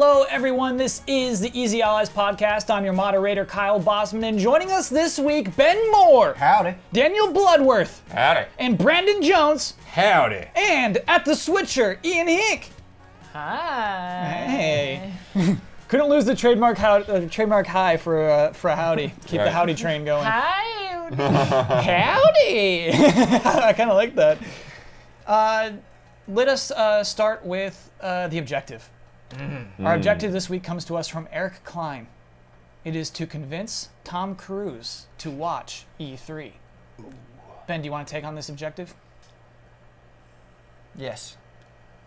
Hello, everyone. This is the Easy Allies podcast. I'm your moderator, Kyle Bossman, and joining us this week, Ben Moore. Howdy. Daniel Bloodworth. Howdy. And Brandon Jones. Howdy. And at the switcher, Ian Hink. Hi. Hey. Couldn't lose the trademark high for a howdy. Keep the howdy train going. Hi. Howdy. I kind of like that. Let us start with the objective. Our objective this week comes to us from Eric Klein. It is to convince Tom Cruise to watch E3. Ben, do you want to take on this objective? Yes.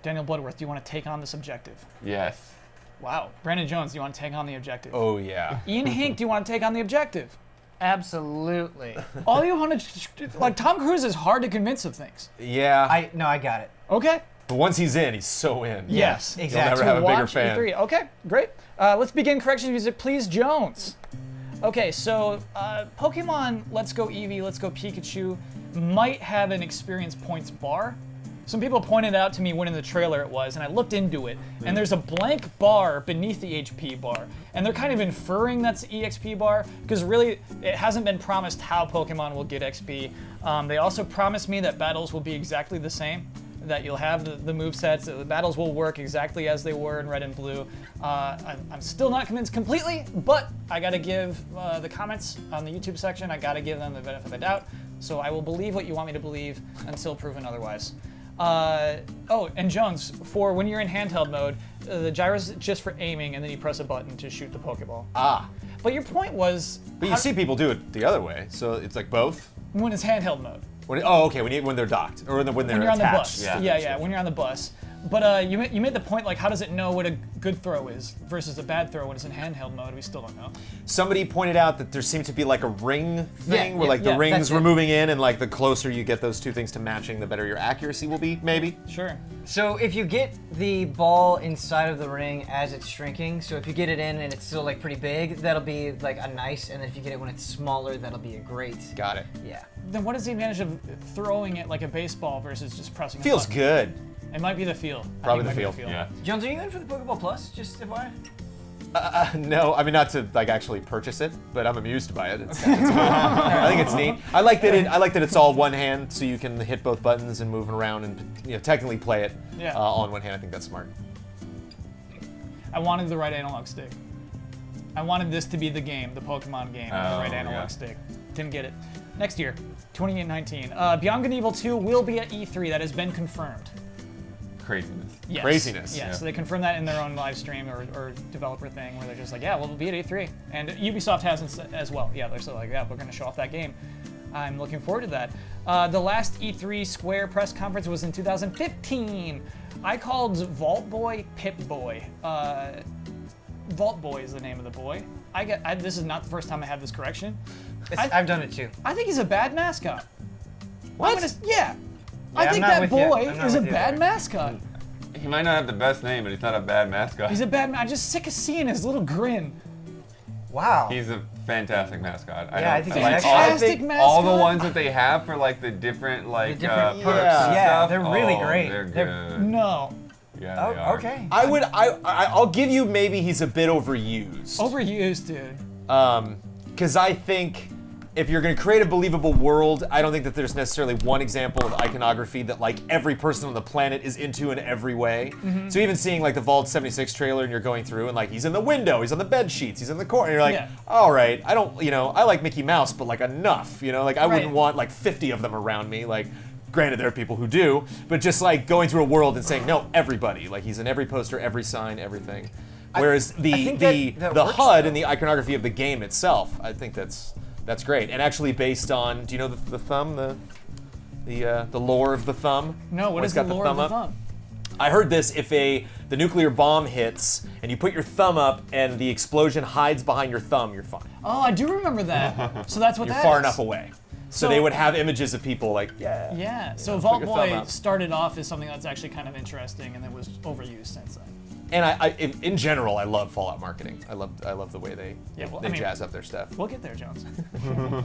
Daniel Bloodworth, do you want to take on this objective? Yes. Wow. Brandon Jones, do you want to take on the objective? Oh, yeah. Ian Hink, do you want to take on the objective? Absolutely. All you want to, like, Tom Cruise is hard to convince of things. Yeah. I got it. Okay. But once he's in, he's so in. Yes. You'll Exactly. never have a bigger Watch fan. E3. Okay, great. Let's begin corrections music, please, Jones. Okay, so Pokemon Let's Go Eevee, Let's Go Pikachu might have an experience points bar. Some people pointed out to me when in the trailer it was, and I looked into it, and there's a blank bar beneath the HP bar. And they're kind of inferring that's the EXP bar, because really, it hasn't been promised how Pokemon will get XP. They also promised me that battles will be exactly the same, that you'll have the movesets, the battles will work exactly as they were in Red and Blue. I'm still not convinced completely, but I gotta give the comments on the YouTube section, I gotta give them the benefit of the doubt. So I will believe what you want me to believe until proven otherwise. And Jones, for when you're in handheld mode, the gyro's just for aiming, and then you press a button to shoot the Pokeball. Ah. But your point was... But you see people do it the other way, so it's like both? When it's handheld mode. Okay, when they're docked, or when they're When you're on the attached. bus. Yeah, when you're on the bus. But you made the point, like, how does it know what a good throw is versus a bad throw when it's in handheld mode? We still don't know. Somebody pointed out that there seemed to be like a ring thing, where like the yeah, rings that's were it. moving in, and like the closer you get those two things to matching, the better your accuracy will be, maybe? Sure. So if you get the ball inside of the ring as it's shrinking, so if you get it in and it's still like pretty big, that'll be like a nice, and then if you get it when it's smaller, that'll be a great. Got it. Yeah. Then what is the advantage of throwing it like a baseball versus just pressing a Feels button? good. It might be the feel. Probably I think the it might be feel. Yeah. Jones, are you in for the Pokeball Plus? Just FYI? No, I mean not to like actually purchase it, but I'm amused by it. It's cool. I think it's neat. I like that it's all one hand, so you can hit both buttons and move around and technically play it all in one hand. I think that's smart. I wanted the right analog stick. I wanted this to be the game, the Pokemon game, the right analog stick. Didn't get it. Next year, 2019. Beyond Good and Evil 2 will be at E3. That has been confirmed. Craziness. Yes. Craziness. Yeah, so they confirmed that in their own live stream or developer thing where they're just like, yeah, well, it'll be at E3. And Ubisoft has as well. Yeah, they're still like, yeah, we're going to show off that game. I'm looking forward to that. The last E3 Square press conference was in 2015. I called Vault Boy Pip Boy. Vault Boy is the name of the boy. This is not the first time I had this correction. I've done it too. I think he's a bad mascot. What? I think I'm not that with you. boy I'm not is a with you bad there. mascot. He might not have the best name, but he's not a bad mascot. He's a bad I'm just sick of seeing his little grin. Wow. He's a fantastic mascot. Yeah, I think he's like actually- all, Fantastic all the mascot? ones that they have for like the different like The different perks perks. and Yeah, stuff. they're really oh, great. They're They're- good. No. Yeah, they are. Okay. I'll give you maybe he's a bit overused. Overused, dude. Because I think if you're going to create a believable world, I don't think that there's necessarily one example of iconography that like every person on the planet is into in every way. So even seeing like the Fallout76 trailer and you're going through and like he's in the window, he's on the bed sheets, he's in the corner, and you're like, Yeah. all right, I don't, I like Mickey Mouse, but like enough, like I wouldn't Right. want like 50 of them around me, like. Granted, there are people who do, but just like going through a world and saying, no, everybody. Like he's in every poster, every sign, everything. Whereas I the think that the works, HUD though. and the iconography of the game itself, I think that's great. And actually based on, do you know the thumb, the lore of the thumb? No, what When is it's the got the lore of thumb the up? thumb? I heard this, if the nuclear bomb hits and you put your thumb up and the explosion hides behind your thumb, you're fine. Oh, I do remember that. So that's what You're that far is. enough away. So So- they would have images of people like, yeah. Yeah, so put Vault your thumb Boy up. started off as something that's actually kind of interesting and then was overused since then. And in general, I love Fallout marketing. I love the way they jazz up their stuff. We'll get there, Jones.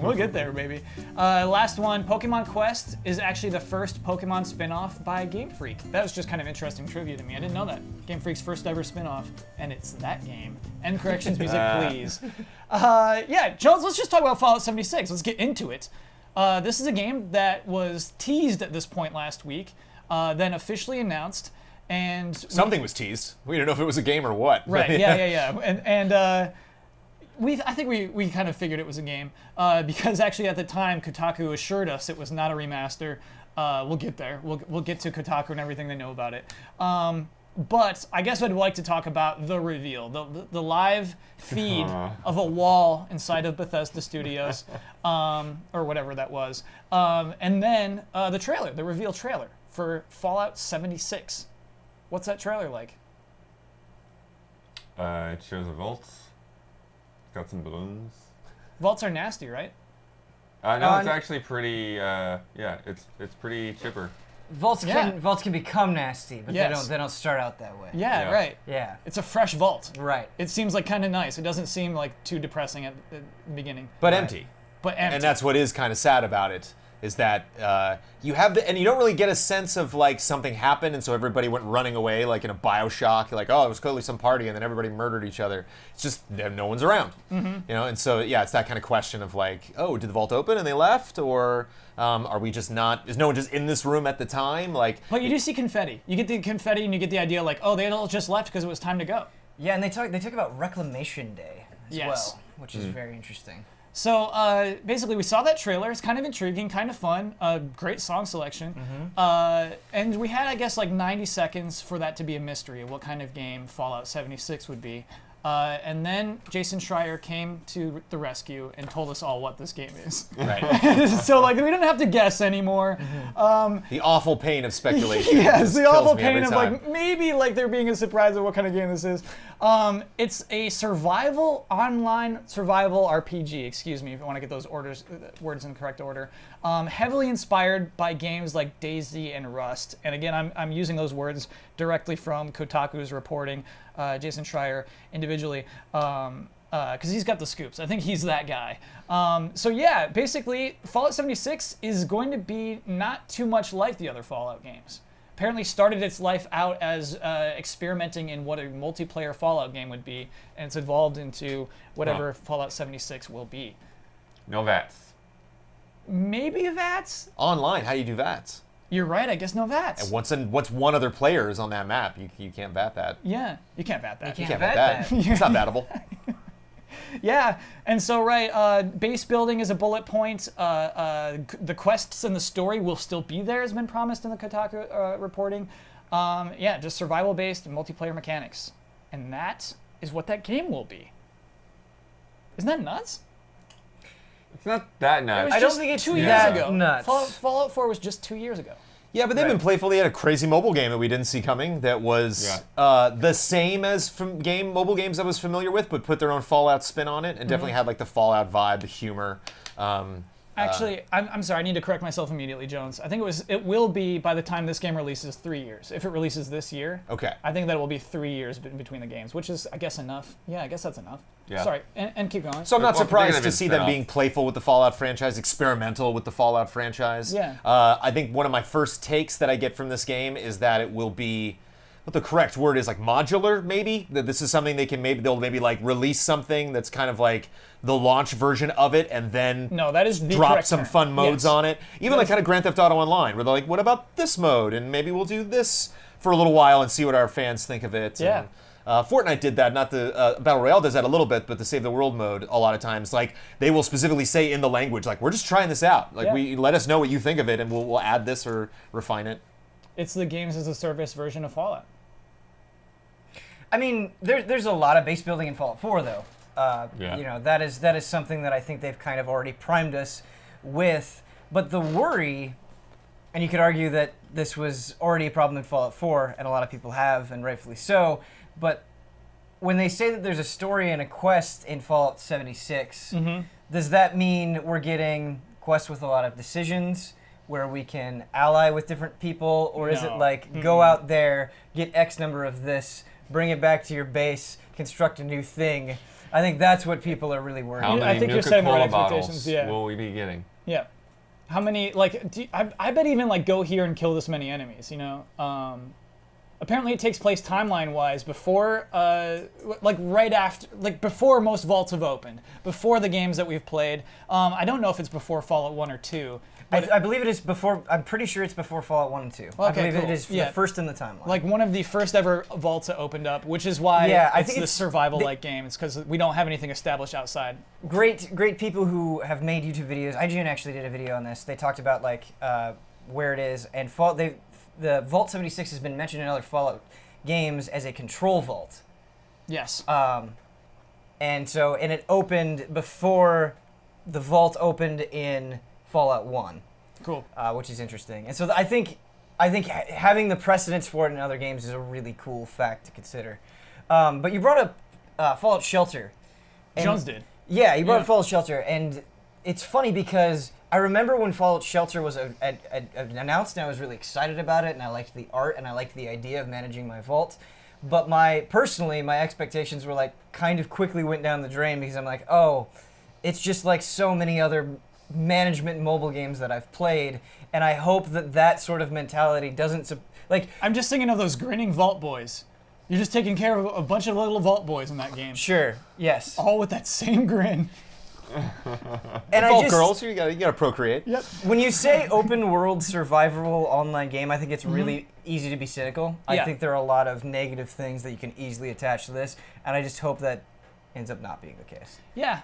We'll get there, baby. Last one, Pokemon Quest is actually the first Pokemon spin-off by Game Freak. That was just kind of interesting trivia to me. I didn't know that. Game Freak's first ever spin-off, and it's that game. End corrections music, please. Yeah, Jones, let's just talk about Fallout 76. Let's get into it. This is a game that was teased at this point last week, then officially announced. And something was teased. We didn't know if it was a game or what. Right. Yeah. And I think we kind of figured it was a game because actually at the time Kotaku assured us it was not a remaster. We'll get there. We'll get to Kotaku and everything they know about it. But I guess I'd like to talk about the reveal, the live feed of a wall inside of Bethesda Studios, or whatever that was, and then the trailer, the reveal trailer for Fallout 76. What's that trailer like? It shows the vaults. It's got some balloons. Vaults are nasty, right? No, it's actually pretty. It's pretty chipper. Vaults can become nasty, but they don't start out that way. Yeah, right. Yeah. It's a fresh vault. Right. It seems like kind of nice. It doesn't seem like too depressing at the beginning. But empty. But empty. And that's what is kind of sad about it, is that you have and you don't really get a sense of like something happened and so everybody went running away like in a BioShock, like, oh, it was clearly some party and then everybody murdered each other. It's just no one's around. You know, and so it's that kind of question of like, oh, did the vault open and they left, or are we just not, is no one just in this room at the time? Like, but you do see confetti. You get the confetti and you get the idea like, oh, they all just left because it was time to go. Yeah, and they talk about Reclamation Day as Yes. well, which is very interesting. So basically, we saw that trailer. It's kind of intriguing, kind of fun. Great song selection. And we had, I guess, like 90 seconds for that to be a mystery of what kind of game Fallout 76 would be. And then Jason Schreier came to the rescue and told us all what this game is. right. So like we don't have to guess anymore. The awful pain of speculation. Yes, just the kills awful me pain every of time. like maybe like there being a surprise of what kind of game this is. It's a online survival RPG. Excuse me if you want to get those words in the correct order. Heavily inspired by games like DayZ and Rust. And again, I'm using those words directly from Kotaku's reporting. Jason Schreier individually, because he's got the scoops. I think he's that guy. So yeah, basically, Fallout 76 is going to be not too much like the other Fallout games. Apparently started its life out as experimenting in what a multiplayer Fallout game would be, and it's evolved into whatever Fallout 76 will be. No VATS. Maybe VATS? Online, how do you do VATS? You're right, I guess no VATS. And once one other player is on that map, you can't VAT that. Yeah, you can't VAT that. You You can't VAT VAT that. It's not vatable. Yeah, and so base building is a bullet point. The quests and the story will still be there, has been promised in the Kotaku reporting. Just survival-based multiplayer mechanics, and that is what that game will be. Isn't that nuts? It's not that nuts. I don't think it's 2 years that ago. nuts. Fallout 4 was just 2 years ago. Yeah, but they've been playful. They had a crazy mobile game that we didn't see coming that was the same as from mobile games I was familiar with, but put their own Fallout spin on it and definitely had like the Fallout vibe, the humor. Actually, I'm sorry, I need to correct myself immediately, Jones. I think it will be, by the time this game releases, 3 years. If it releases this year, Okay. I think that will be 3 years between the games, which is, I guess, enough. Yeah, I guess that's enough. Yeah. Sorry, and keep going. So I'm not Well, surprised thinking to of its see them spin-off. being playful with the Fallout franchise, experimental with the Fallout franchise. Yeah. I think one of my first takes that I get from this game is that it will be, what the correct word is, like modular, maybe? That this is something they'll maybe like release something that's kind of like the launch version of it and then No, that is the drop correct some term. fun modes Yes. on it. Even like kind of Grand Theft Auto Online, where they're like, what about this mode? And maybe we'll do this for a little while and see what our fans think of it. Yeah. And, Fortnite did that, not the Battle Royale does that a little bit, but the Save the World mode a lot of times, like they will specifically say in the language, like we're just trying this out, like we let us know what you think of it, and we'll add this or refine it. It's the games as a service version of Fallout. I mean, there's a lot of base building in Fallout 4, though. Yeah. You know, that is something that I think they've kind of already primed us with. But the worry, and you could argue that this was already a problem in Fallout 4, and a lot of people have, and rightfully so. But when they say that there's a story and a quest in Fallout 76, does that mean we're getting quests with a lot of decisions where we can ally with different people? Or is it No. like, go out there, get X number of this, bring it back to your base, construct a new thing. I think that's what people are really worried How about. I many think you're setting the right Nuka-Cola expectations, bottles yeah. will we be getting? Yeah. How many, like, I bet even, like, go here and kill this many enemies, you know? Apparently it takes place timeline-wise before, like, right after, like, before most vaults have opened, before the games that we've played. I don't know if it's before Fallout 1 or 2. But I believe it is before. I'm pretty sure it's before Fallout 1 and 2. I Okay, believe cool. it is Yeah. the first in the timeline. like one of the first ever vaults that opened up, which is why Yeah, I it's think the it's- survival-like game. It's because we don't have anything established outside. great people who have made YouTube videos. IGN actually did a video on this. They talked about like where it is, and the Vault 76 has been mentioned in other Fallout games as a control vault. Yes. And it opened before the vault opened in Fallout 1, Cool. which is interesting. And so I think having the precedence for it in other games is a really cool fact to consider. But you brought up Fallout Shelter. And- Jones did. Yeah, you brought Yeah. up Fallout Shelter, and it's funny because I remember when Fallout Shelter was announced, and I was really excited about it, and I liked the art, and I liked the idea of managing my vault. But personally, my expectations were like kind of quickly went down the drain because I'm like, oh, it's just like so many other management mobile games that I've played, and I hope that sort of mentality doesn't like. I'm just thinking of those grinning vault boys. You're just taking care of a bunch of little vault boys in that game. Sure, yes, All with that same grin. and I All just girls, you gotta procreate. Yep. when you say open world survival online game, I think it's really easy to be cynical. I Yeah. think there are a lot of negative things that you can easily attach to this, and I just hope that ends up not being the case. Yeah.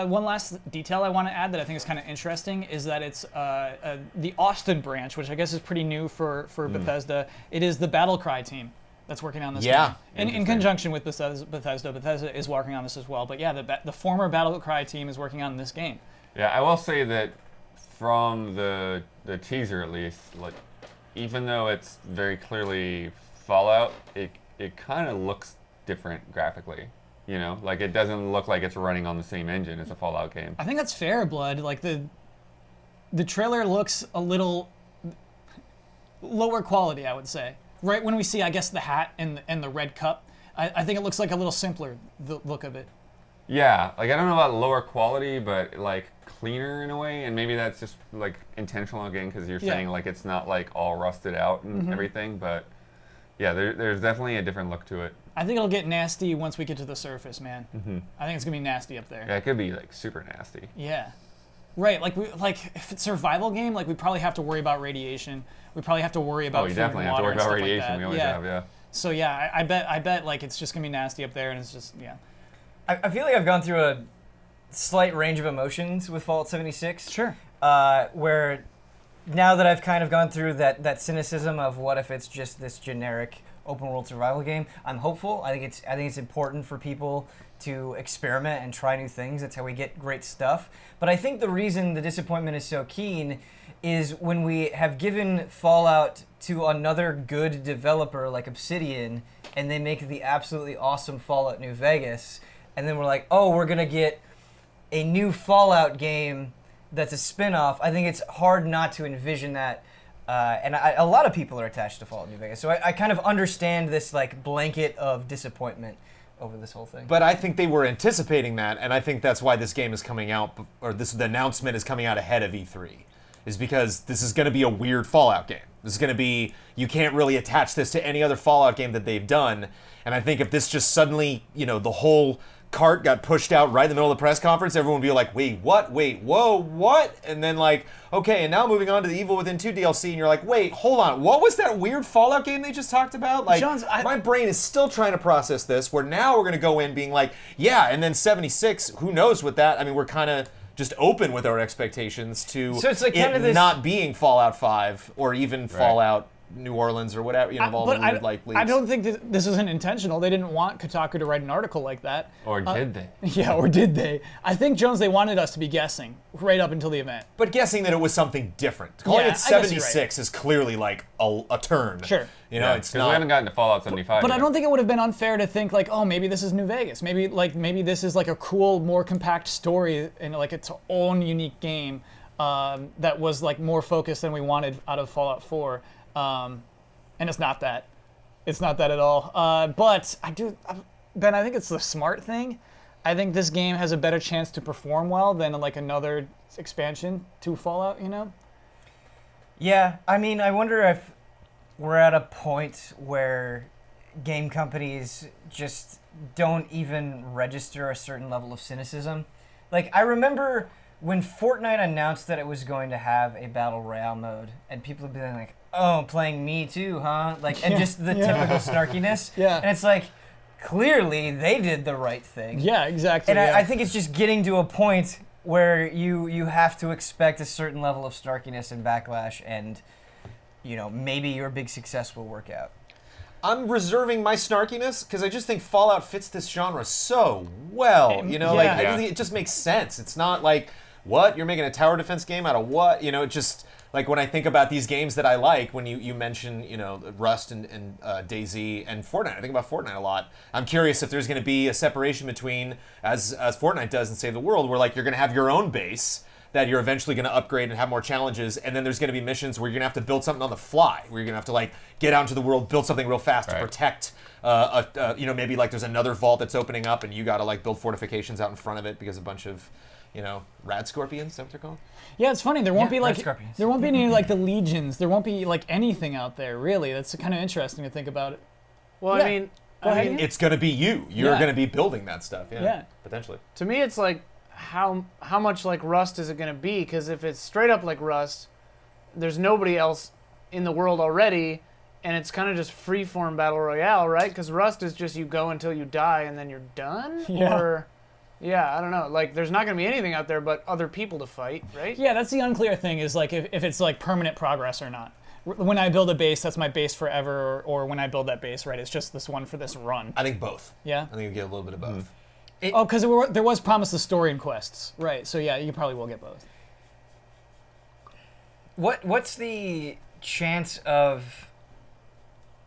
One last detail I want to add that I think is kind of interesting is that it's the Austin branch, which I guess is pretty new for Bethesda. It is the Battlecry team that's working on this Yeah. game. In Interesting. conjunction with Bethesda. Bethesda is working on this as well. But yeah, the former Battlecry team is working on this game. Yeah, I will say that from the teaser at least, like even though it's very clearly Fallout, it kind of looks different graphically. You know, like it doesn't look like it's running on the same engine as a Fallout game. I think that's fair, Blood. Like the trailer looks a little lower quality, I would say. Right when we see, I guess, the hat and the red cup, I think it looks like a little simpler, the look of it. Yeah, like I don't know about lower quality, but like cleaner in a way, and maybe that's just like intentional again because you're Yeah. saying like it's not like all rusted out and everything, but yeah, there's definitely a different look to it. I think it'll get nasty once we get to the surface, man. I think it's gonna be nasty up there. Yeah, it could be like super nasty. Yeah. Right, like if it's a survival game, like we probably have to worry about radiation. We probably have to worry about Oh, you food definitely and have to water worry and about stuff like radiation. that. We always yeah. have, yeah. So yeah, I bet like it's just gonna be nasty up there, and it's just yeah. I feel like I've gone through a slight range of emotions with Fallout 76. Sure. Where now that I've kind of gone through that cynicism of what if it's just this generic open world survival game, I'm hopeful. I think it's important for people to experiment and try new things. That's how we get great stuff. But I think the reason the disappointment is so keen is when we have given Fallout to another good developer like Obsidian, and they make the absolutely awesome Fallout New Vegas, and then we're like, oh, we're gonna get a new Fallout game that's a spin-off. I think it's hard not to envision that, and a lot of people are attached to Fallout New Vegas, so I kind of understand this like blanket of disappointment over this whole thing. But I think they were anticipating that, and I think that's why this game is coming out, or the announcement is coming out ahead of E3, is because this is going to be a weird Fallout game. This is going to be, you can't really attach this to any other Fallout game that they've done, and I think if this just suddenly, the whole cart got pushed out right in the middle of the press conference, everyone would be like, wait, what? Wait, whoa, what? And then like, okay, and now moving on to the Evil Within 2 DLC, and you're like, wait, hold on, what was that weird Fallout game they just talked about? Like, Jones, my brain is still trying to process this, where now we're going to go in being like, yeah, and then 76, who knows what that, I mean, we're kind of just open with our expectations to So it's like it kind of this- not being Fallout 5 or even Fallout New Orleans or whatever, all the weird like leaks. I don't think that this isn't intentional. They didn't want Kotaku to write an article like that. Or did they? Yeah, or did they? I think, Jones, they wanted us to be guessing right up until the event. But guessing that it was something different. Calling Yeah, it I guess you're 76 is clearly like a turn. Sure. Yeah, it's because not. we haven't gotten to Fallout 75 But yet. I don't think it would have been unfair to think like, oh, maybe this is New Vegas. Maybe this is like a cool, more compact story and like its own unique game that was like more focused than we wanted out of Fallout 4. And it's not that. It's not that at all. But Ben, I think it's the smart thing. I think this game has a better chance to perform well than like another expansion to Fallout, you know? Yeah, I mean, I wonder if we're at a point where game companies just don't even register a certain level of cynicism. Like, I remember when Fortnite announced that it was going to have a Battle Royale mode, and people would be like, oh, playing me too, huh? Like, and just the typical snarkiness. Yeah. And it's like, clearly they did the right thing. Yeah, exactly. And I think it's just getting to a point where you have to expect a certain level of snarkiness and backlash, and, you know, maybe your big success will work out. I'm reserving my snarkiness because I just think Fallout fits this genre so well. You know, Yeah. like I just think it just makes sense. It's not like, what? You're making a tower defense game out of what? You know, it just, like when I think about these games that I like, when you mention, you know, Rust and DayZ and Fortnite, I think about Fortnite a lot. I'm curious if there's going to be a separation between, as Fortnite does in Save the World, where like you're going to have your own base that you're eventually going to upgrade and have more challenges, and then there's going to be missions where you're going to have to build something on the fly, where you're going to have to like get out into the world, build something real fast to protect, you know, maybe like there's another vault that's opening up and you got to like build fortifications out in front of it because a bunch of, you know, rad scorpions, is that what they're called? Yeah, it's funny. There won't be red like scorpions. there won't be any like the legions. There won't be like anything out there really. That's kind of interesting to think about it. Well, Yeah. I mean, Go ahead. It's going to be you. You're Yeah. going to be building that stuff. Yeah. Potentially. to me, it's like how much like Rust is it going to be? Because if it's straight up like Rust, there's nobody else in the world already, and it's kind of just free-form battle royale, right? Because Rust is just you go until you die and then you're done. Yeah. Or, yeah, I don't know. Like, there's not going to be anything out there but other people to fight, right? Yeah, that's the unclear thing is like if it's like permanent progress or not. When I build a base, that's my base forever, or when I build that base, right, it's just this one for this run. I think both. Yeah? I think you get a little bit of both. Oh, because there was promised the story and quests. Right, so yeah, you probably will get both. What's the chance of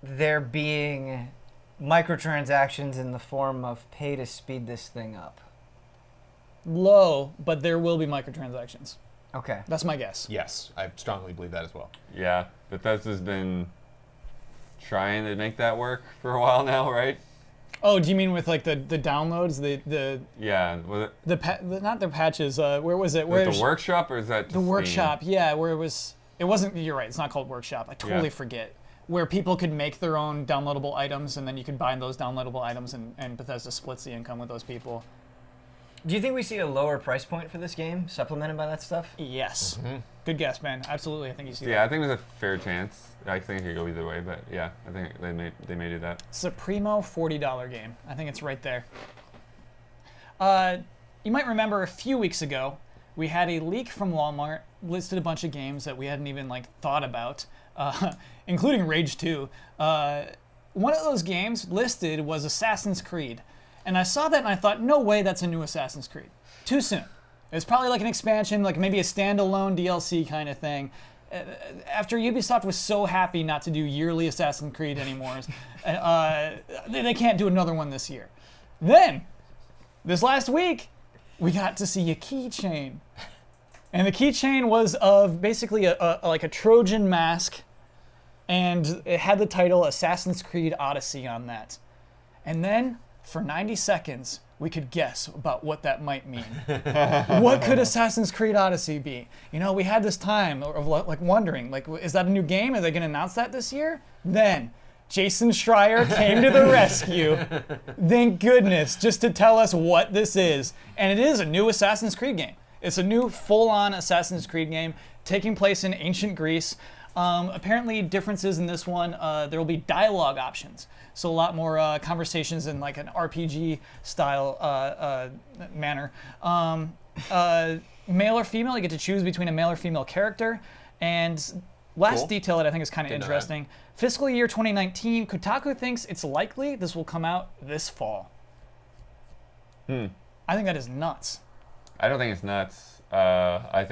there being microtransactions in the form of pay to speed this thing up? Low, but there will be microtransactions. Okay. That's my guess. Yes, I strongly believe that as well. Yeah, Bethesda's been trying to make that work for a while now, right? Oh, do you mean with like the downloads, the Yeah, was it not the patches? Where was it? was Where it the workshop or is that just the Steam? workshop? Yeah, where it wasn't. You're right. It's not called workshop. I totally Yeah. forget. Where people could make their own downloadable items, and then you could buy those downloadable items, and Bethesda splits the income with those people. Do you think we see a lower price point for this game, supplemented by that stuff? Yes. Good guess, man. Absolutely. I think you see Yeah, that. I think there's a fair chance. I think it could go either way, but yeah, I think they may do that. It's a primo $40 game. I think it's right there. You might remember a few weeks ago, we had a leak from Walmart, listed a bunch of games that we hadn't even like thought about, including Rage 2. One of those games listed was Assassin's Creed. And I saw that and I thought, no way that's a new Assassin's Creed. Too soon. It's probably like an expansion, like maybe a standalone DLC kind of thing. After Ubisoft was so happy not to do yearly Assassin's Creed anymore, they can't do another one this year. Then, this last week, we got to see a keychain. And the keychain was of basically like a Trojan mask, and it had the title Assassin's Creed Odyssey on that. And then, for 90 seconds, we could guess about what that might mean. What could Assassin's Creed Odyssey be? You know, we had this time of like wondering, like, is that a new game? Are they going to announce that this year? Then, Jason Schreier came to the rescue. Thank goodness, just to tell us what this is. And it is a new Assassin's Creed game. It's a new full-on Assassin's Creed game taking place in ancient Greece. Apparently, differences in this one, there will be dialogue options. So a lot more conversations in like an RPG style manner. Male or female, you get to choose between a male or female character. And last Cool. detail that I think is kind of Didn't know that. interesting, fiscal year 2019, Kotaku thinks it's likely this will come out this fall. I think that is nuts. I don't think it's nuts. I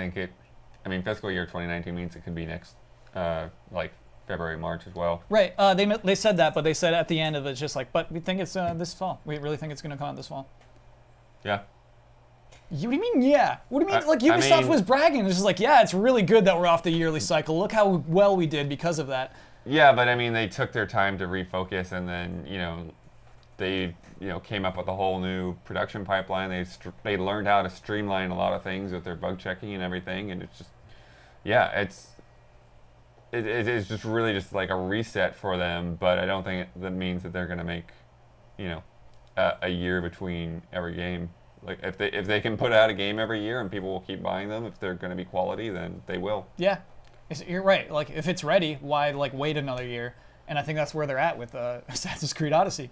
mean, fiscal year 2019 means it could be next, like February, March as well. Right, they said that, but they said at the end of it, just like, but we think it's this fall. We really think it's going to come out this fall. Yeah. What do you mean, yeah? What do you mean? Like, I Ubisoft mean- was bragging. It's just like, yeah, it's really good that we're off the yearly cycle. Look how well we did because of that. Yeah, but I mean, they took their time to refocus, and then they came up with a whole new production pipeline. They learned how to streamline a lot of things with their bug checking and everything, and it's just it is just really just like a reset for them. But I don't think that means that they're going to make a year between every game. Like if they can put out a game every year and people will keep buying them, if they're going to be quality, then they will. Yeah, you're right. Like if it's ready, why wait another year? And I think that's where they're at with Assassin's Creed Odyssey.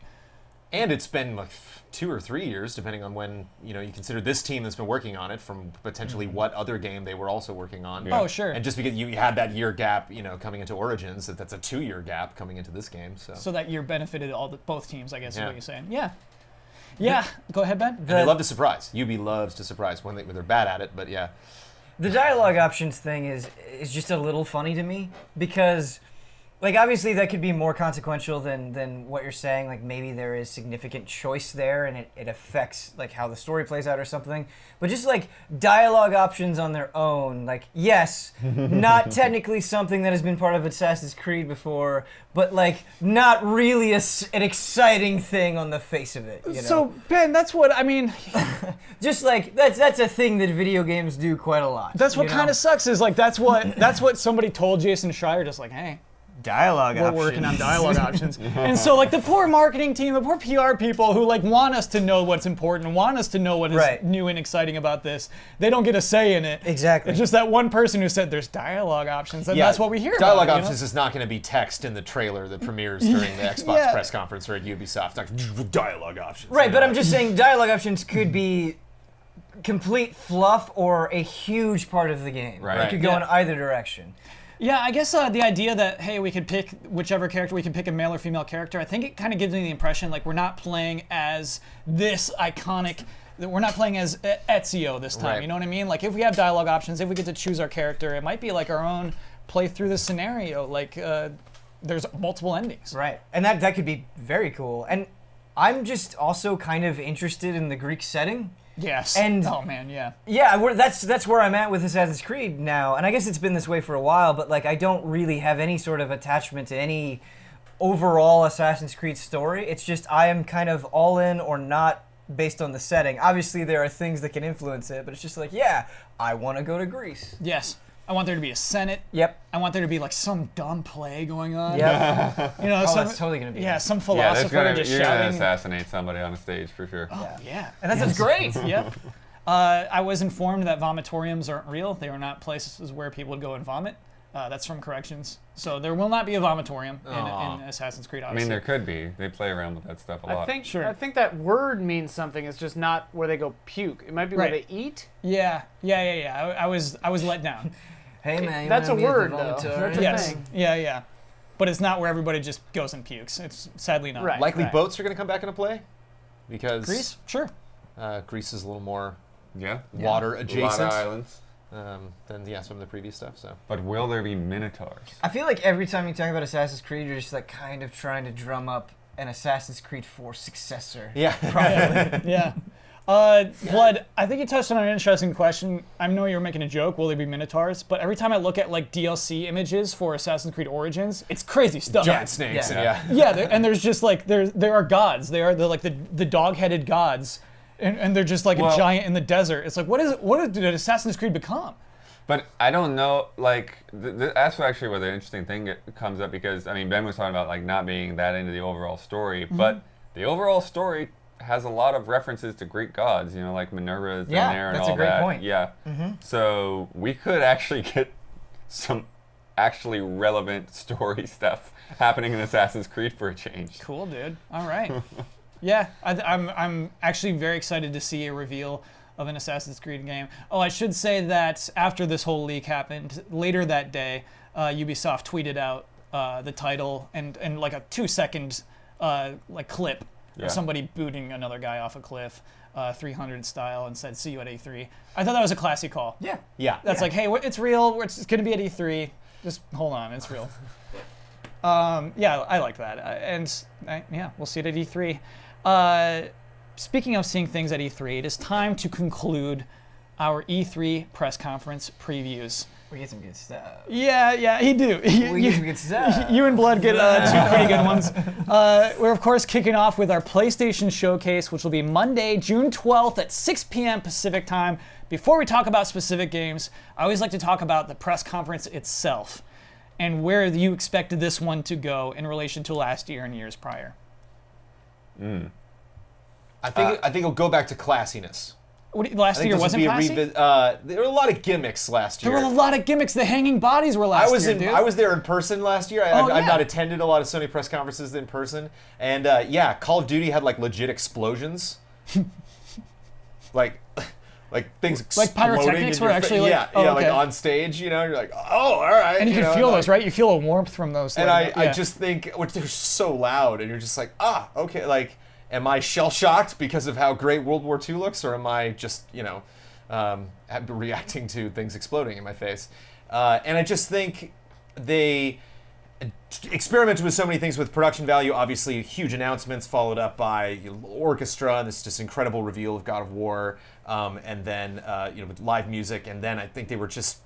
And it's been like 2 or 3 years, depending on when you consider this team that's been working on it from potentially what other game they were also working on. Yeah. Oh, sure. And just because you had that year gap, coming into Origins, that's a 2-year gap coming into this game. So that year benefited both teams, I guess is Yeah. what you're saying. Yeah. Yeah. Go ahead, Ben. and they love to surprise. Ubi loves to surprise when they're bad at it, but yeah. The dialogue options thing is just a little funny to me because, like, obviously that could be more consequential than what you're saying. Like, maybe there is significant choice there and it affects, like, how the story plays out or something. But just, like, dialogue options on their own, like, yes, not technically something that has been part of Assassin's Creed before, but, like, not really an exciting thing on the face of it, So, Ben, that's what, I mean... Just, like, that's a thing that video games do quite a lot. That's what kind of sucks is, like, that's what somebody told Jason Schreier, just like, hey... Dialogue options. We're working on dialogue options. And so, like, the poor marketing team, the poor PR people who, like, want us to know what's important, want us to know what is Right. new and exciting about this, they don't get a say in it. Exactly. It's just that one person who said there's dialogue options, and that's what we hear Dialogue about. options is not going to be text in the trailer that premieres during the Xbox press conference or at Ubisoft. Like, dialogue options. Right, but I'm just saying dialogue options could be complete fluff or a huge part of the game. Right. It could go in either direction. Yeah, I guess the idea that, hey, we could pick whichever character, we can pick a male or female character, I think it kind of gives me the impression like we're not playing as this iconic, we're not playing as Ezio this time, Right. you know what I mean? Like if we have dialogue options, if we get to choose our character, it might be like our own play through the scenario, like there's multiple endings. Right. And that could be very cool. And I'm just also kind of interested in the Greek setting. Yes. And- oh man, yeah. Yeah, that's where I'm at with Assassin's Creed now. And I guess it's been this way for a while, but like I don't really have any sort of attachment to any overall Assassin's Creed story. It's just I am kind of all in or not based on the setting. Obviously there are things that can influence it, but it's just like, yeah, I want to go to Greece. Yes. I want there to be a Senate. Yep. I want there to be like some dumb play going on. Yep. You know, Oh, some, that's totally gonna be yeah, it. some Yeah, philosopher just you're gonna shouting. assassinate somebody on a stage for sure. Oh, yeah. And that sounds great. Yep. I was informed that vomitoriums aren't real. They are not places where people would go and vomit. That's from corrections. So there will not be a vomitorium in Assassin's Creed I Odyssey. mean, there could be. They play around with that stuff a lot. I think that word means something. It's just not where they go puke. It might be where Right. they eat. Yeah. I was let down. Hey man, you That's wanna a be at the word, though. vomitorium? That's a Yes. thing. Yeah. But it's not where everybody just goes and pukes. It's sadly not. Right. Likely Right. boats are going to come back into play because Greece? Sure. Greece is a little more Yeah. water A lot adjacent of islands. than some of the previous stuff. So But will there be minotaurs? I feel like every time you talk about Assassin's Creed, you're just like kind of trying to drum up an Assassin's Creed 4 successor. yeah, Yeah. Blood, I think you touched on an interesting question. I know you're making a joke, will there be Minotaurs? But every time I look at like DLC images for Assassin's Creed Origins, it's crazy stuff. giant snakes. Yeah. And yeah. And there's just like, there are gods. They are the dog-headed gods. And they're just like a Well- giant in the desert. It's like, what did Assassin's Creed become? But I don't know, like, that's actually where the interesting thing comes up because, I mean, Ben was talking about, like, not being that into the overall story, but the overall story has a lot of references to Greek gods, you know, like Minerva is in Yeah, there and that's a all great that. point. Yeah. So we could actually get some actually relevant story stuff happening in Assassin's Creed for a change. Cool, dude. All right. Yeah, I'm actually very excited to see a reveal of an Assassin's Creed game. Oh, I should say that after this whole leak happened, later that day, Ubisoft tweeted out the title and like a 2-second like clip of somebody booting another guy off a cliff, 300 style, and said, "See you at E3." I thought that was a classy call. Yeah. Yeah. That's like, hey, it's real. It's going to be at E3. Just hold on, it's real. Yeah, I like that. Yeah, we'll see it at E3. Speaking of seeing things at E3, it is time to conclude our E3 press conference previews. We get some good stuff. Yeah, he do. We get some good stuff. You and Blood get two pretty good ones. We're, of course, kicking off with our PlayStation Showcase, which will be Monday, June 12th at 6 p.m. Pacific time. Before we talk about specific games, I always like to talk about the press conference itself and where you expected this one to go in relation to last year and years prior. I think it'll go back to classiness. Last year wasn't classy? There were a lot of gimmicks last year. There were a lot of gimmicks. The hanging bodies were last year, dude. I was there in person last year. I've not attended a lot of Sony press conferences in person. And Call of Duty had like legit explosions. like things like exploding. pyrotechnics were actually like, like on stage, you know, you're like, oh, all right. And you can feel those, right? You feel a warmth from those. And I just think, they're so loud, and you're just like, okay, like, am I shell-shocked because of how great World War II looks, or am I just, reacting to things exploding in my face? And I just think they experimented with so many things with production value. Obviously, huge announcements followed up by orchestra and this just incredible reveal of God of War, and then with live music. And then I think they were just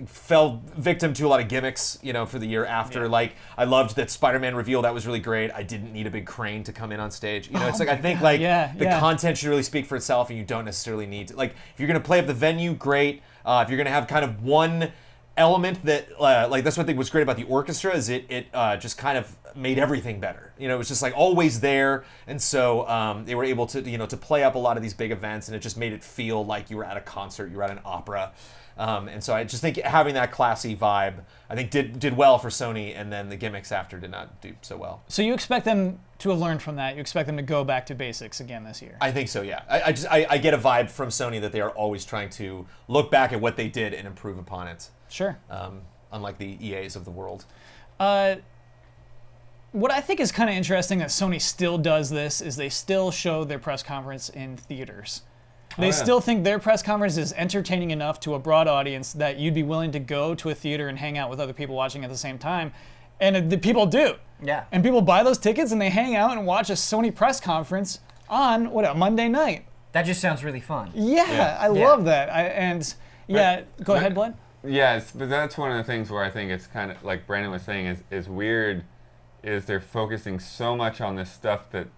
fell victim to a lot of gimmicks, for the year after. Yeah. Like, I loved that Spider-Man reveal. That was really great. I didn't need a big crane to come in on stage. It's like, I think the content should really speak for itself, and you don't necessarily need to, like, if you're going to play up the venue, great. If you're going to have kind of one element that, that's what I think was great about the orchestra, is it just kind of made everything better. It was just like always there. And so they were able to, to play up a lot of these big events, and it just made it feel like you were at a concert, you were at an opera. And so I just think having that classy vibe, I think did well for Sony, and then the gimmicks after did not do so well. So you expect them to have learned from that? You expect them to go back to basics again this year? I think so, yeah. I get a vibe from Sony that they are always trying to look back at what they did and improve upon it. Sure. Unlike the EAs of the world. What I think is kind of interesting that Sony still does this is they still show their press conference in theaters. They still think their press conference is entertaining enough to a broad audience that you'd be willing to go to a theater and hang out with other people watching at the same time. And the people do. Yeah. And people buy those tickets and they hang out and watch a Sony press conference on, a Monday night. That just sounds really fun. Yeah, I love that. Go ahead, Blood. Yes, but that's one of the things where I think it's kind of, like Brandon was saying, is weird, is they're focusing so much on this stuff that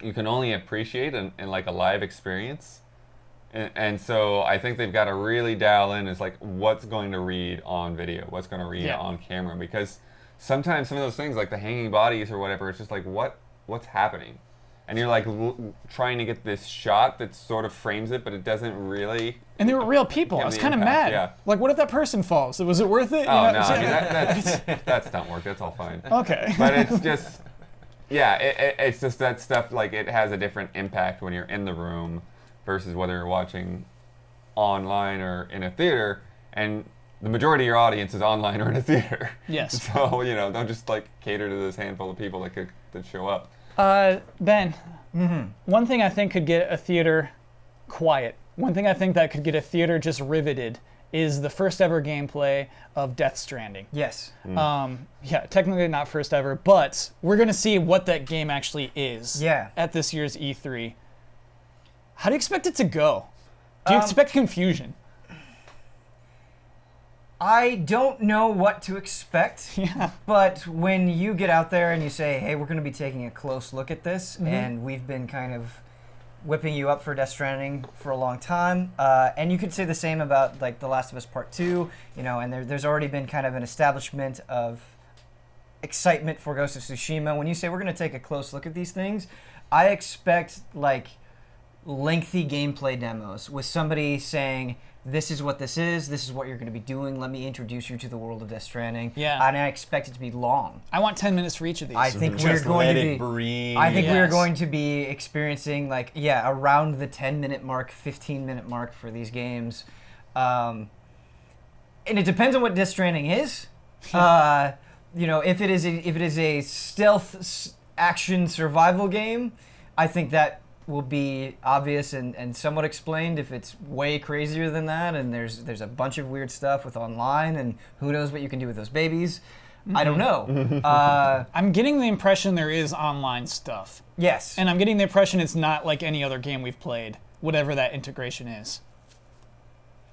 you can only appreciate in like a live experience. And so I think they've got to really dial in is like what's going to read on video, what's going to read on camera, because sometimes some of those things like the hanging bodies or whatever, it's just like what's happening, and you're like trying to get this shot that sort of frames it, but it doesn't really. And they were real people. I was kind of mad. Yeah. Like, what if that person falls? Was it worth it? Oh no, I mean that's stunt work. That's all fine. Okay. But it's just it's just that stuff. Like, it has a different impact when you're in the room versus whether you're watching online or in a theater, and the majority of your audience is online or in a theater. Yes. So, don't just like cater to this handful of people that show up. Ben, one thing I think could get a theater quiet, one thing I think that could get a theater just riveted is the first ever gameplay of Death Stranding. Yes. Technically not first ever, but we're going to see what that game actually is at this year's E3. How do you expect it to go? Do you expect confusion? I don't know what to expect, but when you get out there and you say, hey, we're going to be taking a close look at this, and we've been kind of whipping you up for Death Stranding for a long time, and you could say the same about like The Last of Us Part 2, and there's already been kind of an establishment of excitement for Ghost of Tsushima. When you say we're going to take a close look at these things, I expect like lengthy gameplay demos with somebody saying, this is what this is what you're going to be doing, let me introduce you to the world of Death Stranding. Yeah. And I expect it to be long. I want 10 minutes for each of these. I think we're going to be experiencing around the 10-minute mark, 15-minute mark for these games. And it depends on what Death Stranding is. If it is a stealth action survival game, I think that will be obvious and somewhat explained. If it's way crazier than that, and there's a bunch of weird stuff with online, and who knows what you can do with those babies, I don't know. I'm getting the impression there is online stuff. Yes. And I'm getting the impression it's not like any other game we've played, whatever that integration is.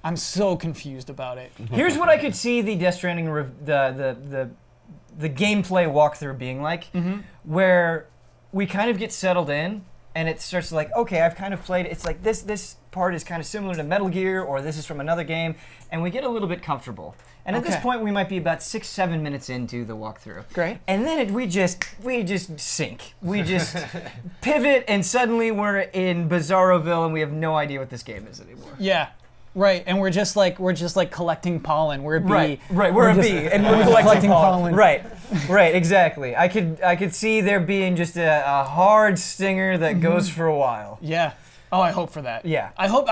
I'm so confused about it. Here's what I could see the Death Stranding the gameplay walkthrough being like, where we kind of get settled in, and it starts to like, okay, I've kind of played. It's like this part is kind of similar to Metal Gear, or this is from another game, and we get a little bit comfortable. And at this point, we might be about 6-7 minutes into the walkthrough. Great. And then we just sink. We just pivot, and suddenly we're in Bizarroville, and we have no idea what this game is anymore. Yeah. Right, and we're just like collecting pollen. We're a bee. Right. We're a bee, and we're collecting pollen. Right, exactly. I could see there being just a hard stinger that goes for a while. Yeah. Oh, I hope for that. Yeah. I hope.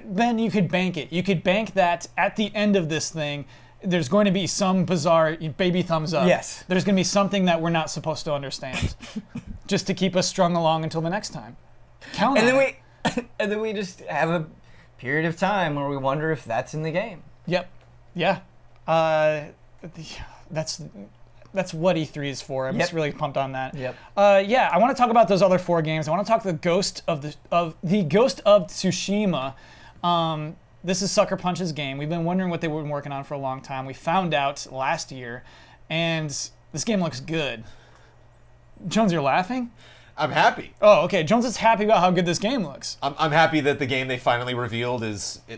Then you could bank it. You could bank that at the end of this thing, there's going to be some bizarre baby thumbs up. Yes. There's going to be something that we're not supposed to understand, just to keep us strung along until the next time. Count on it. And then we just have a period of time where we wonder if that's in the game. Yep. Yeah. That's what E3 is for. I'm just really pumped on that. Yep. Yeah, I want to talk about those other 4 games. I want to talk the Ghost of Tsushima. This is Sucker Punch's game. We've been wondering what they were working on for a long time. We found out last year, and this game looks good. Jones, you're laughing? I'm happy. Oh, okay. Jones is happy about how good this game looks. I'm happy that the game they finally revealed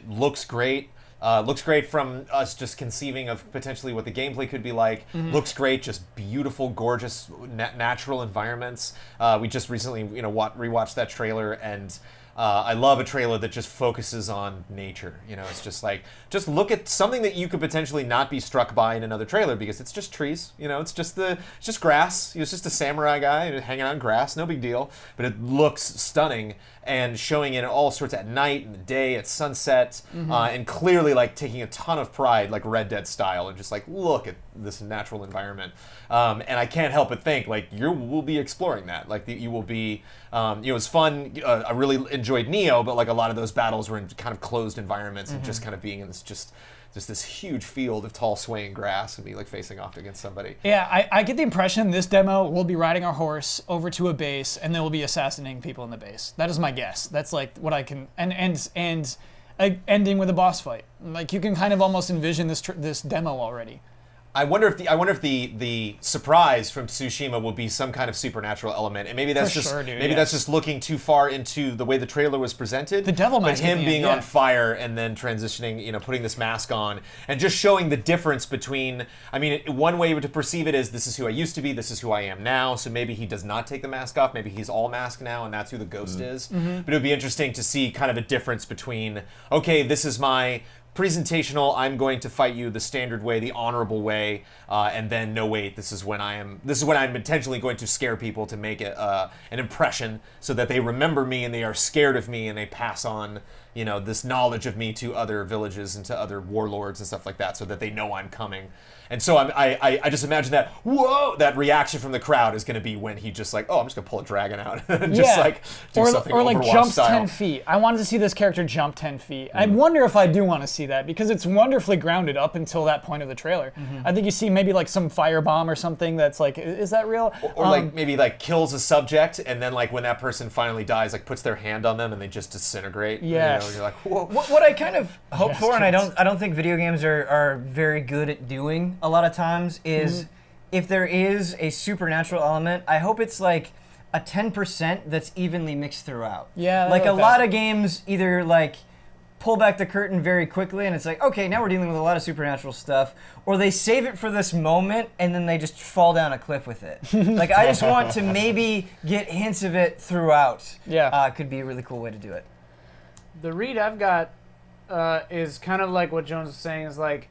looks great. Looks great from us just conceiving of potentially what the gameplay could be like. Looks great, just beautiful, gorgeous, natural environments. We just recently, rewatched that trailer, and I love a trailer that just focuses on nature. It's just like, just look at something that you could potentially not be struck by in another trailer because it's just trees. It's just grass. It's just a samurai guy hanging out in grass. No big deal. But it looks stunning and showing it all sorts at night and the day, at sunset, and clearly like taking a ton of pride, like Red Dead style, and just like look at this natural environment. And I can't help but think like we'll be exploring that. Like you will be. It was fun. I really enjoyed Neo, but like a lot of those battles were in kind of closed environments and just kind of being in this just this huge field of tall swaying grass and be like facing off against somebody. Yeah, I get the impression this demo we'll be riding our horse over to a base and then we'll be assassinating people in the base. That is my guess. That's like what I can and ending with a boss fight. Like you can kind of almost envision this demo already. I wonder if the surprise from Tsushima will be some kind of supernatural element, and maybe that's that's just looking too far into the way the trailer was presented. The devil but mask, him being on fire and then transitioning, putting this mask on and just showing the difference between. I mean, one way to perceive it is this is who I used to be, this is who I am now. So maybe he does not take the mask off. Maybe he's all mask now, and that's who the ghost is. But it would be interesting to see kind of a difference between this is my presentational, I'm going to fight you the standard way, the honorable way, and then no wait, this is when I'm intentionally going to scare people to make it an impression so that they remember me and they are scared of me and they pass on this knowledge of me to other villages and to other warlords and stuff like that so that they know I'm coming. And so I just imagine that reaction from the crowd is going to be when he just like, I'm just going to pull a dragon out and just like do something or like Overwatch jumps style. 10 feet. I wanted to see this character jump 10 feet. I wonder if I do want to see that because it's wonderfully grounded up until that point of the trailer. I think you see maybe like some firebomb or something that's like, is that real? Or like maybe like kills a subject and then like when that person finally dies, like puts their hand on them and they just disintegrate. Yes. And you're like, whoa. What I kind of hope for, and I don't think video games are very good at doing a lot of times, is if there is a supernatural element, I hope it's like a 10% that's evenly mixed throughout. Yeah. Like a lot of games either like pull back the curtain very quickly and it's like, okay, now we're dealing with a lot of supernatural stuff, or they save it for this moment and then they just fall down a cliff with it. Like I just want to maybe get hints of it throughout. Yeah. Could be a really cool way to do it. The read I've got is kind of like what Jones was saying, is like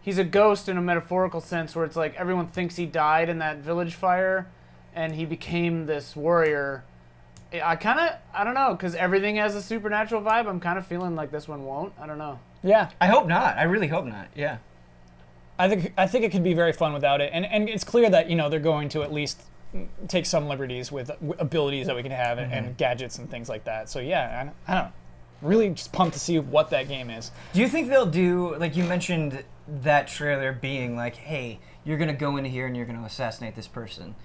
he's a ghost in a metaphorical sense where it's like everyone thinks he died in that village fire and he became this warrior. I don't know, because everything has a supernatural vibe. I'm kind of feeling like this one won't. I don't know. Yeah. I hope not. I really hope not. Yeah. I think it could be very fun without it. And it's clear that, they're going to at least take some liberties with abilities that we can have and gadgets and things like that. So yeah, I don't know. Really just pumped to see what that game is. Do you think they'll do, like you mentioned that trailer being like, hey, you're going to go into here and you're going to assassinate this person.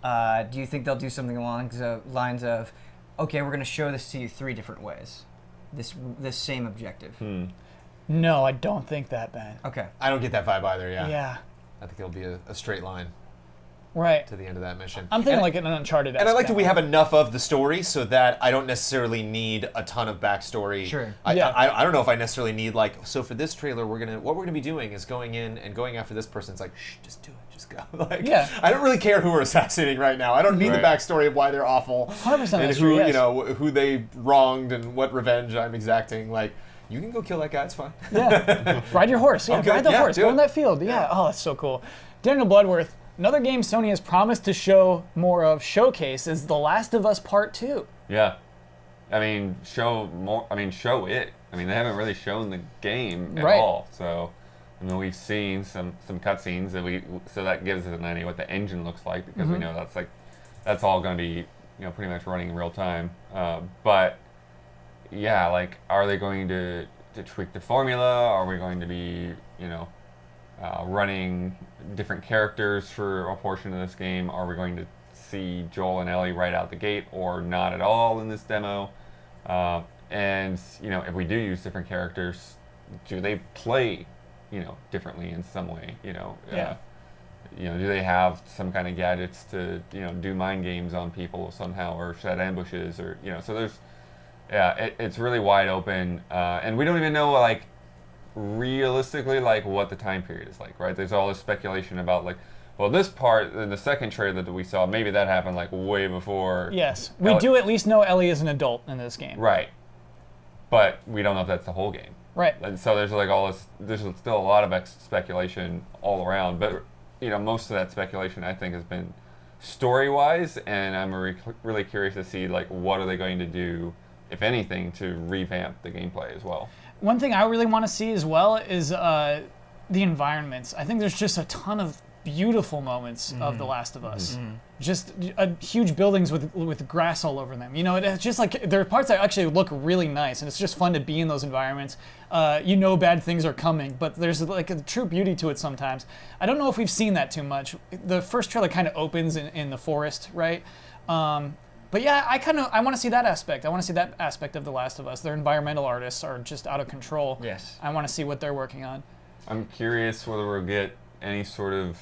Do you think they'll do something along the lines of, okay, we're going to show this to you 3 different ways, this same objective? No, I don't think that, Ben. Okay. I don't get that vibe either. Yeah. Yeah. I think it'll be a straight line Right. to the end of that mission. I'm thinking like an Uncharted. And I like that we have enough of the story so that I don't necessarily need a ton of backstory. Sure. I don't know if I necessarily need so for this trailer what we're gonna be doing is going in and going after this person. It's like, shh, just do it, just go. Yeah. I don't really care who we're assassinating right now. I don't need the backstory of why they're awful 100% and that's who true, yes. who they wronged and what revenge I'm exacting. Like, you can go kill that guy. It's fine. Yeah. Ride your horse. Yeah, Okay, ride the yeah, horse. do Go it. in that field. Yeah. Oh, that's so cool. Daniel Bloodworth. Another game Sony has promised to show more of showcase is The Last of Us Part 2. Yeah. I mean, show more. I mean, show it. I mean, they haven't really shown the game at Right. all. So, I mean, we've seen some cutscenes so that gives us an idea what the engine looks like because we know that's all going to be pretty much running in real time. But yeah, like, are they going to tweak the formula? Are we going to be running different characters for a portion of this game? Are we going to see Joel and Ellie right out the gate or not at all in this demo? And if we do use different characters, do they play differently in some way? Yeah. Do they have some kind of gadgets to do mind games on people somehow or set ambushes or so there's it's really wide open and we don't even know like realistically like what the time period is like, right? There's all this speculation about like, well, this part in the second trailer that we saw, maybe that happened like way before. Yes. We do at least know Ellie is an adult in this game. Right. But we don't know if that's the whole game. Right. And so there's like all this, there's still a lot of speculation all around, but most of that speculation I think has been story-wise, and I'm really curious to see like what are they going to do, if anything, to revamp the gameplay as well. One thing I really want to see as well is the environments. I think there's just a ton of beautiful moments of The Last of Us. Just huge buildings with grass all over them. It's just like there are parts that actually look really nice, and it's just fun to be in those environments. Bad things are coming, but there's like a true beauty to it sometimes. I don't know if we've seen that too much. The first trailer kind of opens in the forest, right? But yeah, I want to see that aspect. I want to see that aspect of The Last of Us. Their environmental artists are just out of control. Yes. I want to see what they're working on. I'm curious whether we'll get any sort of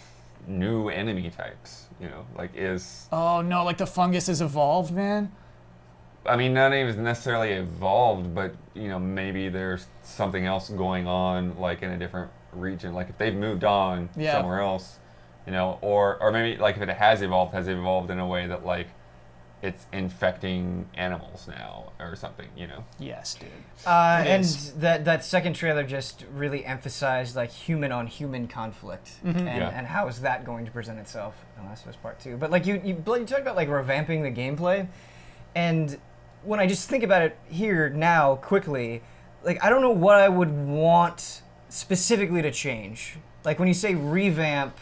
new enemy types. Oh no, like the fungus is evolved, man. I mean, not even necessarily evolved, but maybe there's something else going on, like in a different region. Like if they've moved on somewhere else, or maybe like if it has evolved in a way that like it's infecting animals now or something, Yes, dude. And that second trailer just really emphasized like human on human conflict and how is that going to present itself in Last of Us Part 2. But like you talked about like revamping the gameplay, and when I just think about it here now quickly, like I don't know what I would want specifically to change. Like when you say revamp,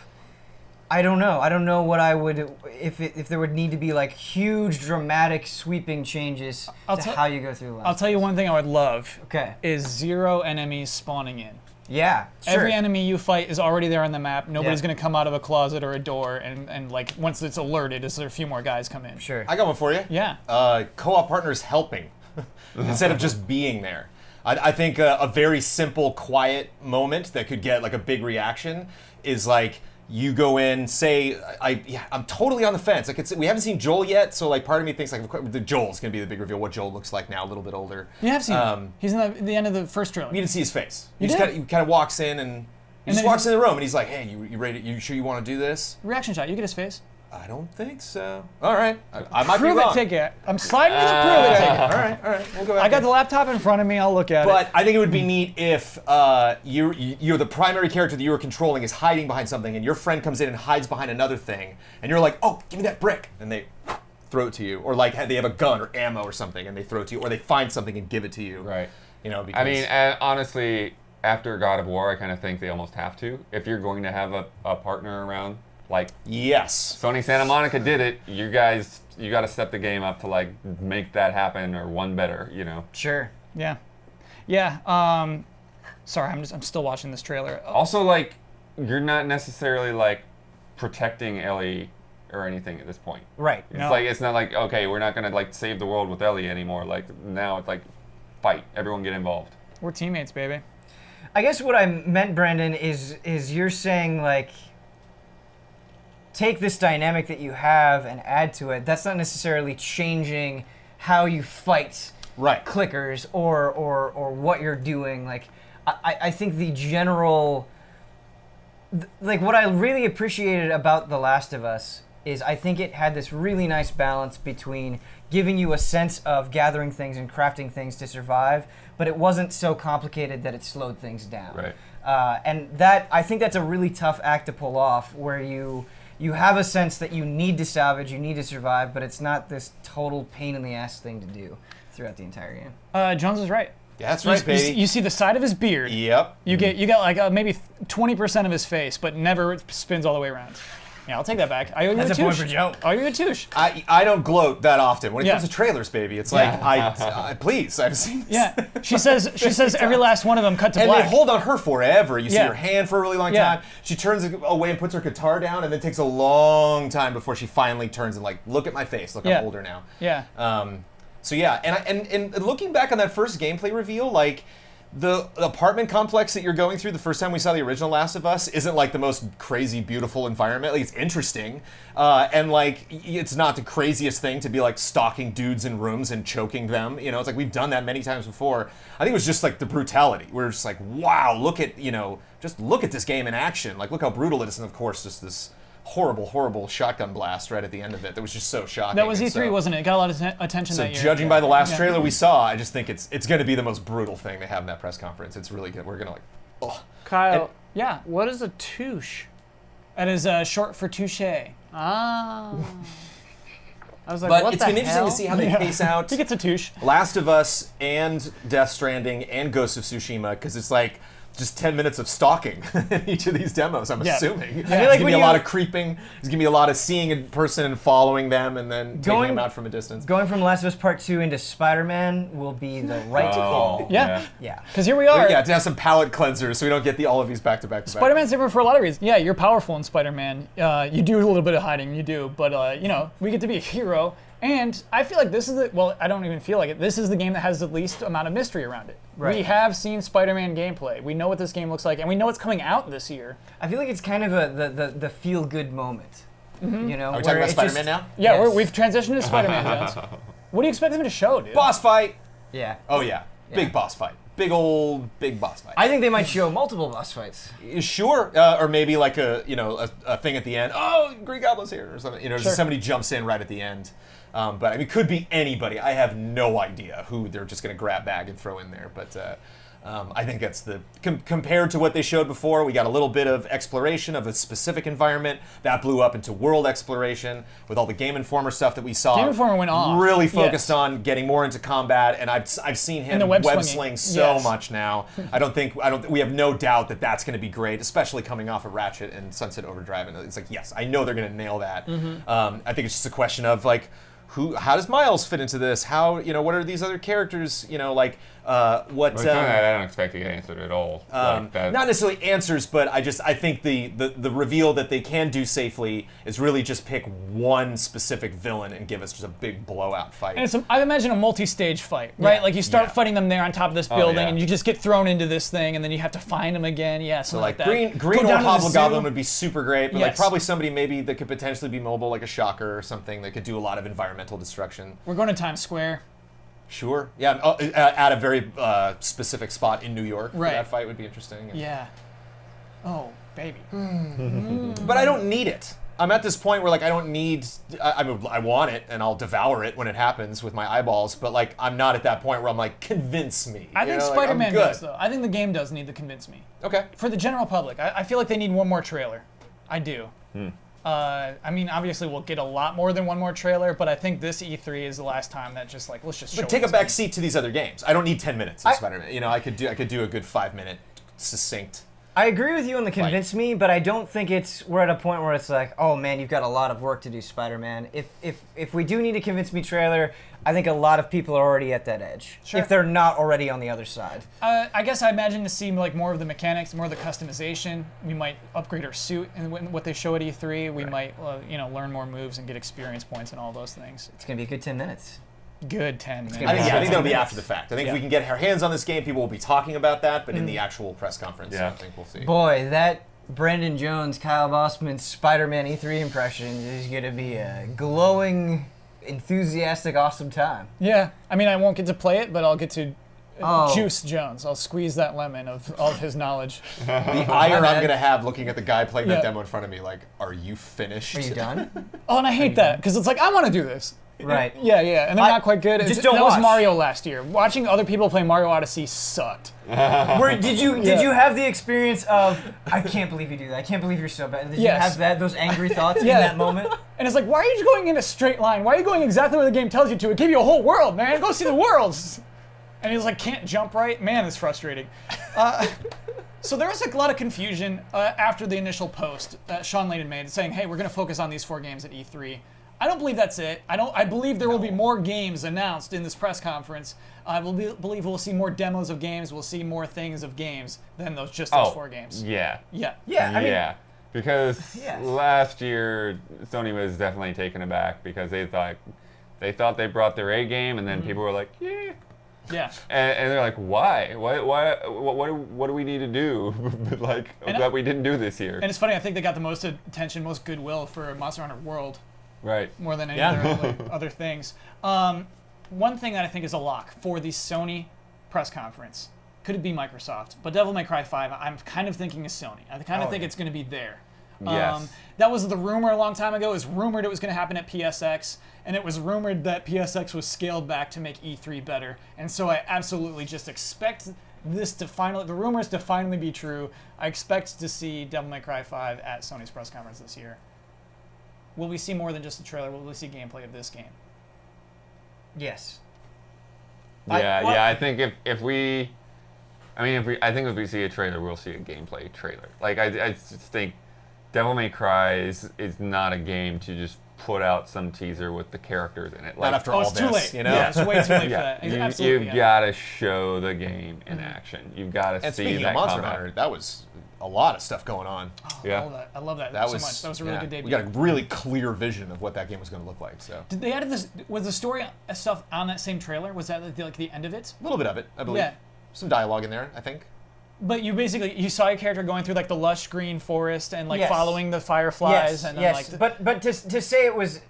I don't know. I don't know what I would if there would need to be like huge, dramatic, sweeping changes to how you go through. I'll tell you one thing I would love. Okay. Is 0 enemies spawning in. Yeah. Sure. Every enemy you fight is already there on the map. Nobody's Yeah. going to come out of a closet or a door, and like once it's alerted, is there a few more guys come in? Sure. I got one for you. Yeah. Co-op partners helping instead of just being there. I think a very simple, quiet moment that could get like a big reaction is like you go in, say, I'm totally on the fence. Like we haven't seen Joel yet, so like part of me thinks like the Joel's gonna be the big reveal. What Joel looks like now, a little bit older. You have seen him. He's in the end of the first trailer. You didn't see his face. You He did? kind of walks in and he just then walks in the room and he's like, "Hey, you ready? You sure you want to do this?" Reaction shot. You get his face. I don't think so. All right, I might Prove be it, wrong. take it. I'm sliding you the prove it, take it. All right, we'll go back. I got the laptop in front of me. I'll look at But it. I think it would be neat if you're the primary character that you are controlling is hiding behind something, and your friend comes in and hides behind another thing, and you're like, "Oh, give me that brick," and they throw it to you, or like they have a gun or ammo or something, and they throw it to you, or they find something and give it to you. Right. Because, I mean, honestly, after God of War, I kind of think they almost have to. If you're going to have a partner around, like yes, Sony Santa Monica did it, you got to step the game up to like make that happen or one better, Sure. Yeah. Sorry, I'm still watching this trailer. Also, like, you're not necessarily like protecting Ellie or anything at this point. Right. It's No. like it's not like, okay, we're not gonna like save the world with Ellie anymore. Like now it's like fight, everyone get involved. We're teammates, baby. I guess what I meant, Brandon, is you're saying like take this dynamic that you have and add to it. That's not necessarily changing how you fight Right. clickers or what you're doing. Like I think the general like what I really appreciated about The Last of Us is I think it had this really nice balance between giving you a sense of gathering things and crafting things to survive, but it wasn't so complicated that it slowed things down. Right. And that I think that's a really tough act to pull off, where you have a sense that you need to salvage, you need to survive, but it's not this total pain in the ass thing to do throughout the entire game. Jones is right. Yeah, that's right, baby. You see the side of his beard. Yep. You get like maybe 20% of his face, but never spins all the way around. Yeah, I'll take that back. I owe you That's a a touche. point for Joe. I owe you a touche. I don't gloat that often when it Yeah. comes to trailers, baby. It's like please, I've seen this. Yeah, she says every last one of them cut to And black. they hold on her forever. You see Yeah. her hand for a really long Yeah. time. She turns away and puts her guitar down, and then takes a long time before she finally turns and like, look at my face. Look, Yeah. I'm older now. Yeah. So yeah, and looking back on that first gameplay reveal, like the apartment complex that you're going through the first time we saw the original Last of Us isn't like the most crazy beautiful environment. Like it's interesting, and like it's not the craziest thing to be like stalking dudes in rooms and choking them. You know, it's like we've done that many times before. I think it was just like the brutality. We're just like, wow, look at just look at this game in action. Like look how brutal it is, and of course just this horrible shotgun blast right at the end of it that was just so shocking. That was And E3, so- wasn't it? It got a lot of attention So that year. judging by the last Yeah. trailer we saw, I just think it's going to be the most brutal thing they have in that press conference. It's really good. We're going to like, oh. Kyle, Yeah, what is a touche? that is short for touche. Ah. I was like, But what it's the been interesting hell? to see how they pace out He gets a touche. Last of Us and Death Stranding and Ghost of Tsushima because it's like just 10 minutes of stalking in each of these demos, I'm Yeah. assuming. It's feel like going to when be a you- lot of creeping. There's going to be a lot of seeing a person and following them and then taking Going- them out from a distance. Going from Last of Us Part 2 into Spider-Man will be the right call. Yeah. Yeah. Because here we are. Yeah, to have some palate cleansers so we don't get all of these back to back to back. Spider-Man's different for a lot of reasons. Yeah, you're powerful in Spider-Man. You do a little bit of hiding, you do, but we get to be a hero. And I feel like this is I don't even feel like it. This is the game that has the least amount of mystery around it. Right. We have seen Spider-Man gameplay. We know what this game looks like, and we know it's coming out this year. I feel like it's kind of the feel-good moment. You know, Are we where talking about it Spider-Man just- now? Yeah, Yes. we've transitioned to Spider-Man Jones. What do you expect them to show, dude? Boss fight. Yeah. Oh yeah. Big boss fight. Big boss fight. I think they might show multiple boss fights. Sure, or maybe like a thing at the end. Oh, Green Goblin's here or something. Sure. Just somebody jumps in right at the end. But I mean, it could be anybody. I have no idea who they're just going to grab bag and throw in there. But I think that's compared to what they showed before. We got a little bit of exploration of a specific environment that blew up into world exploration with all the Game Informer stuff that we saw. Game Informer went off. Really focused Yes. on getting more into combat, and I've seen him And the web web swinging. sling so Yes. much now. We have no doubt that that's going to be great, especially coming off of Ratchet and Sunset Overdrive. And it's like, yes, I know they're going to nail that. I think it's just a question of like, how does Miles fit into this? How, what are these other characters? What? Well, it's something that I don't expect to get answered at all. Like that. Not necessarily answers, but I think the reveal that they can do safely is really just pick one specific villain and give us just a big blowout fight. And I imagine a multi-stage fight, right? Yeah. Like you start Yeah. fighting them there on top of this building, yeah. and you just get thrown into this thing, and then you have to find them again. Yeah, So something like that. green Go or down to the Hobgoblin zoo. would be super great, but like Yes. probably somebody maybe that could potentially be mobile, like a Shocker or something that could do a lot of environmental destruction. We're going to Times Square. Sure. Yeah, at a very specific spot in New York. Right. That fight would be interesting. Yeah. Oh, baby. But I don't need it. I'm at this point where like I don't need. I want it and I'll devour it when it happens with my eyeballs. But like I'm not at that point where I'm like convince me. I think like, I'm Spider-Man good. does, though. I think the game does need to convince me. Okay. For the general public, I feel like they need one more trailer. I do. I mean, obviously, we'll get a lot more than one more trailer, but I think this E3 is the last time that just like let's just show. But take a this back game. seat to these other games. I don't need 10 minutes of Spider-Man. I could do a good 5-minute succinct. I agree with you on the convince me, but I don't think we're at a point where it's like, oh man, you've got a lot of work to do, Spider-Man. If we do need a convince me trailer, I think a lot of people are already at that edge. Sure. If they're not already on the other side. I guess I imagine to see like more of the mechanics, more of the customization. We might upgrade our suit and what they show at E3. We might learn more moves and get experience points and all those things. It's gonna be a good 10 minutes. Good 10, man. I think that'll be 10 minutes. after the fact. I think Yeah. if we can get our hands on this game, people will be talking about that, but in the actual press conference, Yeah. I think we'll see. Boy, that Brandon Jones, Kyle Bossman Spider-Man E3 impression is going to be a glowing, enthusiastic, awesome time. Yeah, I mean, I won't get to play it, but I'll get to Oh. juice Jones. I'll squeeze that lemon of all of his knowledge. The ire I'm bad. going to have looking at the guy playing Yeah. that demo in front of me, like, are you finished? Are you done? Oh, and I hate that because it's like I want to do this. Right. Yeah, and they're not quite good. just don't that was watch. Mario last year. Watching other people play Mario Odyssey sucked. Did you have the experience of, I can't believe you do that. I can't believe you're so bad. Did you Yes. have those angry thoughts Yeah. in that moment? And it's like, why are you going in a straight line? Why are you going exactly where the game tells you to? It gave you a whole world, man. Go see the worlds. And he's like, can't jump right. Man, it's frustrating. So there was a lot of confusion after the initial post that Sean Layden made saying, hey, we're going to focus on these 4 games at E3. I don't believe that's it. I believe there will be more games announced in this press conference. I believe we'll see more demos of games. We'll see more things of games than those 4 games. Yeah. Yeah. Yeah, I mean, yeah. Because Yes. last year Sony was definitely taken aback because they thought they brought their A game, and then people were like, yeah. Yeah. And they're like, why? What do we need to do that we didn't do this year? And it's funny, I think they got the most attention, most goodwill for Monster Hunter World Right. more than any Yeah. other things. One thing that I think is a lock for the Sony press conference, could it be Microsoft? But Devil May Cry 5, I'm kind of thinking is Sony. I kind of think it's going to be there. Yes. That was the rumor a long time ago. It was rumored it was going to happen at PSX, and it was rumored that PSX was scaled back to make E3 better. And so I absolutely just expect the rumors to finally be true. I expect to see Devil May Cry 5 at Sony's press conference this year. Will we see more than just a trailer? Will we see gameplay of this game? Yes. I think if we see a trailer, we'll see a gameplay trailer. Like I just think Devil May Cry is not a game to just put out some teaser with the characters in it. Not after all it's this, too late. you know? Yeah, it's way too late Yeah, for that. Absolutely, you've yeah. got to show the game in action. You've got to And see speaking that of Monster combat. Hunter, that was a lot of stuff going on. Yeah. I love that That so was much. That was a really yeah. good debut. We got a really clear vision of what that game was going to look like. So Did they added this? Was the story stuff on that same trailer? Was that like the end of it? a little bit of it, I believe. Yeah. Some dialogue in there, I think. But you saw your character going through like the lush green forest and like Yes. following the fireflies Yes, and then, yes. like the, But to say it was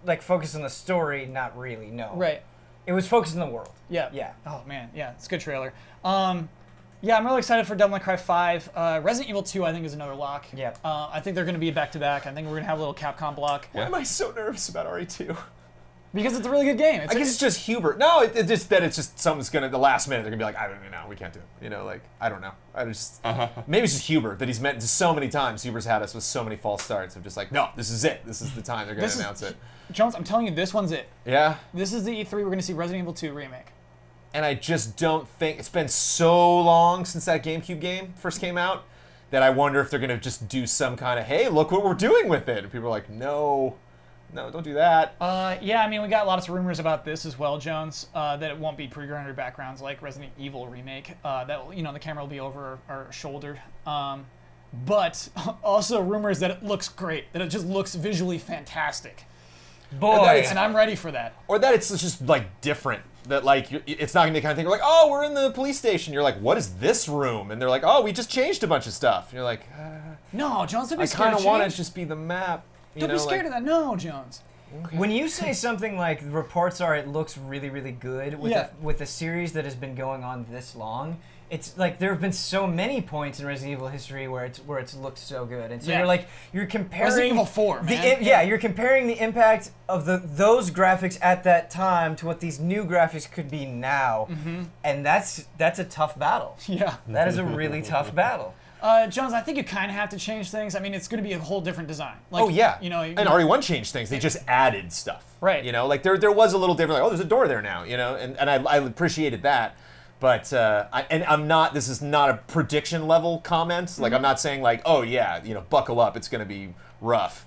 like focused on the story, not really. No. right. It was focused on the world. Yeah. Yeah. Oh man, yeah, it's a good trailer. Yeah, I'm really excited for Devil May Cry 5. Resident Evil 2, I think, is another lock. Yeah. I think they're going to be back to back. I think we're going to have a little Capcom block Why am I so nervous about RE2? because it's a really good game. I guess it's just Hubert. No, it's just something's gonna the last minute they're gonna be like, I don't know, we can't do it. You know, like I don't know. I just maybe it's just Hubert that he's met so many times. Hubert's had us with so many false starts of just like, no, this is it. This is the time they're gonna announce it. Jones, I'm telling you, this one's it. Yeah. This is the E3 we're going to see Resident Evil 2 remake. And I just don't think it's been so long since that GameCube game first came out that I wonder if they're gonna just do some kind of, hey, look what we're doing with it. And people are like, no, don't do that. Yeah, I mean, we got lots of rumors about this as well, Jones, that it won't be pre-rendered backgrounds like Resident Evil remake. That the camera will be over our shoulder. But also rumors that it looks great, that it just looks visually fantastic. Boy. And I'm ready for that. Or that it's just like different. That like it's not gonna be the kind of thing where like, oh, we're in the police station. You're like, what is this room? And they're like, oh, we just changed a bunch of stuff. And you're like, No, Jones, don't be I scared kind of of want it change. to just be the map. Don't be scared of that. No, Jones. When you say something like reports are it looks really, really good with Yeah. with a series that has been going on this long, it's like there have been so many points in Resident Evil history where it's looked so good, and so Yeah. you're comparing Resident Evil 4, man. you're comparing the impact of those graphics at that time to what these new graphics could be now, and that's a tough battle. Yeah. That is a really tough battle. Jones, I think you kind of have to change things. I mean, it's going to be a whole different design. Like, Oh yeah. And RE1 changed things. They just added stuff. Right. Like there was a little different. Like, oh, there's a door there now. And I appreciated that. But this is not a prediction level comment. Like I'm not saying like, oh yeah, buckle up, it's gonna be rough.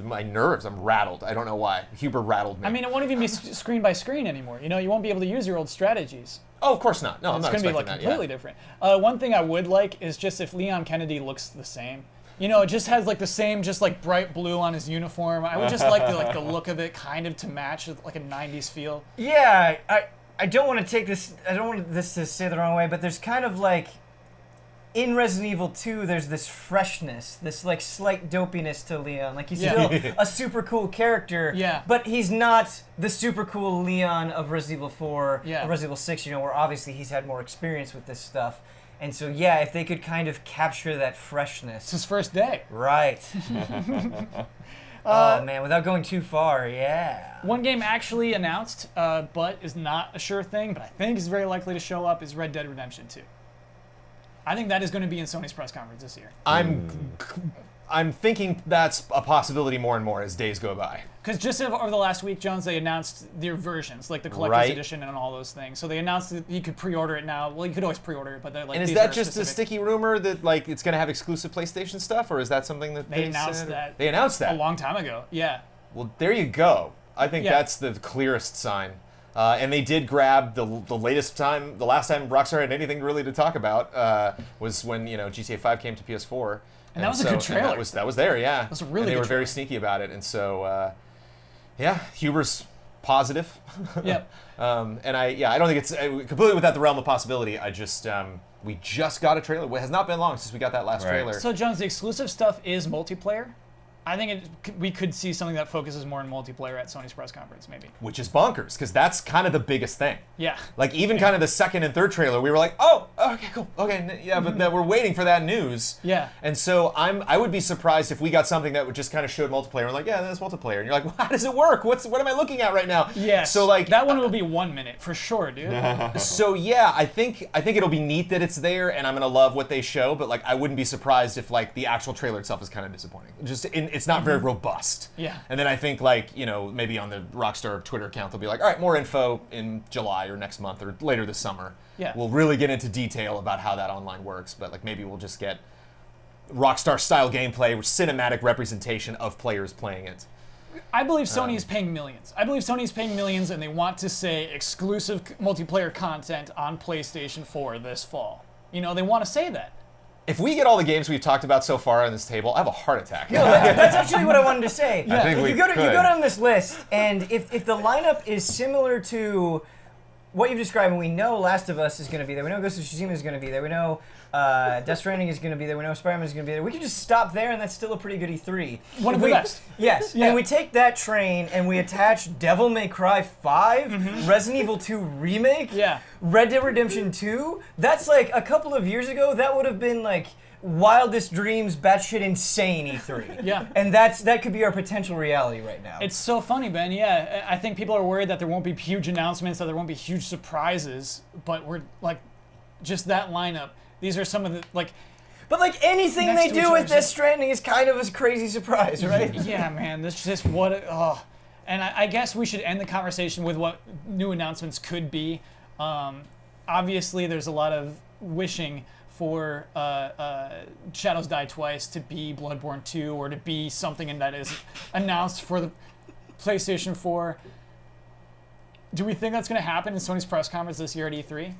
My nerves, I'm rattled. I don't know why. Huber rattled me. I mean, it won't even be screen by screen anymore. You won't be able to use your old strategies. oh, of course not. No, I'm It's not going to be expecting like that. completely different. One thing I would like is just if Leon Kennedy looks the same. You know, it just has like the same, just like bright blue on his uniform. I would just like the look of it kind of to match with, like a 90s feel. Yeah, I don't want to take this. I don't want this to say the wrong way, but there's kind of like in Resident Evil 2, there's this freshness, this like slight dopiness to Leon. Like he's still a super cool character, but he's not the super cool Leon of Resident Evil 4, of Resident Evil 6. You know, where obviously he's had more experience with this stuff. And so, yeah, if they could kind of capture that freshness. It's his first day. Right. Oh, man, without going too far, yeah. One game actually announced, but is not a sure thing, but I think is very likely to show up, is Red Dead Redemption 2. I think that is going to be in Sony's press conference this year. I'm thinking that's a possibility more and more as days go by. Because just over the last week, Jones, they announced their versions, like the collector's edition and all those things. So they announced that you could pre-order it now. Well, you could always pre-order it, but they're like. And is that just a sticky rumor that like it's going to have exclusive PlayStation stuff, or is that something that they announced that? They announced that a long time ago. Yeah. Well, there you go. I think that's the clearest sign. And they did grab the last time Rockstar had anything really to talk about was when GTA 5 came to PS4. And that was a good trailer. That was there, yeah. That was a really good They were trailer. very sneaky about it, and so Huber's positive. Yep. And I don't think it's completely without the realm of possibility. I just we just got a trailer. It has not been long since we got that last trailer. So Jones, the exclusive stuff is multiplayer. I think we could see something that focuses more on multiplayer at Sony's press conference, maybe. Which is bonkers, because that's kind of the biggest thing. Yeah. Like, even kind of the second and third trailer, we were like, oh, okay, cool, okay, yeah, but then we're waiting for that news. Yeah. And so I would be surprised if we got something that would just kind of showed multiplayer, and like, yeah, that's multiplayer. And you're like, well, how does it work? What am I looking at right now? Yeah. So, like... That one will be 1 minute, for sure, dude. So, yeah, I think it'll be neat that it's there, and I'm going to love what they show, but, like, I wouldn't be surprised if, like, the actual trailer itself is kind of disappointing. It's not very robust. Yeah. And then I think, like, maybe on the Rockstar Twitter account, they'll be like, all right, more info in July or next month or later this summer. Yeah. We'll really get into detail about how that online works, but, like, maybe we'll just get Rockstar-style gameplay, cinematic representation of players playing it. I believe Sony is paying millions. I believe Sony is paying millions, and they want to say exclusive multiplayer content on PlayStation 4 this fall. They want to say that. If we get all the games we've talked about so far on this table, I have a heart attack. No, that's actually what I wanted to say. I think you go down this list, and if the lineup is similar to what you've described, and we know Last of Us is going to be there, we know Ghost of Tsushima is going to be there, we know Death Stranding is going to be there, we know Spider-Man is going to be there, we could just stop there, and that's still a pretty good E3. One of the best. Yes, and we take that train, and we attach Devil May Cry 5, Resident Evil 2 Remake, Red Dead Redemption 2. That's like a couple of years ago, that would have been like wildest dreams, batshit insane E3. Yeah. And that could be our potential reality right now. It's so funny, Ben. Yeah, I think people are worried that there won't be huge announcements, that there won't be huge surprises, but we're like, just that lineup. These are some of the, like... But like anything they do with Death Stranding is kind of a crazy surprise, right? Yeah, man. This just what... And I guess we should end the conversation with what new announcements could be. Obviously, there's a lot of wishing for Shadows Die Twice to be Bloodborne 2 or to be something that is announced for the PlayStation 4. Do we think that's going to happen in Sony's press conference this year at E3?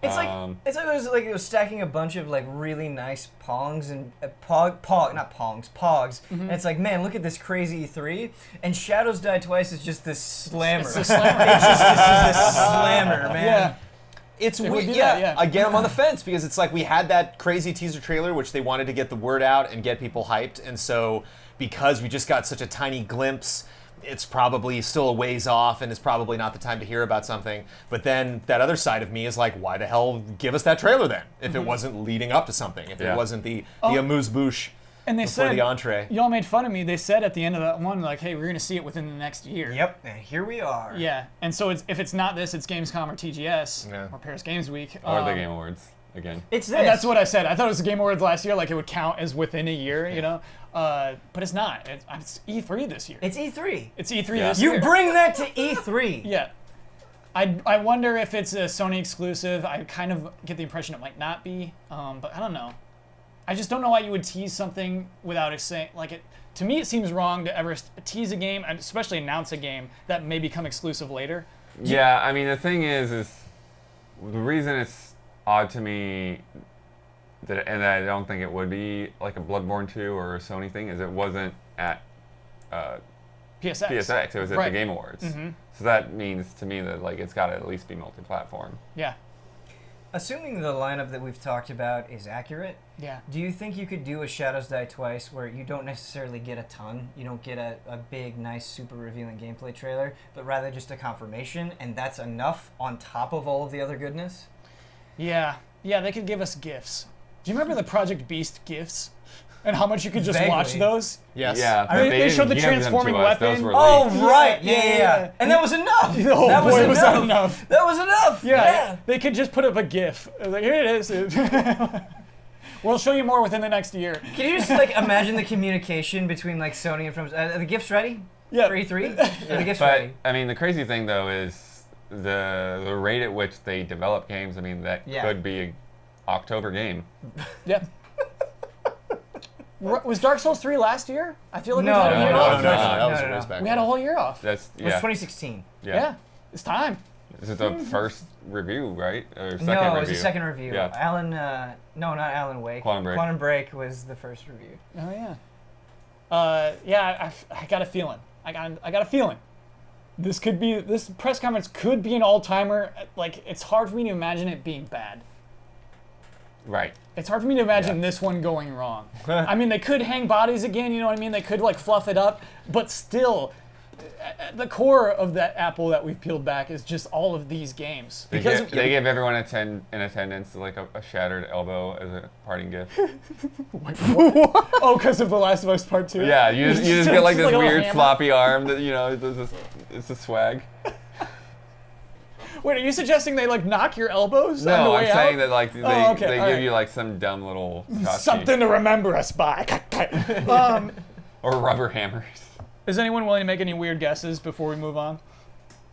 It's like it was stacking a bunch of like really nice Pongs and Pogs. And it's like, man, look at this crazy E3. And Shadows Die Twice is just this slammer. It's a slammer. It's just this slammer, man. Yeah. It's It weird. would be Yeah, that, yeah. again, I'm on the fence because it's like we had that crazy teaser trailer, which they wanted to get the word out and get people hyped, and so because we just got such a tiny glimpse, it's probably still a ways off, and it's probably not the time to hear about something. But then that other side of me is like, why the hell give us that trailer then? If it wasn't leading up to something, if it wasn't the amuse-bouche. And they before said, the entree. Y'all made fun of me. They said at the end of that one, like, hey, we're going to see it within the next year. Yep, and here we are. Yeah, and so if it's not this, it's Gamescom or TGS or Paris Games Week. Or the Game Awards again. It's this. And that's what I said. I thought it was the Game Awards last year, like it would count as within a year, but it's not. It's E3 this year. It's E3. It's E3 this You year. bring that to E3. Yeah. I wonder if it's a Sony exclusive. I kind of get the impression it might not be, but I don't know. I just don't know why you would tease something without it saying, like, it. To me, it seems wrong to ever tease a game, and especially announce a game that may become exclusive later. Yeah, I mean, the thing is the reason it's odd to me and I don't think it would be like a Bloodborne 2 or a Sony thing, is it wasn't at PSX. PSX. It was at Right. the Game Awards. Mhm. So that means to me that like it's got to at least be multi-platform. Yeah. Assuming the lineup that we've talked about is accurate, Yeah. do you think you could do a Shadows Die Twice where you don't necessarily get a ton, you don't get a big, nice, super revealing gameplay trailer, but rather just a confirmation, and that's enough on top of all of the other goodness? Yeah. Yeah, they could give us GIFs. Do you remember the Project Beast GIFs? And how much you could just Vaguely. watch those? Yes. Yeah, but They didn't showed the give them to transforming us. Those weapon. were Oh, leaked. right. Yeah, Yeah. yeah. And that was enough. Oh that was boy, enough. was that enough. That was enough. Yeah, they could just put up a GIF. Like, here it is. We'll show you more within the next year. Can you just like imagine the communication between like Sony and from are the gifts ready? Yeah. For E3? Are the gifts But ready? I mean, the crazy thing though is the rate at which they develop games. I mean, that Yeah. could be an October game. Yeah. Was Dark Souls 3 last year? I feel like No, we had a no, year no, off. That was no, a ways no. back. We had a whole year off. That's It was yeah, 2016. Yeah. It's time. This is the first review, right? Or second No, review? it was the second review. Yeah. Alan, no, not Alan Wake. Quantum Break. was the first review. Oh yeah. Yeah. I got a feeling. I got a feeling. This press conference could be an all-timer. Like, it's hard for me to imagine it being bad. Right. It's hard for me to imagine this one going wrong. I mean, they could hang bodies again, you know what I mean? They could, like, fluff it up, but still, at the core of that apple that we've peeled back is just all of these games. They Because give, they give everyone in attendance like a shattered elbow as a parting gift. oh, because of The Last of Us Part 2? Yeah, you just get like It's this like a little weird hammer. floppy arm that it's a swag. Wait, are you suggesting they, like, knock your elbows on the No, I'm way saying out? that like they Oh, okay, give all right. you like some dumb little tchotchke. Something to remember us by. Or rubber hammers. Is anyone willing to make any weird guesses before we move on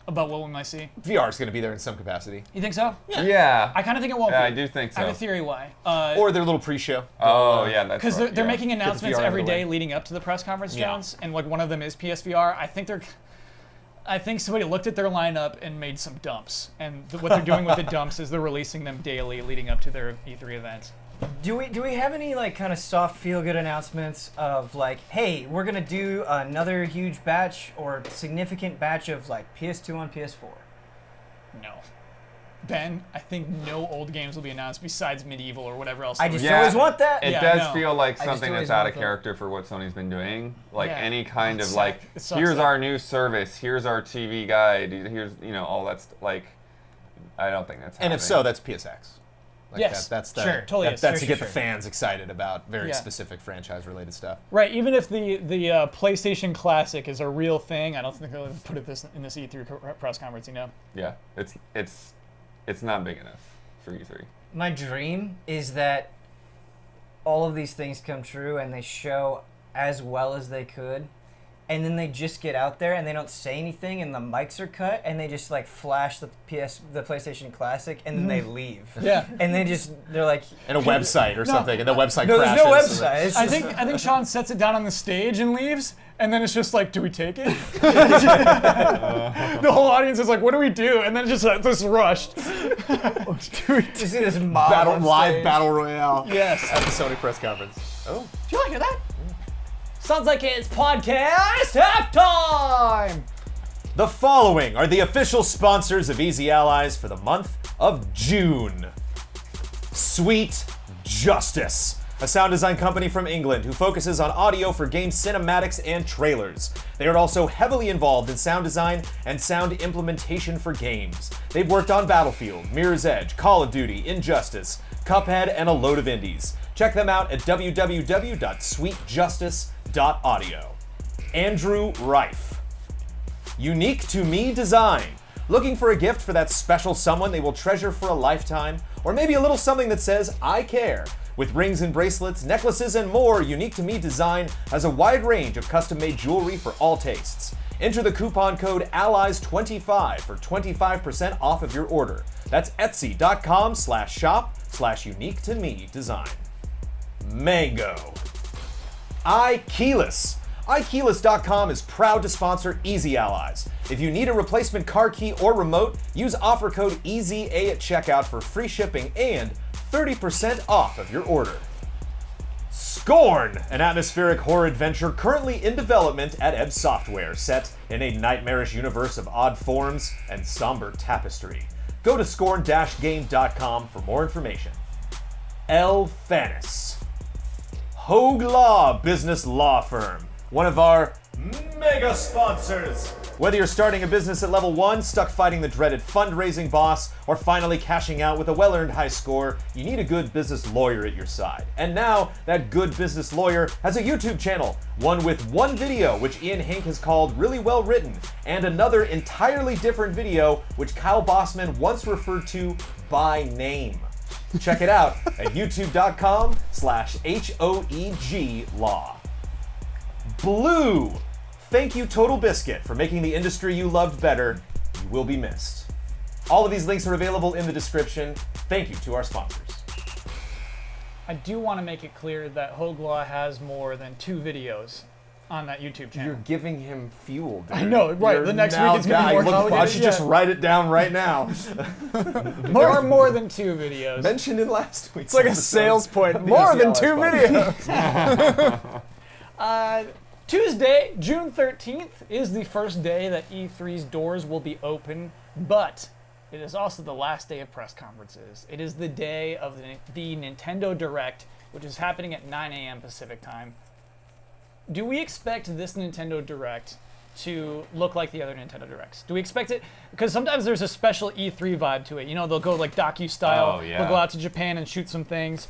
about what we might see? VR is going to be there in some capacity. You think so? Yeah. I kind of think it won't Yeah, I be. do think I have a so. theory why. Or their little pre-show. Oh yeah, that's Because right, they're yeah. making announcements VR out of every the day way. leading up to the press conference, Yeah. Jones, and like one of them is PSVR. I think somebody looked at their lineup and made some dumps, and what they're doing with the dumps is they're releasing them daily leading up to their E3 events. Do we have any like kind of soft feel good announcements of like, hey, we're gonna do another huge batch or significant batch of like PS2 on PS4? No. Ben, I think no old games will be announced besides Medieval or whatever else. I they just were- Yeah. always want that. It Yeah, does no. feel like I just something always that's out want of that. character for what Sony's been doing. Like Yeah. any kind of It like, sucks. It sucks, here's though. our new service, here's our TV guide, here's all that's like, I don't think that's And if so, that's PSX. Like Yes, that's sure, totally is. That's Sure, to get sure, the sure. fans excited about very Yeah. specific franchise-related stuff. Right, even if the PlayStation Classic is a real thing, I don't think they'll put it in this E3 press conference, you know? yeah, it's not big enough for E3. My dream is that all of these things come true and they show as well as they could, and then they just get out there and they don't say anything and the mics are cut and they just like flash the PlayStation Classic and then they leave. Yeah. And they're like, And a website or something, and the website no, crashes. there's no website. It's I just- think Sean sets it down on the stage and leaves, and then it's just like, do we take it? The whole audience is like, what do we do? And then just rushed. you see this mob on stage. battle royale Yes. at the Sony press conference. Oh, Do you like hear that? Sounds like it's podcast halftime. the following are the official sponsors of Easy Allies for the month of June. Sweet Justice, a sound design company from England who focuses on audio for game cinematics and trailers. They are also heavily involved in sound design and sound implementation for games. They've worked on Battlefield, Mirror's Edge, Call of Duty, Injustice, Cuphead, and a load of indies. Check them out at www.sweetjustice.audio. Andrew Reif. Unique to Me Design. Looking for a gift for that special someone they will treasure for a lifetime? Or maybe a little something that says, I care. With rings and bracelets, necklaces, and more, Unique to Me Design has a wide range of custom-made jewelry for all tastes. Enter the coupon code ALLIES25 for 25% off of your order. That's etsy.com/shop/unique to me design. Mango. iKeyless. iKeyless.com is proud to sponsor Easy Allies. If you need a replacement car key or remote, use offer code EZA at checkout for free shipping and 30% off of your order. Scorn, an atmospheric horror adventure currently in development at Ebb Software, set in a nightmarish universe of odd forms and somber tapestry. Go to scorn-game.com for more information. Elfanis, Hogue Law Business Law Firm, one of our mega sponsors. Whether you're starting a business at level 1, stuck fighting the dreaded fundraising boss, or finally cashing out with a well-earned high score, you need a good business lawyer at your side. And now, that good business lawyer has a YouTube channel, one with one video, which Ian Hink has called really well written, and another entirely different video, which Kyle Bossman once referred to by name. Check it out at youtube.com/HOEG Law. Blue. Thank you, Total Biscuit, for making the industry you loved better. You will be missed. All of these links are available in the description. Thank you to our sponsors. I do want to make it clear that Hogue Law has more than 2 videos on that YouTube channel. You're giving him fuel, dude. I know, right? The next week it's gonna be more complicated. I should just write it down right now. more than 2 videos. Mentioned in last week's It's like a episode. sales point. More than 2 videos. Tuesday, June 13th, is the first day that E3's doors will be open, but it is also the last day of press conferences. It is the day of the Nintendo Direct, which is happening at 9 a.m. Pacific time. Do we expect this Nintendo Direct to look like the other Nintendo Directs? Do we expect it? Because sometimes there's a special E3 vibe to it. You know, they'll go like docu-style. Oh, yeah. They'll go out to Japan and shoot some things.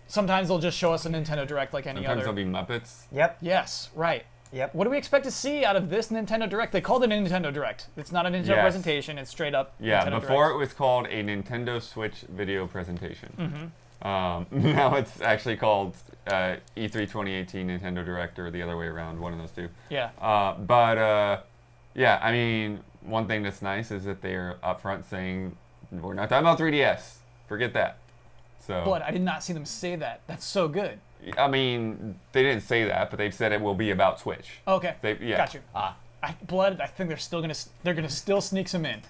Sometimes they'll just show us a Nintendo Direct like any Sometimes other. there'll be Muppets. Yep. Yes, right. Yep. What do we expect to see out of this Nintendo Direct? They called it a Nintendo Direct. It's not a Nintendo Yes. presentation. It's straight up Yeah, Nintendo before Direct. it was called a Nintendo Switch video presentation. Now it's actually called E3 2018 Nintendo Direct, or the other way around, one of those two. Yeah. Yeah, I mean, one thing that's nice is that they're upfront saying, we're not talking about 3DS. Forget that. So. But I did not see them say that. That's so good. I mean, they didn't say that, but they've said it will be about Switch. Okay. Yeah. Got you. Blood, I think they're gonna still sneak some in.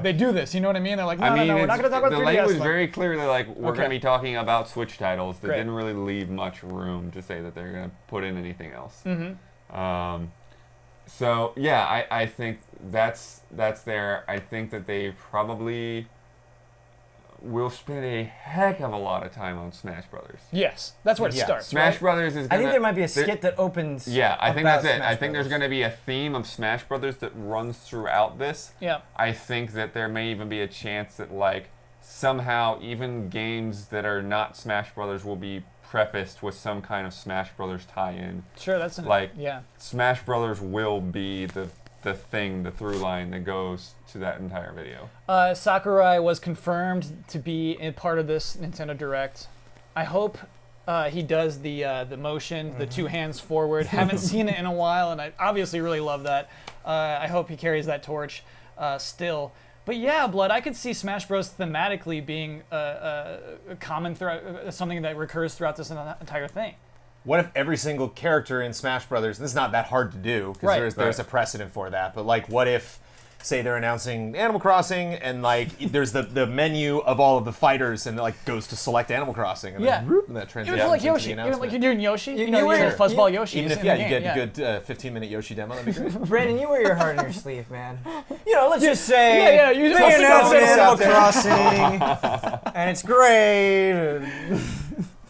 They do this, you know what I mean? They're like, no, we're not gonna talk about the 3DS. language like, very clearly like we're Okay. going to be talking about Switch titles. They Great. didn't really leave much room to say that they're going to put in anything else. So yeah, I think that's there. I think that they probably will spend a heck of a lot of time on Smash Brothers. Yes, that's where it starts. Smash right? Brothers is. I think gonna- there might be a skit that opens. Yeah, I think about that's it. Smash I think there's Brothers. going to be a theme of Smash Brothers that runs throughout this. Yeah. I think that there may even be a chance that like somehow even games that are not Smash Brothers will be prefaced with some kind of Smash Brothers tie-in. Sure, that's Like yeah. Smash Brothers will be the thing, the through line that goes to that entire video. Sakurai was confirmed to be a part of this Nintendo Direct. I hope he does the motion, the 2 hands forward. Haven't seen it in a while, and I obviously really love that. I hope he carries that torch still. But yeah, Blood, I could see Smash Bros. Thematically being a common throughout, something that recurs throughout this entire thing. What if every single character in Smash Brothers, and this is not that hard to do, because Right. there's a precedent for that, but like what if, say they're announcing Animal Crossing, and like there's the menu of all of the fighters, and it like goes to select Animal Crossing, and Yeah. then whoop, and that transitions Even for like into Yoshi, the even announcement. like you're doing Yoshi, you know, you you're were- fuzzball Yoshi. Even is if in the you game, get a good 15-minute Yoshi demo, that'd be great. Brandon, you wear your heart on your sleeve, man. You know, let's just say Yeah, you just they have to announced throw this Animal out there. Crossing, and it's great.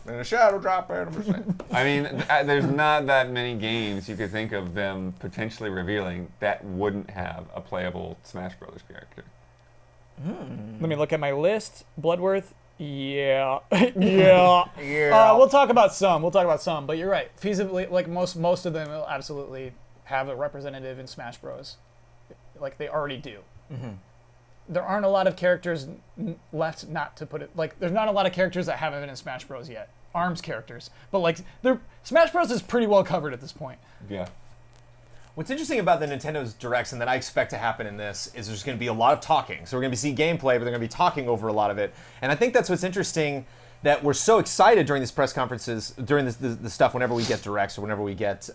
And a shadow drop Animal Crossing. I mean, there's not that many games you could think of them potentially revealing that wouldn't have a playable Smash Brothers character. Let me look at my list. Bloodworth. Yeah. Yeah. Yeah. We'll talk about some. But you're right. Feasibly, like most of them will absolutely have a representative in Smash Bros. Like they already do. There aren't a lot of characters left not to put it. Like there's not a lot of characters that haven't been in Smash Bros. Yet. ARMS characters. But like Smash Bros. Is pretty well covered at this point. Yeah. What's interesting about the Nintendo's Directs, and that I expect to happen in this, is there's going to be a lot of talking. So we're going to see gameplay, but they're going to be talking over a lot of it. And I think that's what's interesting, that we're so excited during these press conferences, during the stuff, whenever we get Directs or whenever we get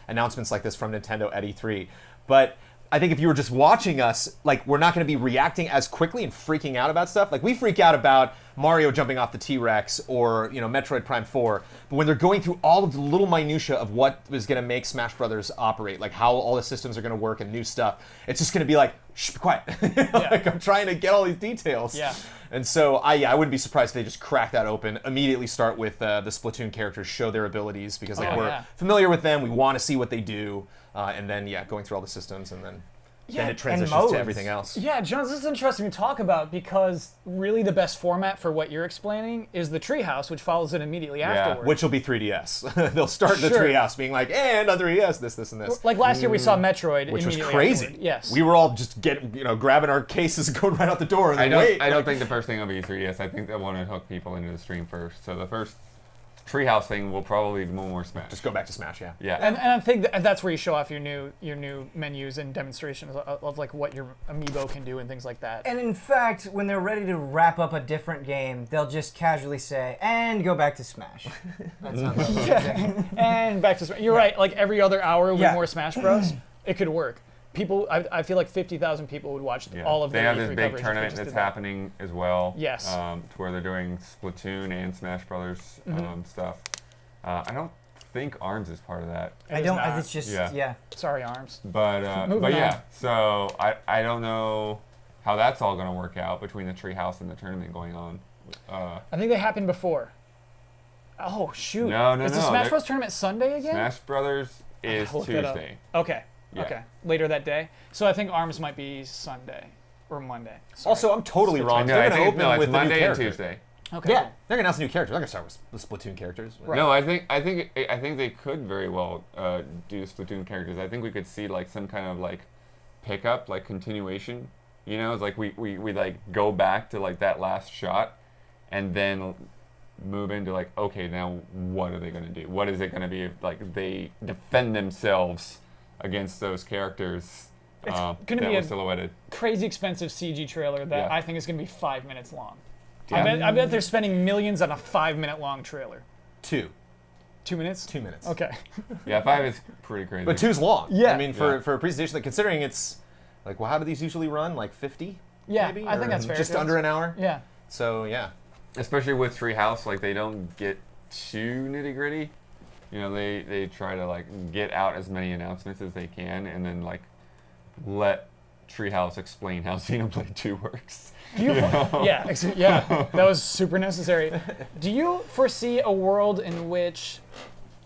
announcements like this from Nintendo at E3. But I think if you were just watching us, like, we're not going to be reacting as quickly and freaking out about stuff. Like, we freak out about Mario jumping off the T-Rex or, Metroid Prime 4. But when they're going through all of the little minutia of what is going to make Smash Brothers operate, like how all the systems are going to work and new stuff, it's just going to be like, shh, be quiet. Like, I'm trying to get all these details. Yeah. And so, I wouldn't be surprised if they just crack that open, immediately start with the Splatoon characters, show their abilities, because we're familiar with them, we want to see what they do, and then, going through all the systems, and then it transitions to everything else. Yeah, Jones, this is interesting to talk about because really the best format for what you're explaining is the treehouse, which follows it immediately afterwards. Which will be 3DS. They'll start the treehouse being like, and on 3DS, this, and this. Like last year we saw Metroid which was immediately crazy. afterward. Yes. We were all just grabbing our cases and going right out the door and then I don't think the first thing will be 3DS. I think they want to hook people into the stream first. So the first treehouse thing will probably be more Smash. Just go back to Smash, yeah. Yeah. And I think that's where you show off your new menus and demonstrations of like what your amiibo can do and things like that. And in fact, when they're ready to wrap up a different game, they'll just casually say, and go back to Smash. That's not what thing. And back to Smash. You're right. Like every other hour with Yeah. more Smash Bros, it could work. People, I feel like 50,000 people would watch all of They their have E3 this big coverage if they tournament just that's did that. happening as well. Yes. To where they're doing Splatoon and Smash Brothers stuff. I don't think ARMS is part of that. I is don't, not. it's just, Yeah. yeah. Sorry, ARMS. But Moving yeah, on. so I don't know how that's all going to work out between the treehouse and the tournament going on. I think they happened before. Oh shoot! No, Is the no. Smash Bros tournament Sunday again? Smash Brothers is Look it up. Tuesday. Okay. Yeah. Okay. Later that day. So I think ARMS might be Sunday or Monday. Sorry. Also, I'm totally wrong. No, They're I going to think open it's with the new Monday and characters. Tuesday. Okay. Yeah, they're going to announce new characters. They're going to start with the Splatoon characters. Right. No, I think they could very well do Splatoon characters. I think we could see like some kind of like pickup, like continuation. It's like we like go back to like that last shot, and then move into like, okay, now what are they going to do? What is it going to be if, like, they defend themselves against those characters gonna that be were a- silhouetted? Crazy expensive CG trailer that Yeah. I think is going to be 5 minutes long. Yeah. I bet they're spending millions on a 5-minute long trailer. 2 2 minutes? minutes. Okay. Yeah, 5 is pretty crazy. But 2's long. Yeah. I mean, for a presentation, like, considering it's, like, well, how do these usually run? Like 50? Yeah, maybe? I think Or that's fair. Just under an hour? Yeah. So, yeah. Especially with Treehouse, like, they don't get too nitty-gritty. They try to, like, get out as many announcements as they can and then, like, let Treehouse explain how Xenoblade 2 works. Do you yeah, that was super necessary. Do you foresee a world in which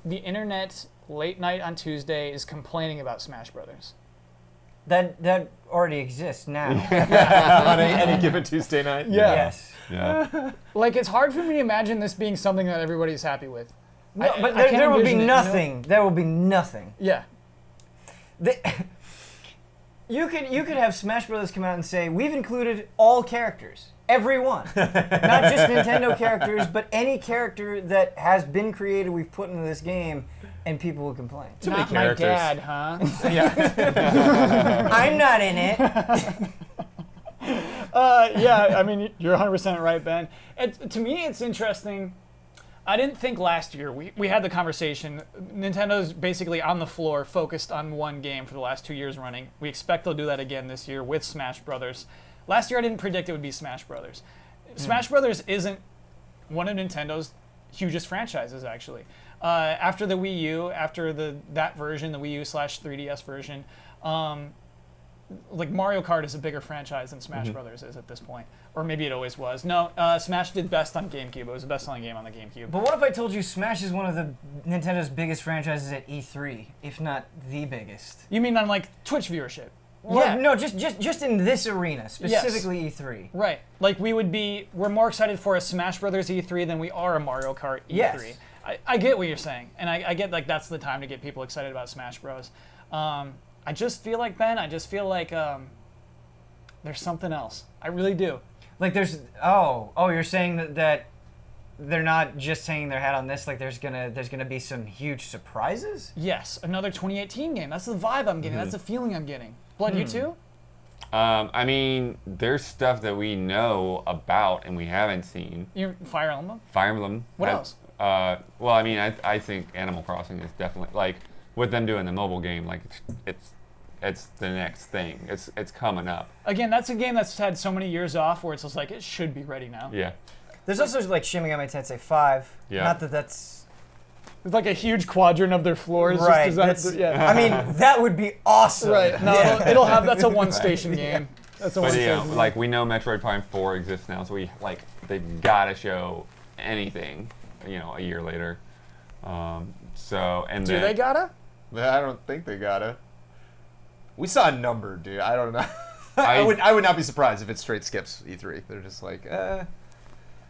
the internet late night on Tuesday is complaining about Smash Brothers? That already exists now. On any given Tuesday night? Yeah. Yes. Yeah. Like, it's hard for me to imagine this being something that everybody's happy with. No, I but can't there will be envision it, you know? nothing. There will be nothing. Yeah. You could have Smash Brothers come out and say, we've included all characters. Every one. Not just Nintendo characters, but any character that has been created we've put into this game, and people will complain. Too many Not my characters. dad, huh? I'm not in it. Yeah, I mean, you're 100% right, Ben. To me, it's interesting. I didn't think last year, we had the conversation, Nintendo's basically on the floor, focused on one game for the last 2 years running. We expect they'll do that again this year with Smash Brothers. Last year, I didn't predict it would be Smash Brothers. Smash Brothers isn't one of Nintendo's hugest franchises, actually. After the Wii U, after that version, the Wii U / 3DS version, like Mario Kart is a bigger franchise than Smash Brothers is at this point. Or maybe it always was. No, Smash did best on GameCube. It was the best-selling game on the GameCube. But what if I told you Smash is one of the Nintendo's biggest franchises at E3, if not the biggest? You mean on like Twitch viewership? Well, Yeah. no, just in this arena, specifically E3. Right. Like we're more excited for a Smash Brothers E3 than we are a Mario Kart E3. Yes. I get what you're saying, and I get like that's the time to get people excited about Smash Bros. I just feel like, Ben, there's something else. I really do. Like there's you're saying that they're not just hanging their hat on this. Like there's gonna be some huge surprises. Yes, another 2018 game. That's the vibe I'm getting. That's the feeling I'm getting. Blood, you too? I mean, there's stuff that we know about and we haven't seen. You Fire Emblem? Fire Emblem. What else? Well, I mean, I think Animal Crossing is definitely, like, with them doing the mobile game, like, it's it's the next thing. It's coming up. Again, that's a game that's had so many years off where it's just like it should be ready now. Yeah. There's also like Shin Megami Tensei 5. Yeah. Not that that's. It's like a huge quadrant of their floors. Right. Just That's, yeah. I mean, that would be awesome. Right. No, Yeah. it'll have. That's a one-station game. That's a But one-station yeah, game. like we know Metroid Prime 4 exists now, so they gotta show anything, a year later. Do they gotta? I don't think they gotta. We saw a number, dude. I don't know. I- I would not be surprised if it straight skips E3. They're just like,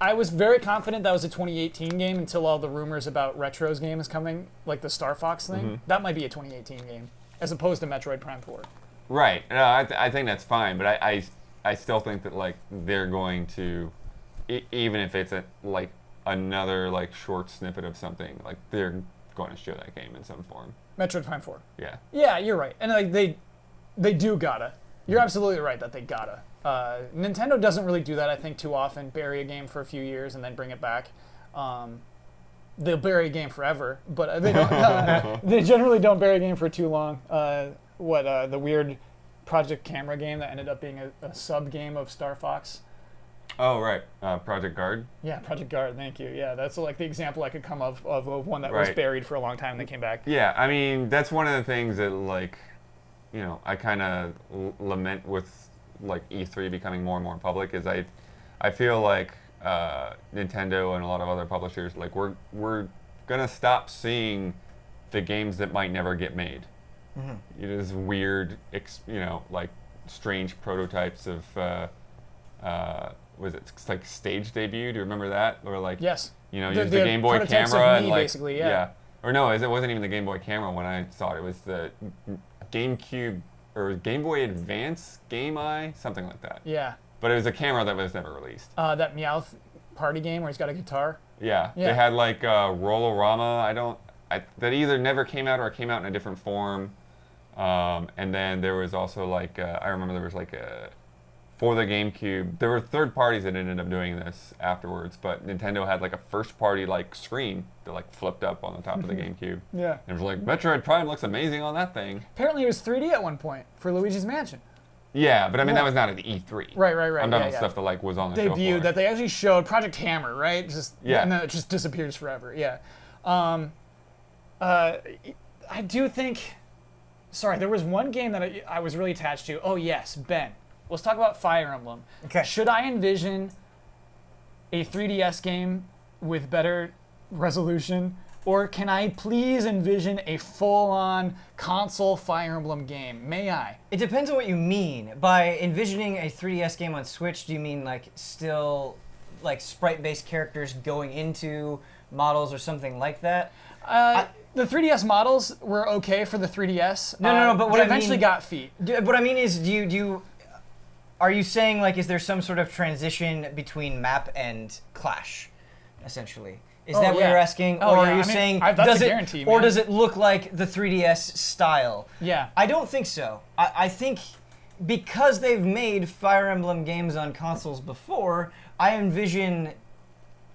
I was very confident that was a 2018 game until all the rumors about Retro's game is coming, like the Star Fox thing. Mm-hmm. That might be a 2018 game, as opposed to Metroid Prime 4. Right. No, I think that's fine, but I still think that like they're going to, even if it's another short snippet of something, like they're going to show that game in some form. Metroid Prime 4. Yeah. Yeah, you're right, and like they do gotta. You're absolutely right that they gotta. Nintendo doesn't really do that, I think, too often. Bury a game for a few years and then bring it back. They'll bury a game forever, but they don't. They generally don't bury a game for too long. The weird Project Camera game that ended up being a sub game of Star Fox. Oh right, Project Guard. Yeah, Project Guard. Thank you. Yeah, that's like the example I could come of one that was Right. buried for a long time and then came back. Yeah, I mean that's one of the things that I kind of lament with E3 becoming more and more public is I feel like Nintendo and a lot of other publishers we're gonna stop seeing the games that might never get made. Mm-hmm. It is weird, strange prototypes of was it like Stage Debut? Do you remember that? Or Yes. use the Game Boy prototypes camera of and Mii, basically, yeah. Or no, it wasn't even the Game Boy camera when I saw it. It was the GameCube or Game Boy Advance Game Eye, something like that. Yeah. But it was a camera that was never released. That Meowth party game where he's got a guitar. Yeah. Yeah. They had Rollorama. That either never came out or it came out in a different form. And then there was also I remember there was for the GameCube, there were third parties that ended up doing this afterwards, but Nintendo had a first party screen that flipped up on the top of the GameCube. Yeah. And it was Metroid Prime looks amazing on that thing. Apparently it was 3D at one point for Luigi's Mansion. Yeah, but I mean Yeah. that was not at E3. Right. I'm talking about stuff that was on the show Debuted floor. that they actually showed Project Hammer, right? Yeah. And then it just disappears forever. Yeah. I do think. Sorry, there was one game that I was really attached to. Oh yes, Ben. Let's talk about Fire Emblem. Okay. Should I envision a 3DS game with better resolution, or can I please envision a full-on console Fire Emblem game? May I? It depends on what you mean. By envisioning a 3DS game on Switch, do you mean still sprite-based characters going into models or something like that? The 3DS models were okay for the 3DS. No, but what they I mean- eventually got feet. What I mean is, are you saying is there some sort of transition between map and Clash, essentially? Is Oh, that what yeah. you're asking, Oh, or yeah, are you I mean, saying that's does a it, guarantee, or man. does it look like the 3DS style? Yeah. I don't think so. I think because they've made Fire Emblem games on consoles before, I envision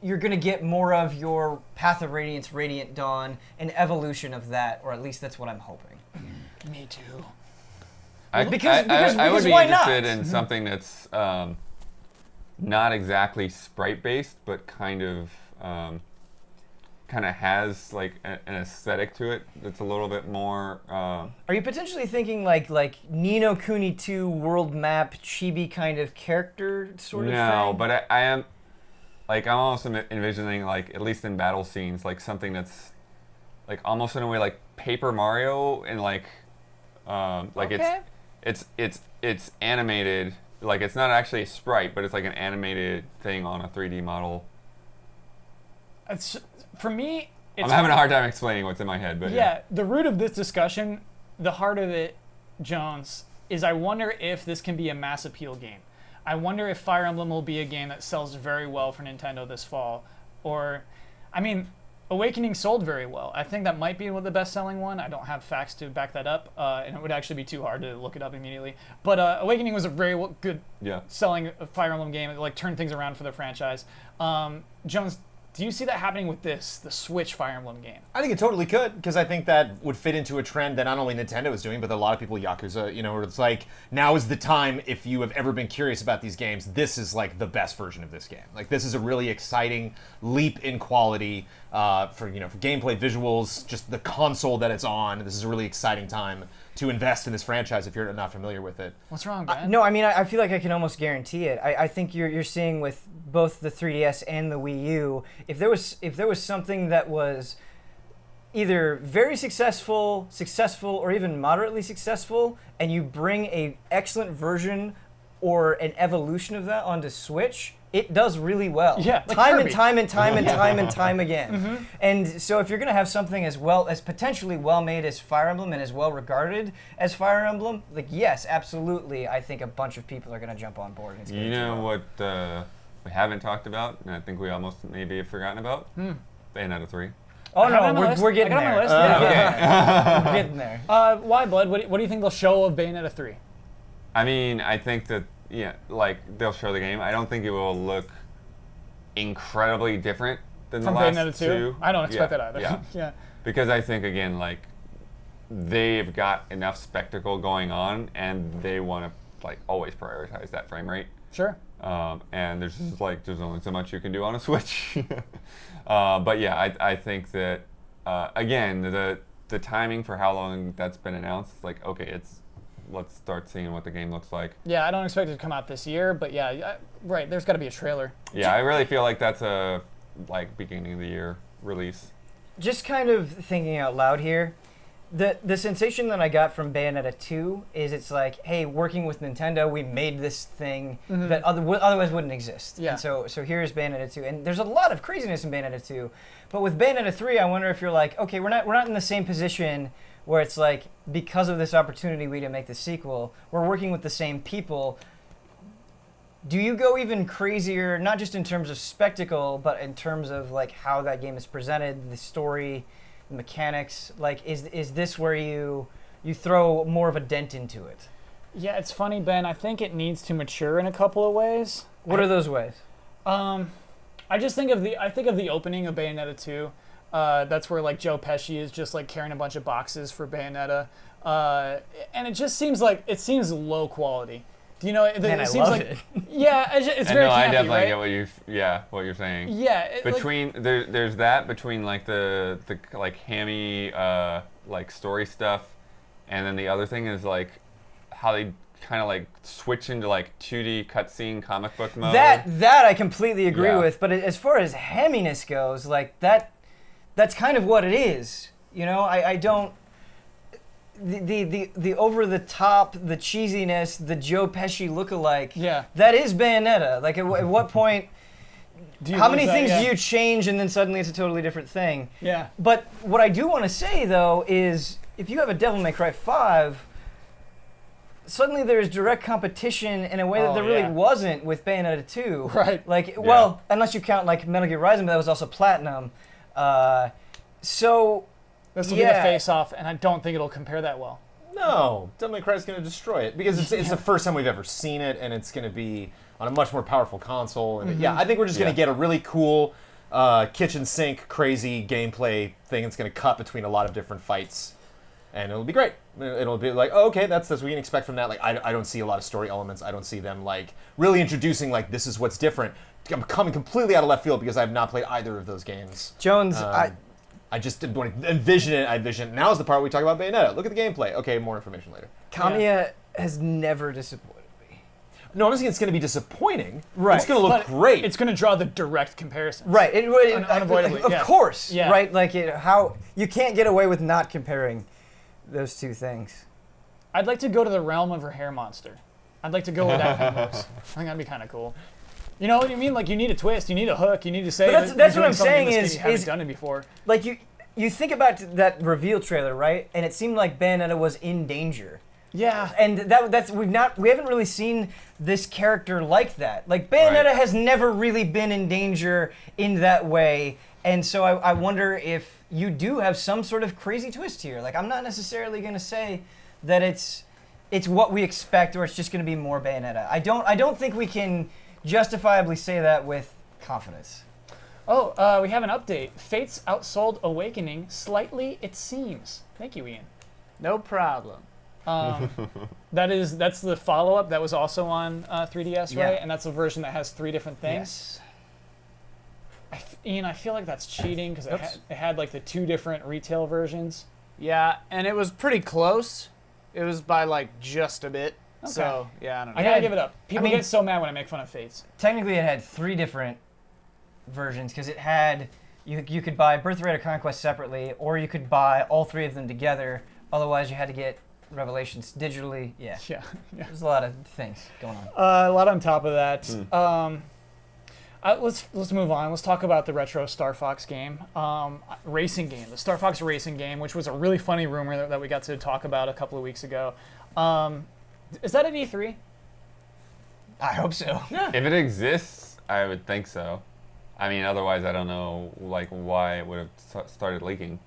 you're going to get more of your Path of Radiance, Radiant Dawn, an evolution of that, or at least that's what I'm hoping. Me too. Because I would be why not? interested in something that's not exactly sprite based, but kind of has an aesthetic to it that's a little bit more. Are you potentially thinking like Ni no Kuni 2 world map chibi kind of character sort of thing? No, but I am. I'm also envisioning at least in battle scenes something that's almost in a way like Paper Mario and Okay. it's animated. It's not actually a sprite, but it's an animated thing on a 3D model. For me, it's I'm having a hard time explaining what's in my head, but yeah, the root of this discussion, the heart of it, Jones, is I wonder if this can be a mass appeal game. I wonder if Fire Emblem will be a game that sells very well for Nintendo this fall. Awakening sold very well. I think that might be the best-selling one. I don't have facts to back that up, and it would actually be too hard to look it up immediately. But Awakening was a very good yeah. selling Fire Emblem game. It turned things around for the franchise. Jones, Do you see that happening with the Switch Fire Emblem game? I think it totally could, because I think that would fit into a trend that not only Nintendo is doing, but a lot of people, Yakuza, where it's like, now is the time, if you have ever been curious about these games, this is like the best version of this game. Like, this is a really exciting leap in quality for gameplay, visuals, just the console that it's on. This is a really exciting time to invest in this franchise if you're not familiar with it. What's wrong, Ben? No, I mean, I feel like I can almost guarantee it. I think you're seeing with both the 3DS and the Wii U, if there was something that was either very successful, or even moderately successful, and you bring a excellent version or an evolution of that onto Switch, it does really well. Yeah, like time Kirby. and time and time and time and time again. And so if you're going to have something as potentially well made as Fire Emblem and as well regarded as Fire Emblem, like, yes, absolutely, I think a bunch of people are going to jump on board. And it's gonna You do know well. what we haven't talked about, and I think we almost maybe have forgotten about? Bayonetta 3. Oh I have it on no, my list. we're getting I got it on there. my list, yeah. We're getting there. Why, Blood? What do you think they'll show of Bayonetta 3? I mean, I think that, they'll show the game. I don't think it will look incredibly different than From the last Bayonetta 2? two. I don't expect Yeah, that either. Yeah. Yeah. Because I think, again, they've got enough spectacle going on, and they want to, always prioritize that frame rate. Sure. And there's just there's only so much you can do on a Switch. But yeah, I think that again the timing for how long that's been announced, let's start seeing what the game looks like. Yeah, I don't expect it to come out this year, but yeah, right. There's got to be a trailer. Yeah, I really feel like that's a beginning of the year release. Just kind of thinking out loud here, the sensation that I got from Bayonetta 2 is it's like, hey, working with Nintendo, we made this thing that otherwise wouldn't exist. Yeah. And so here's Bayonetta 2, and there's a lot of craziness in Bayonetta 2, but with Bayonetta 3, I wonder if you're like, okay, we're not in the same position where it's like, because of this opportunity we to make the sequel, we're working with the same people. Do you go even crazier, not just in terms of spectacle, but in terms of how that game is presented, the story, the mechanics? Is this where you throw more of a dent into it? Yeah, it's funny, Ben. I think it needs to mature in a couple of ways. What are those ways? I just think of the opening of Bayonetta 2. That's where Joe Pesci is just carrying a bunch of boxes for Bayonetta, and it just seems low quality. Do you know? It Man, I seems love it. Yeah, it's very campy, I definitely right? get what you're saying. Yeah. There's that between the hammy story stuff, and then the other thing is how they kind of switch into 2D cutscene comic book mode. That I completely agree Yeah. with. But as far as hamminess goes, that's kind of what it is. I don't. The over the top, the cheesiness, the Joe Pesci lookalike. Yeah. That is Bayonetta. At what point? How many things Yeah. do you change and then suddenly it's a totally different thing? Yeah. But what I do want to say though is, if you have a Devil May Cry 5, suddenly there's direct competition in a way that there really wasn't with Bayonetta 2. Right. Well, unless you count Metal Gear Rising, but that was also Platinum. So. This will be the face-off, and I don't think it'll compare that well. No, Devil May Cry is going to destroy it, because it's the first time we've ever seen it, and it's going to be on a much more powerful console. And yeah, I think we're just going to get a really cool kitchen sink, crazy gameplay thing. It's going to cut between a lot of different fights, and it'll be great. It'll be oh, okay, that's what we can expect from that. I don't see a lot of story elements. I don't see them really introducing this is what's different. I'm coming completely out of left field because I have not played either of those games. Jones, I just didn't want to envision it. Now's the part where we talk about Bayonetta. Look at the gameplay. Okay, more information later. Kamiya has never disappointed me. No, I'm not saying it's going to be disappointing. Right. It's going to look But great. It's going to draw the direct comparison. Right. Unavoidably, Of yeah. course. Yeah. Right. How you can't get away with not comparing those two things. I'd like to go to the realm of her hair monster. I'd like to go where that kind of looks. I think that'd be kind of cool. You know what I mean? You need a twist, you need a hook, you need to say. But that's what I'm saying is you haven't done it before. You think about that reveal trailer, right? And it seemed like Bayonetta was in danger. Yeah. And we haven't really seen this character like that. Bayonetta has never really been in danger in that way. And so I wonder if you do have some sort of crazy twist here. I'm not necessarily going to say that it's what we expect or it's just going to be more Bayonetta. I don't think we can justifiably say that with confidence. Oh, we have an update. Fates outsold Awakening slightly, it seems. Thank you, Ian. No problem. That's the follow-up that was also on 3DS, Yeah. right? And that's a version that has 3 different things. Yes. Ian, I feel like that's cheating because it had like the 2 different retail versions. Yeah, and it was pretty close. It was by like just a bit. So yeah, I don't know. I gotta give it up. People mean- get so mad when I make fun of Fates. Technically, it had 3 different versions because it had you could buy Birthright or Conquest separately, or you could buy all 3 of them together. Otherwise, you had to get Revelations digitally. Yeah. Yeah. There's a lot of things going on. A lot on top of that. Let's move on. Let's talk about the retro Star Fox game, racing game, the Star Fox racing game, which was a really funny rumor that we got to talk about a couple of weeks ago. Is that an E3? I hope so. If it exists, I would think so. I mean, otherwise, I don't know, like, why it would have started leaking.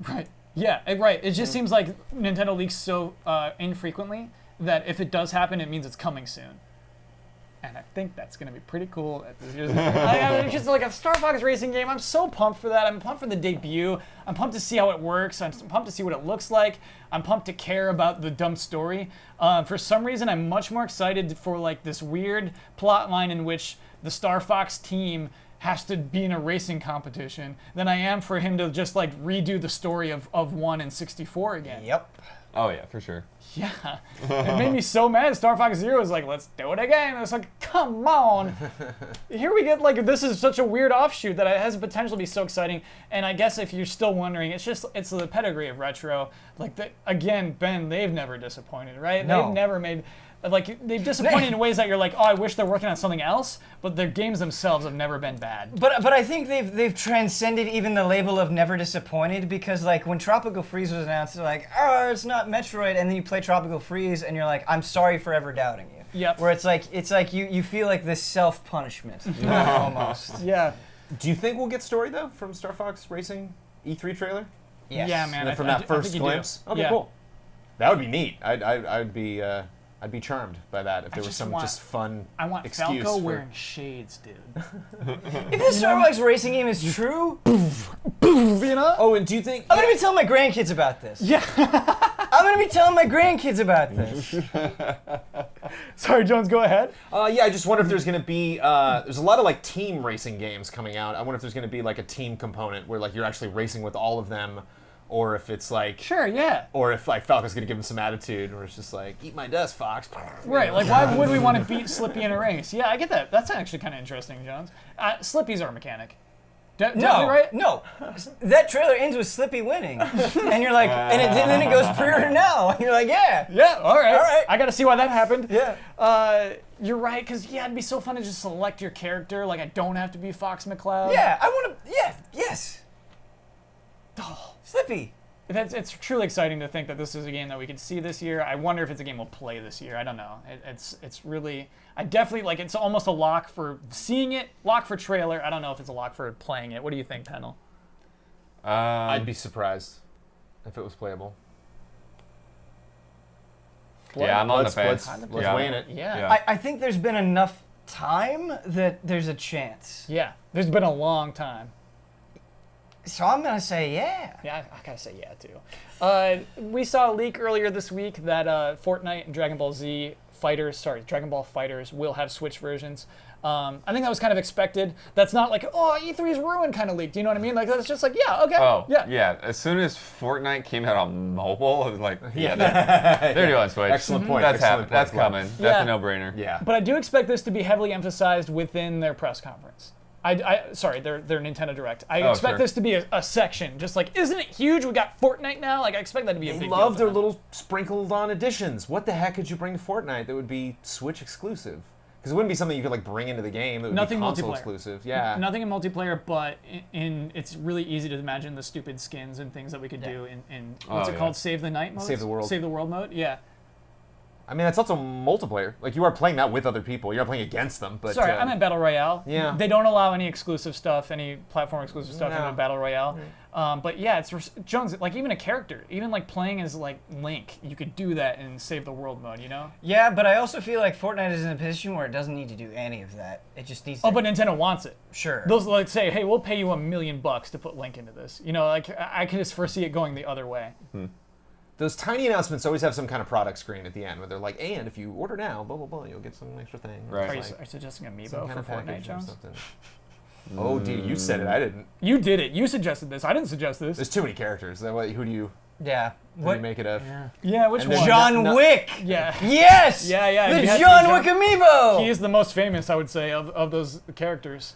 Right. Yeah. Right. It just seems like Nintendo leaks so infrequently that if it does happen, it means it's coming soon. And I think that's going to be pretty cool at this year's it's just like a Star Fox racing game. I'm so pumped for that. I'm pumped for the debut. I'm pumped to see how it works. I'm pumped to see what it looks like. I'm pumped to care about the dumb story. For some reason, I'm much more excited for like this weird plot line in which the Star Fox team has to be in a racing competition than I am for him to just like redo the story of 1 and 64 again. Yep. Oh, yeah, for sure. Yeah, it made me so mad. Star Fox Zero was like, let's do it again. I was like, come on. Here we get like, this is such a weird offshoot that it has the potential to be so exciting. And I guess if you're still wondering, it's the pedigree of retro. Like, again, Ben, they've never disappointed, right? No. They've never made, like, they've disappointed in ways that you're like, oh, I wish they're working on something else, but their games themselves have never been bad. But I think they've transcended even the label of never disappointed, because like when Tropical Freeze was announced, they're like, oh, it's not Metroid, and then you play Tropical Freeze and you're like, I'm sorry for ever doubting you. Yep. Where it's like you feel like this self-punishment almost. Yeah. Do you think we'll get story though from Star Fox Racing E3 trailer? Yes. Yeah, man. And then from I that think first you do. glimpse? Okay, Yeah. cool. That would be neat. I'd be charmed by that if there was just some want- just fun I want excuse Falco for... wearing shades, dude. If this Star Fox racing game is true, You know? Oh, and do you think... I'm gonna be telling my grandkids about this. Yeah. I'm gonna be telling my grandkids about this. Sorry, Jones, go ahead. Yeah, I just wonder if there's going to be... there's a lot of like team racing games coming out. I wonder if there's going to be like a team component where like you're actually racing with all of them, or if it's like... Sure, yeah. Or if like Falco's going to give him some attitude, or it's just like, eat my dust, Fox. Right, like why would we want to beat Slippy in a race? Yeah, I get that. That's actually kind of interesting, Jones. Slippy's our mechanic. Definitely right? No. That trailer ends with Slippy winning, and you're like, then it goes pre-order now, and you're like, yeah. Yeah, all right. All right. I got to see why that happened. Yeah. You're right, because yeah, it'd be so fun to just select your character. Like I don't have to be Fox McCloud. Yeah, I want to. Yeah. Yes. Oh, Slippy. It's truly exciting to think that this is a game that we could see this year. I wonder if it's a game we'll play this year. I don't know. It's really, I definitely, like, it's almost a lock for seeing it, lock for trailer. I don't know if it's a lock for playing it. What do you think, Pennell? I'd be surprised if it was playable. Yeah, I'm on the fence. Let's Yeah. weigh in it. Yeah. I think there's been enough time that there's a chance. Yeah. There's been a long time. So I'm gonna say yeah. Yeah, I gotta say yeah, too. We saw a leak earlier this week that Fortnite and Dragon Ball FighterZ will have Switch versions. I think that was kind of expected. That's not like, oh, E3 is ruined kind of leak. Do you know what I mean? Like, that's just like, yeah, okay. Oh, yeah. yeah. As soon as Fortnite came out on mobile, I was like, yeah, they're doing Switch. Excellent point. That's Excellent happening. That's point. coming. Yeah. That's a no-brainer. Yeah. But I do expect this to be heavily emphasized within their press conference. Sorry, their Nintendo Direct. I expect sure. this to be a section. Just like, isn't it huge? We got Fortnite now. Like, I expect that to be a They big love deal. their for them. little sprinkled on additions. What the heck could you bring to Fortnite that would be Switch exclusive? Because it wouldn't be something you could like bring into the game. It would Nothing be console multiplayer. exclusive. Yeah. Nothing in multiplayer, but it's really easy to imagine the stupid skins and things that we could do in what's Oh, it yeah. called? Save the night mode? Save the world. Save the world mode? Yeah. I mean, that's also multiplayer. Like, you are playing that with other people. You're not playing against them. But Sorry, I meant Battle Royale. Yeah. They don't allow any exclusive stuff, any platform exclusive stuff No. in Battle Royale. But yeah, it's Jones. Like even a character, even like playing as like Link, you could do that in Save the World mode. You know? Yeah, but I also feel like Fortnite is in a position where it doesn't need to do any of that. It just needs to. Oh, but Nintendo wants it. Sure. Those like say, hey, we'll pay you $1 million to put Link into this. You know, like I can just foresee it going the other way. those tiny announcements always have some kind of product screen at the end where they're like, and if you order now, blah, blah, blah, you'll get some extra thing. Right. Are you, It's like are you suggesting some Amiibo kind for of Fortnite, package or Jones? something. Oh, dude, you said it. I didn't. You did it. You suggested this. I didn't suggest this. There's too many characters. Who do you Yeah. make it of? Yeah, which And one? then John No- Wick. Yeah. Yes. Yeah, yeah, The you have to John be Wick amiibo. He is the most famous, I would say, of those characters.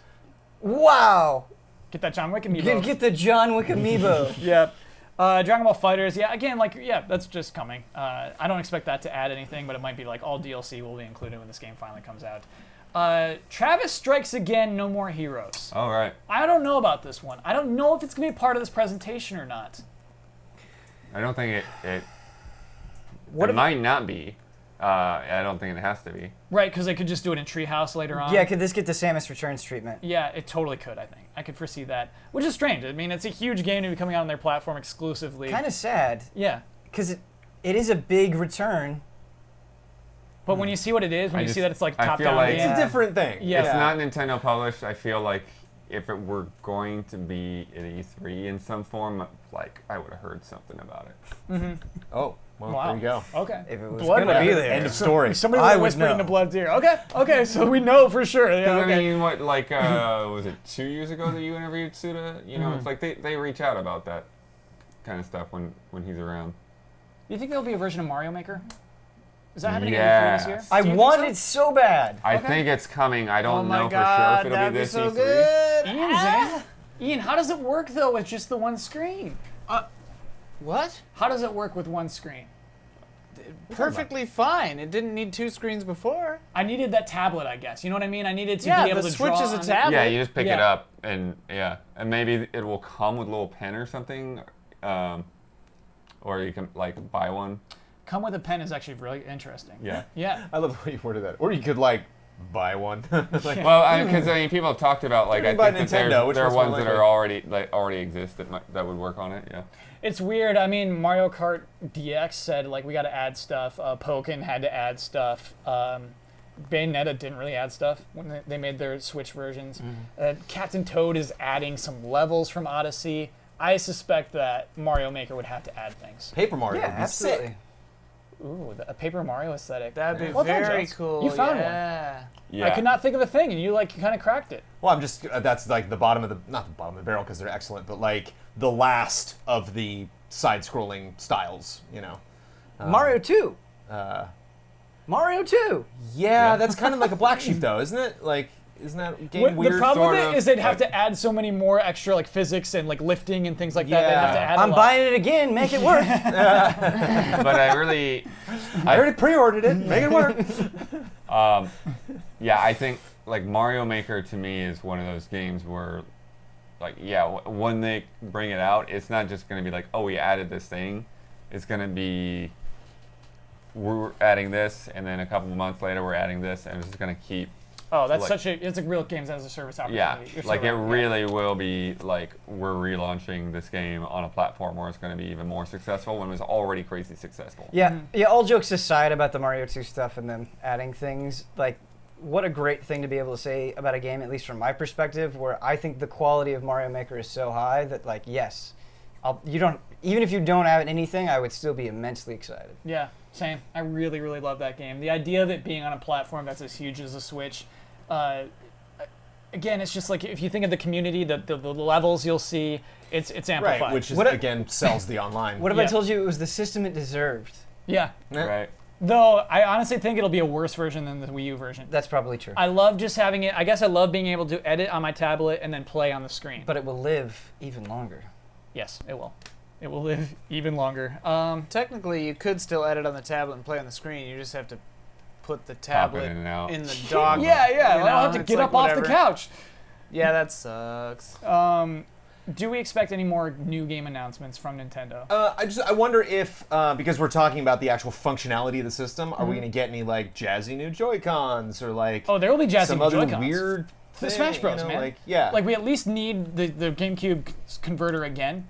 Wow. Get that John Wick amiibo. Get the John Wick amiibo. Yeah. Dragon Ball Fighters, yeah, again, like, yeah, that's just coming. I don't expect that to add anything, but it might be like all DLC will be included when this game finally comes out. Travis Strikes Again, No More Heroes. All right. I don't know about this one. I don't know if it's going to be part of this presentation or not. I don't think it What if- might not be. I don't think it has to be. Right, because they could just do it in Treehouse later on. Yeah, could this get the Samus Returns treatment? Yeah, it totally could, I think. I could foresee that, which is strange. I mean, it's a huge game to be coming out on their platform exclusively. Kind of sad, Yeah. because it is a big return. But when you see what it is, when I you just- see that it's like I feel top-down like- It's game, a different thing. Yeah. It's not Nintendo published. I feel like if it were going to be at E3 in some form, like I would have heard something about it. Oh, well, Wow. there you go. Okay. If it was Blood gonna be Rabbit. there. End of story. Somebody I was would whispering know. into Blood's ear. Okay, so we know for sure. Yeah, 'Cause, okay. I mean, what, like, was it 2 years ago that you interviewed Suda? You know, it's like they reach out about that kind of stuff when he's around. You think there'll be a version of Mario Maker? Is that happening Yes. at E3 this year? I Do you think want so? it so bad. I Okay. think it's coming. I Oh don't my know god, for sure if that'd it'll be be this so E3. good. Ian's in. Ian, how does it work though with just the one screen? What? How does it work with one screen? Perfectly fine. It didn't need two screens before. I needed that tablet, I guess. You know what I mean? I needed to Yeah, be able the to Switch draw is a on it. tablet. Yeah, you just pick it Yeah. up and maybe it will come with a little pen or something, or you can like buy one. Come with a pen is actually really interesting. Yeah. Yeah. I love the way you worded that. Or you could, like, buy one. Like, Well, because I mean, people have talked about like I Buy think Nintendo, that which there are one's more ones that likely? are already exist that would work on it. Yeah. It's weird. I mean, Mario Kart DX said, like, we got to add stuff. Pokken had to add stuff. Bayonetta didn't really add stuff when they made their Switch versions. Captain Toad is adding some levels from Odyssey. I suspect that Mario Maker would have to add things. Paper Mario Yeah, would be absolutely. sick. Ooh, a Paper Mario aesthetic. That'd be Well done, very Jones. cool. You found one. yeah. Yeah. I could not think of a thing, and you kind of cracked it. Well, I'm just, that's like the bottom of the, not the bottom of the barrel because they're excellent, but like the last of the side-scrolling styles, you know. Mario 2. Uh, Mario 2. yeah, that's kind of like a black sheep though, isn't it? Like, isn't that game The weird? problem with sort it of, is they'd have like- to add so many more extra like physics and like lifting and things like that. They'd have to Yeah. add a I'm lot. buying it again. Make it work. But I really, I already pre-ordered it. Make it work. yeah, I think like Mario Maker to me is one of those games where, like, yeah, when they bring it out, it's not just going to be like, oh, we added this thing. It's going to be, we're adding this, and then a couple of months later, we're adding this, and it's just going to keep. Oh, that's like- it's a real games as a service opportunity. Yeah, You're so like it right. really will be like we're relaunching this game on a platform where it's going to be even more successful when it was already crazy successful. Yeah, yeah. All jokes aside about the Mario 2 stuff and them adding things, like, what a great thing to be able to say about a game, at least from my perspective, where I think the quality of Mario Maker is so high that, like, yes, even if you don't add anything, I would still be immensely excited. Yeah, same. I really, really love that game. The idea of it being on a platform that's as huge as the Switch. Again, it's just like if you think of the community, the levels you'll see, it's amplified. Right, which is, What if- again, sells the online. What if Yeah. I told you it was the system it deserved? Yeah. Right. Though I honestly think it'll be a worse version than the Wii U version. That's probably true. I love just having it. I guess I love being able to edit on my tablet and then play on the screen. But it will live even longer. Yes, it will. It will live even longer. Technically, you could still edit on the tablet and play on the screen. You just have to put the Pop it tablet in and out. in the dock. Yeah. you I don't know, have to it's get like up off the whatever. couch. Yeah, that sucks. do we expect any more new game announcements from Nintendo? I wonder if because we're talking about the actual functionality of the system, are we going to get any like jazzy new Joy-Cons or like Oh, there will be jazzy some new other Joy-Cons. weird The thing, Smash Bros, you know, man. Like, yeah. Like we at least need the GameCube converter again.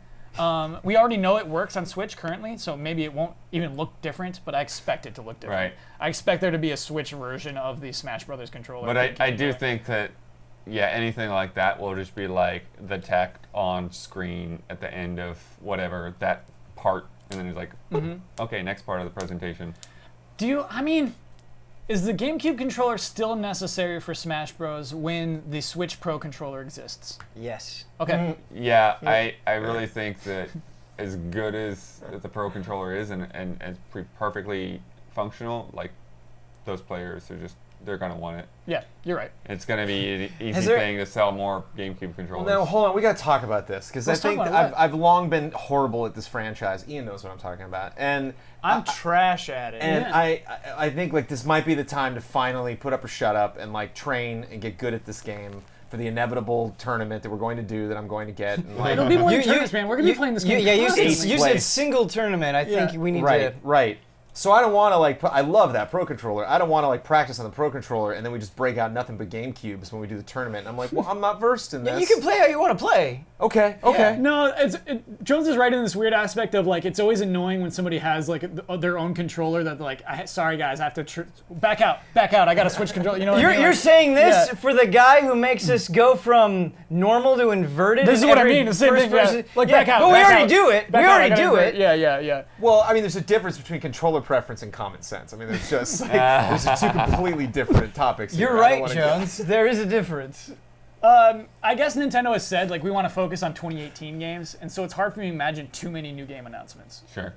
We already know it works on Switch currently, so maybe it won't even look different, but I expect it to look different. Right. I expect there to be a Switch version of the Smash Brothers controller. But I do think that, yeah, anything like that will just be like the tech on screen at the end of whatever, that part, and then it's like, okay, next part of the presentation. Is the GameCube controller still necessary for Smash Bros. When the Switch Pro controller exists? Yes. Okay. Yeah, I really think that as good as the Pro controller is and perfectly functional, like those players are just, they're gonna want it. Yeah, you're right. It's gonna be an easy there- thing to sell more GameCube controllers. Well, now hold on, we got to talk about this because I Let's talk think about what? I've long been horrible at this franchise. Ian knows what I'm talking about, and I'm trash at it. and Yeah. I think like this might be the time to finally put up or shut up and like train and get good at this game for the inevitable tournament that we're going to do that I'm going to get. And, like, It'll be more than tournaments, man. We're gonna be playing this game. Yeah, you constantly. said place. single tournament. I think Yeah. we need right, to. right. So I don't want to like. I love that Pro controller. I don't want to like practice on the Pro controller and then we just break out nothing but GameCubes when we do the tournament. And I'm like, well, I'm not versed in this. You can play how you want to play. Okay. Okay. No, Jones is right in this weird aspect of like it's always annoying when somebody has like their own controller that they're like, sorry guys, I have to back out. I got to switch controller. You know what I mean? You're Like, saying this yeah. for the guy who makes us go from normal to inverted. This is in what I every mean. The same first thing. Yeah. person- Like Yeah, back out. But we back already out. do it. Back We out, I already gotta do invert. it. Yeah. Well, I mean, there's a difference between controller preference and common sense. I mean, there's just like, there's two completely different topics. You're here. I don't right, wanna Jones. There is a difference. I guess Nintendo has said like we want to focus on 2018 games, and so it's hard for me to imagine too many new game announcements. Sure.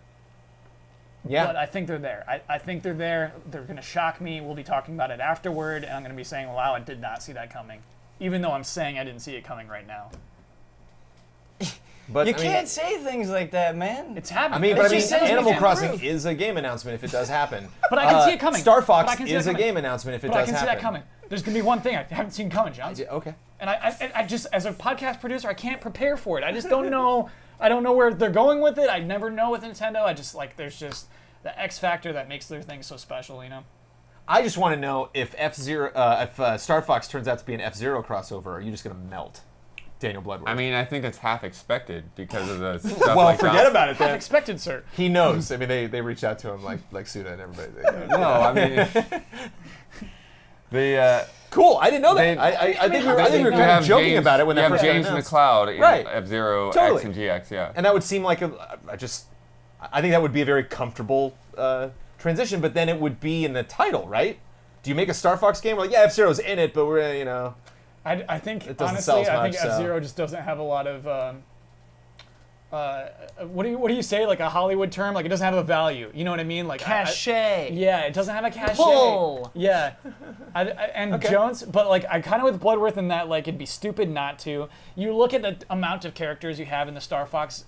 Yeah. But I think they're there. I think they're there. They're going to shock me. We'll be talking about it afterward, and I'm going to be saying, wow, I did not see that coming. Even though I'm saying I didn't see it coming right now. But You I mean, can't say things like that, man. It's happening. I mean, but I mean, It just says Animal we can Crossing improve. is a game announcement if it does happen. But I can see it coming. Star But Fox I can see is that a coming. game announcement if it But I does can see happen. that coming. There's going to be one thing I haven't seen coming, John. Okay. And I just, as a podcast producer, I can't prepare for it. I just don't know. I don't know where they're going with it. I never know with Nintendo. I just like there's just the X factor that makes their thing so special, you know. I just want to know if if Star Fox turns out to be an F-Zero crossover, are you just gonna melt, Daniel Bloodworth? I mean, I think it's half expected because of the stuff well, like forget that. about it Half then. expected, sir. He knows. I mean, they reached out to him like Suda and everybody. No, I mean, the Cool. I didn't know that. They- I think we were kind you of have joking James- about it when you that have first got James announced. McCloud in Right. F-Zero Totally. X and GX, yeah. And that would seem like I think that would be a very comfortable transition, but then it would be in the title, right? Do you make a Star Fox game where like, yeah, F-Zero's in it, but we're, you know. I think It doesn't sell honestly, as I think much, so. F-Zero just doesn't have a lot of what do you say, like a Hollywood term? Like it doesn't have a value. You know what I mean? Like Cachet. yeah, it doesn't have a cachet. Pull. Yeah, and Okay. Jones, but like I kind of with Bloodworth in that like it'd be stupid not to. You look at the amount of characters you have in the Star Fox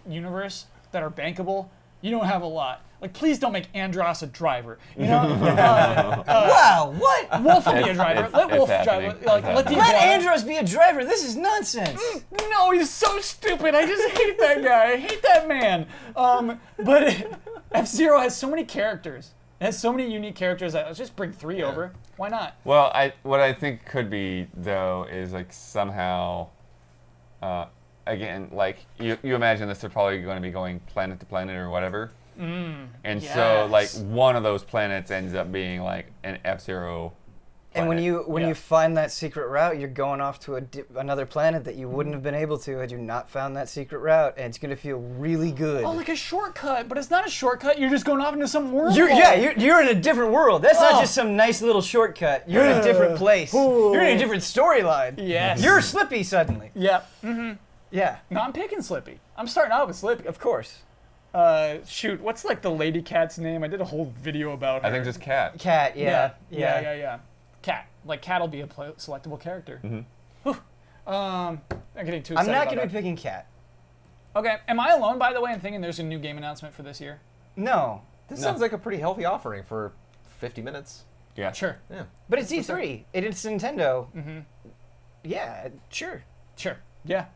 universe that are bankable. You don't have a lot. Like please don't make Andros a driver. You know? Wow, what? Wolf will be a driver. Let it's Wolf drive. happening. Like It's let the Let Andros be a driver. This is nonsense. No, he's so stupid. I just hate that guy. I hate that man. But F-Zero has so many characters. It has so many unique characters that let's just bring 3 over. Why not? Well, what I think could be though is like somehow, again, like you imagine this, they're probably going to be going planet to planet or whatever, and so like yes. one of those planets ends up being like an F-Zero. And when you Yeah. find that secret route, you're going off to another planet that you wouldn't have been able to had you not found that secret route, and it's gonna feel really good. Oh, like a shortcut, but it's not a shortcut. You're just going off into some world. You're in a different world. That's not just some nice little shortcut. You're in a different place. You're in a different storyline. Yes. You're Slippy suddenly. Yeah. Yeah, No, I'm picking Slippy. I'm starting out with Slippy. of course. Shoot, what's like the lady cat's name? I did a whole video about her. I think just Cat. Cat. Yeah. Yeah. Cat. Like Cat will be a selectable character. Mm-hmm. I'm getting too I'm excited not about gonna that. be picking Cat. Okay, am I alone, by the way, in thinking there's a new game announcement for this year? No, This No. sounds like a pretty healthy offering for 50 minutes. Yeah. Sure. Yeah. but it's E3. It's Nintendo. Mm-hmm. Yeah, sure. Sure. Yeah.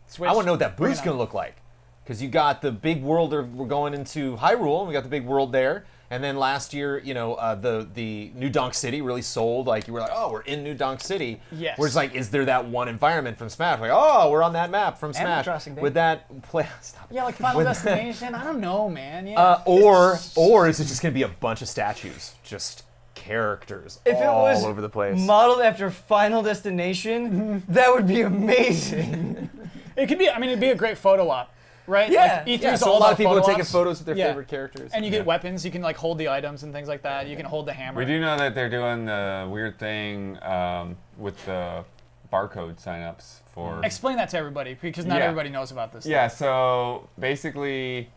Switch. I want to know what that bring booth's it going on. to look like. Because you got the big world, we're going into Hyrule, and we got the big world there. And then last year, the New Donk City really sold. Like, you were like, oh, we're in New Donk City. Yes. Whereas, like, is there that one environment from Smash? Like, oh, we're on that map from Smash. Crossing, baby. Would that play? Stop. Yeah, like Final Destination. I don't know, man. Yeah. Or is it just going to be a bunch of statues? Just characters If it all was over the place. modeled after Final Destination, that would be amazing. It could be. I mean, it'd be a great photo op, right? Yeah. Like, E3's Yeah, so all a lot about of people are photo taking ops. photos with their Yeah. favorite characters. And you get weapons. You can like hold the items and things like that. You can hold the hammer. We do know that they're doing the weird thing with the barcode signups for. Explain that to everybody because not Yeah. everybody knows about this. Yeah, so basically,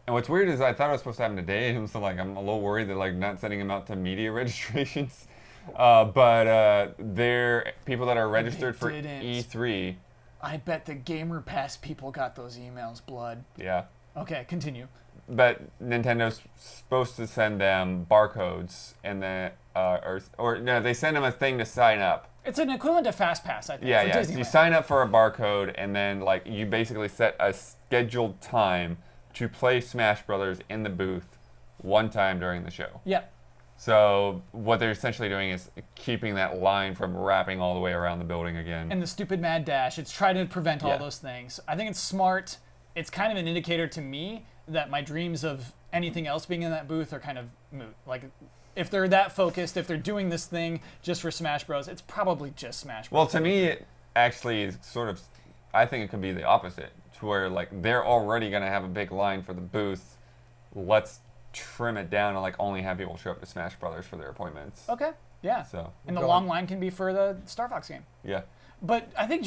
and what's weird is I thought it was supposed to happen today, and so like I'm a little worried that like not sending them out to media registrations, but they're people that are registered for didn't. E3. I bet the Gamer Pass people got those emails, blood. Yeah, Okay, continue. but Nintendo's supposed to send them barcodes, and then or no, they send them a thing to sign up. It's an equivalent to Fast Pass, I think. Yeah, for yeah. Disneyland. You sign up for a barcode, and then like you basically set a scheduled time to play Smash Brothers in the booth one time during the show. Yeah. So what they're essentially doing is keeping that line from wrapping all the way around the building again. And the stupid mad dash. It's trying to prevent all Yeah. those things. I think it's smart. It's kind of an indicator to me that my dreams of anything else being in that booth are kind of moot. Like, if they're that focused, if they're doing this thing just for Smash Bros, it's probably just Smash Bros. Well, to me, it actually is sort of, I think it could be the opposite, to where like they're already going to have a big line for the booth. Let's trim it down and like only have people show up to Smash Brothers for their appointments. Okay, yeah. So And the long line can be for the Star Fox game. yeah. But I think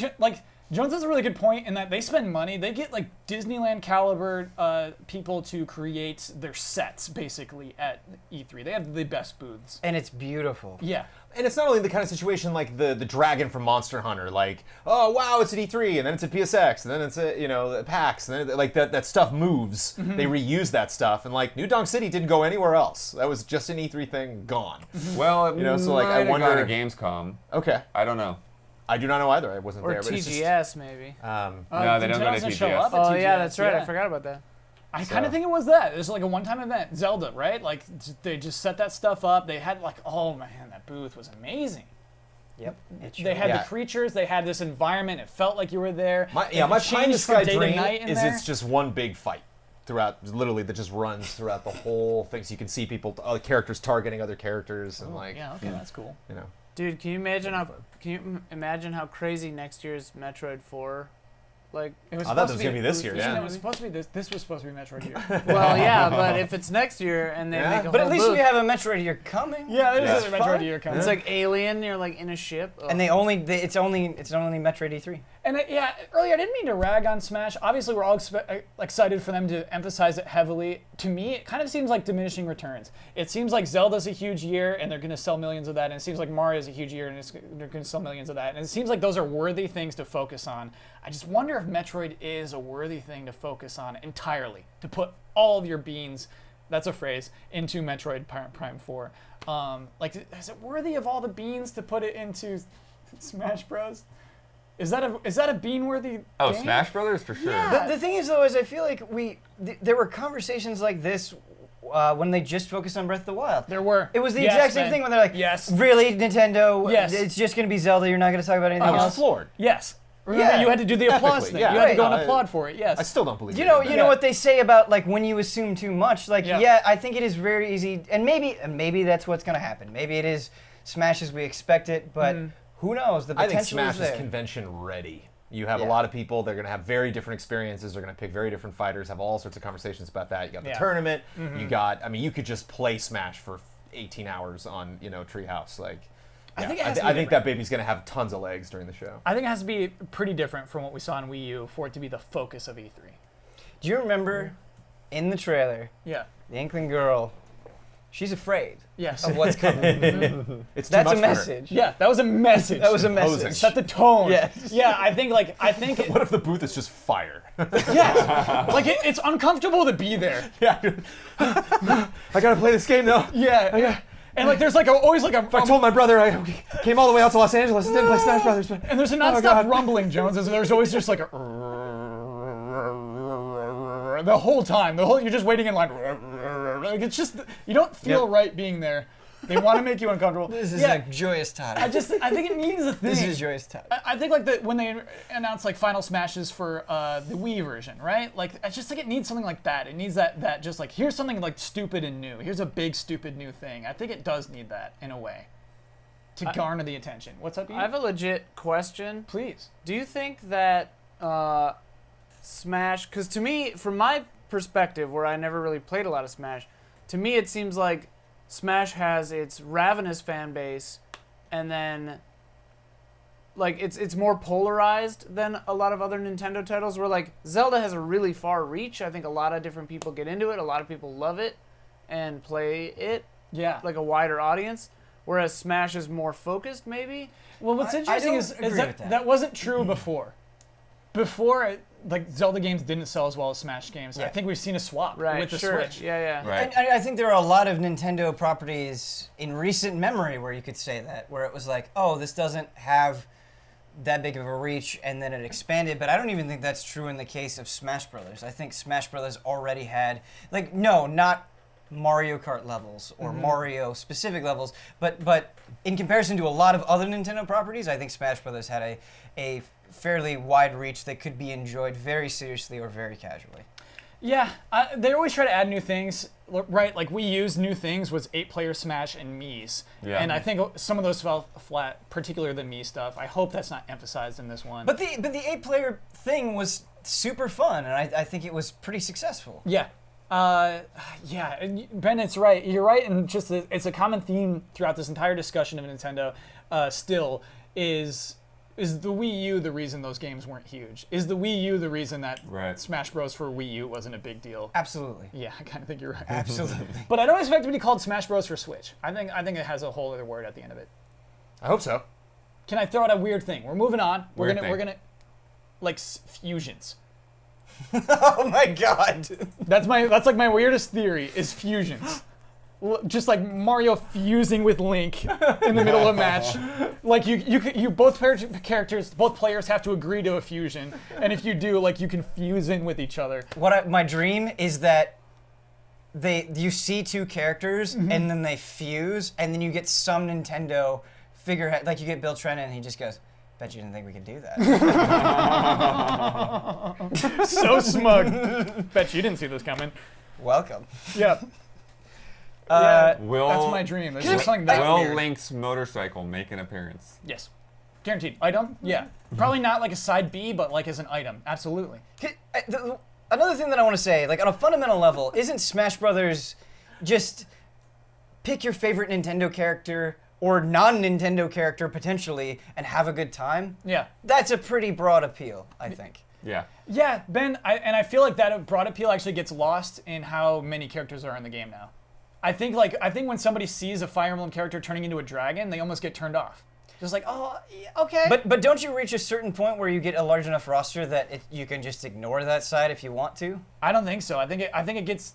Jones has a really good point in that they spend money. They get like Disneyland caliber people to create their sets basically at E3. They have the best booths. And it's beautiful. Yeah. And it's not only the kind of situation like the dragon from Monster Hunter, like, oh wow, it's at E3, and then it's at PSX, and then it's at PAX, and then like that stuff moves. They reuse that stuff, and like New Donk City didn't go anywhere else. That was just an E3 thing, gone. Well, it so like I might have wonder. gone to Gamescom. Okay, I don't know. I do not know either. I wasn't Or there, but it's just, TGS, maybe. No, they don't go to Nintendo doesn't show TGS. up at Oh, TGS, yeah, that's right. yeah. I forgot about that. I kind of think it was that. It was like a one-time event. Zelda, right? Like they just set that stuff up. They had like, oh man, that booth was amazing. Yep. They had Yeah. the creatures. They had this environment. It felt like you were there. my It pie in the changed sky from day to dream night in is there. it's just one big fight throughout, literally that just runs throughout the whole thing. So you can see people, other characters targeting other characters, and like, Yeah, okay, that's cool. you know. Dude, can you imagine how crazy next year's Metroid 4? Like, It was I thought supposed it was to gonna be this year, It yeah. was supposed to be this. This was supposed to be Metroid here. well, yeah, but if it's next year and they Yeah. make a But whole at least booth, we have a Metroid here coming. Yeah, there's That's a Metroid fun. here coming. it's like Alien. You're like in a ship. And it's only Metroid E3. And yeah, earlier I didn't mean to rag on Smash. Obviously, we're all excited for them to emphasize it heavily. To me, it kind of seems like diminishing returns. It seems like Zelda's a huge year, and they're going to sell millions of that. And it seems like Mario's a huge year, and they're going to sell millions of that. And it seems like those are worthy things to focus on. I just wonder if Metroid is a worthy thing to focus on entirely, to put all of your beans, that's a phrase, into Metroid Prime 4. Like, is it worthy of all the beans to put it into Smash Bros? Is that a bean-worthy Oh, game? Smash Brothers for sure. Yeah. The thing is, though, is I feel like there were conversations like this when they just focused on Breath of the Wild. There were. It was the Yes, exact same man. thing when they're like, Yes. really, Nintendo? Yes. It's just going to be Zelda. You're not going to talk about anything I was else? floored. Yes. Remember, Yeah. you had to do the applause Epically, thing. yeah. You had to go Right. and applaud for it. Yes. I still don't believe You it. know Yeah. what they say about like when you assume too much. Like, Yeah. yeah, I think it is very easy, and maybe that's what's going to happen. Maybe it is Smash as we expect it, but who knows? The I potential think Smash is is there. convention ready. You have a Yeah. lot of people, they're going to have very different experiences, they're going to pick very different fighters, have all sorts of conversations about that. You got the Yeah. tournament, you got, I mean, you could just play Smash for 18 hours on, Treehouse. Like, I yeah, think it has to be I think different. that baby's going to have tons of legs during the show. I think it has to be pretty different from what we saw in Wii U for it to be the focus of E3. Do you remember in the trailer, Yeah. the Inkling girl? She's afraid Yes. of what's coming. It's too That's much a for her. message. Yeah, that was a message. That was a Imposing. message. Set the tone. Yes. Yeah, I think What if the booth is just fire? yeah. Like it's uncomfortable to be there. Yeah. I got to play this game now. Yeah. And like there's like always like a I told my brother I came all the way out to Los Angeles and didn't play Smash Brothers. But and there's a God. nonstop rumbling, Jones. There's always just like a the whole time. You're just waiting in line. Like, it's just you don't feel right being there. They want to make you uncomfortable. This is a joyous time. I think it needs a thing. This is a joyous time. I think like when they announced like Final Smashes for the Wii version, right? Like I just think it needs something like that. It needs that just like here's something like stupid and new. Here's a big stupid new thing. I think it does need that in a way to garner the attention. What's up, Ian? I have a legit question. Please. Do you think that Smash? Because to me, from my perspective, where I never really played a lot of Smash, to me it seems like Smash has its ravenous fan base, and then like it's more polarized than a lot of other Nintendo titles. Where like Zelda has a really far reach. I think a lot of different people get into it. A lot of people love it and play it. Yeah. Like a wider audience. Whereas Smash is more focused, maybe. Well, what's interesting is with that wasn't true before. Before, like Zelda games didn't sell as well as Smash games. I think we've seen a swap with the Switch. Yeah. Right. And I think there are a lot of Nintendo properties in recent memory where you could say that, where it was like, oh, this doesn't have that big of a reach, and then it expanded. But I don't even think that's true in the case of Smash Brothers. I think Smash Brothers already had, like, no, not Mario Kart levels or Mario specific levels, but in comparison to a lot of other Nintendo properties, I think Smash Brothers had a fairly wide reach that could be enjoyed very seriously or very casually. Yeah, they always try to add new things, right? Like Wii U's new things was 8-player Smash and Mii's. Yeah. And I think some of those fell flat, particularly the Mii stuff. I hope that's not emphasized in this one. But the 8-player thing was super fun, and I think it was pretty successful. Yeah. Yeah, and Ben, it's right. You're right, and just it's a common theme throughout this entire discussion of Nintendo. Still, is the Wii U the reason those games weren't huge? Is the Wii U the reason that Smash Bros. For Wii U wasn't a big deal? Absolutely. Yeah, I kind of think you're right. Absolutely. But I don't expect it to be called Smash Bros. For Switch. I think it has a whole other word at the end of it. I hope so. Can I throw out a weird thing? We're moving on. We're Weird gonna thing. like fusions. Oh my god. That's like my weirdest theory is fusions. Just like Mario fusing with Link in the middle of a match. Like you both players have to agree to a fusion, and if you do, like you can fuse in with each other. My dream is that you see two characters and then they fuse, and then you get some Nintendo figurehead, like you get Bill Trent and he just goes, bet you didn't think we could do that. So smug. Bet you didn't see this coming. Welcome. Yeah. Will, That's my dream. There's just something that will weird. Link's motorcycle make an appearance? Yes. Guaranteed. Item? Yeah. Probably not like a side B, but like as an item. Absolutely. Another thing that I want to say, like on a fundamental level, isn't Smash Brothers just pick your favorite Nintendo character or non-Nintendo character potentially and have a good time? Yeah. That's a pretty broad appeal, I think. Yeah. Yeah, Ben, I feel like that broad appeal actually gets lost in how many characters are in the game now. I think when somebody sees a Fire Emblem character turning into a dragon, they almost get turned off. Just like, oh, yeah, okay. But don't you reach a certain point where you get a large enough roster that you can just ignore that side if you want to? I don't think so. I think it gets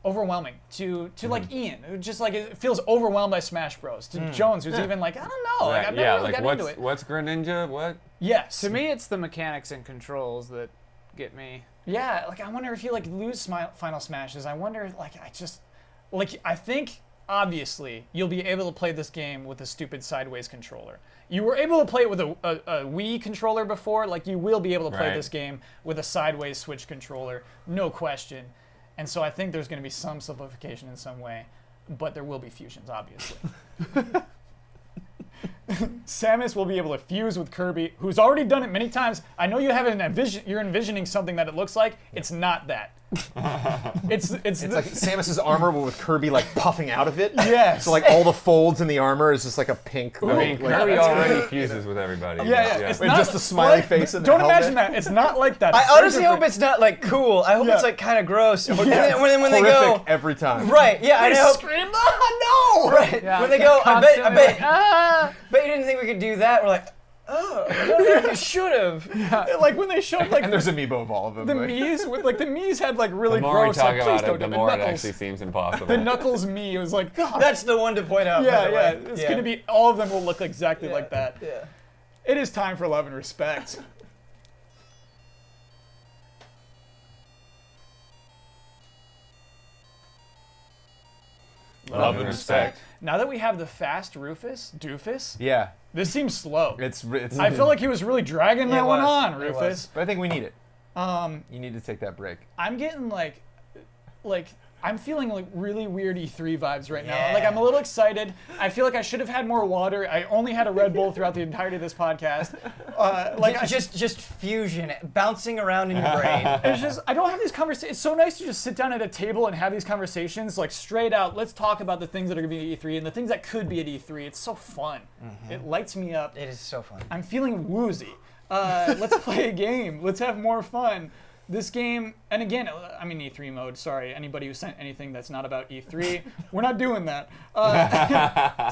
overwhelming to like Ian, who just like it feels overwhelmed by Smash Bros. To Jones, who's even like, I don't know, like I've never really gotten into it. What's Greninja? What? Yes. To me, it's the mechanics and controls that get me. Yeah, like I wonder if you like lose Final Smashes. I wonder, I think obviously you'll be able to play this game with a stupid sideways controller. You were able to play it with a Wii controller before, like you will be able to play this game with a sideways Switch controller, no question. And so I think there's going to be some simplification in some way, but there will be fusions, obviously. Samus will be able to fuse with Kirby, who's already done it many times. I know you have you're envisioning something that it looks like. It's not that. It's like Samus's armor but with Kirby like puffing out of it. Yes. So like all the folds in the armor is just like a pink. I mean, Kirby already fuses with everybody. Yeah. It's With not just a smiley face in the Don't helmet. imagine that. It's not like that. I It's very honestly hope different. it's not like cool. I hope it's like kind of gross. And then when they Horrific go, every time. right? Yeah, I They know. scream, oh no! Right. Yeah, When they go, I bet constantly you didn't think we could do that. We're like, oh, I don't know if you should have. Like when they showed like And there's amiibo of all of them. the like- Mii's with like the Mii's had like really The more we gross. talk Like, please about don't it, do the more it Knuckles. actually seems impossible. The Knuckles Mii, it was like, God. That's the one to point out. by Yeah, the yeah. way. It's gonna be all of them will look exactly like that. Yeah. It is time for love and respect. Love and respect. Now that we have the fast doofus, Yeah. this seems slow. It's I feel like he was really dragging that one on, It Rufus. was. But I think we need it. You need to take that break. I'm getting like I'm feeling like really weird E3 vibes right now. Yeah. Like I'm a little excited. I feel like I should have had more water. I only had a Red Bull throughout the entirety of this podcast. Just fusion, bouncing around in your brain. It's just I don't have these conversations. It's so nice to just sit down at a table and have these conversations like straight out. Let's talk about the things that are going to be at E3 and the things that could be at E3. It's so fun. It lights me up. It is so fun. I'm feeling woozy. Let's play a game. Let's have more fun. This game, and again, I'm in E3 mode. Sorry, anybody who sent anything that's not about E3. We're not doing that.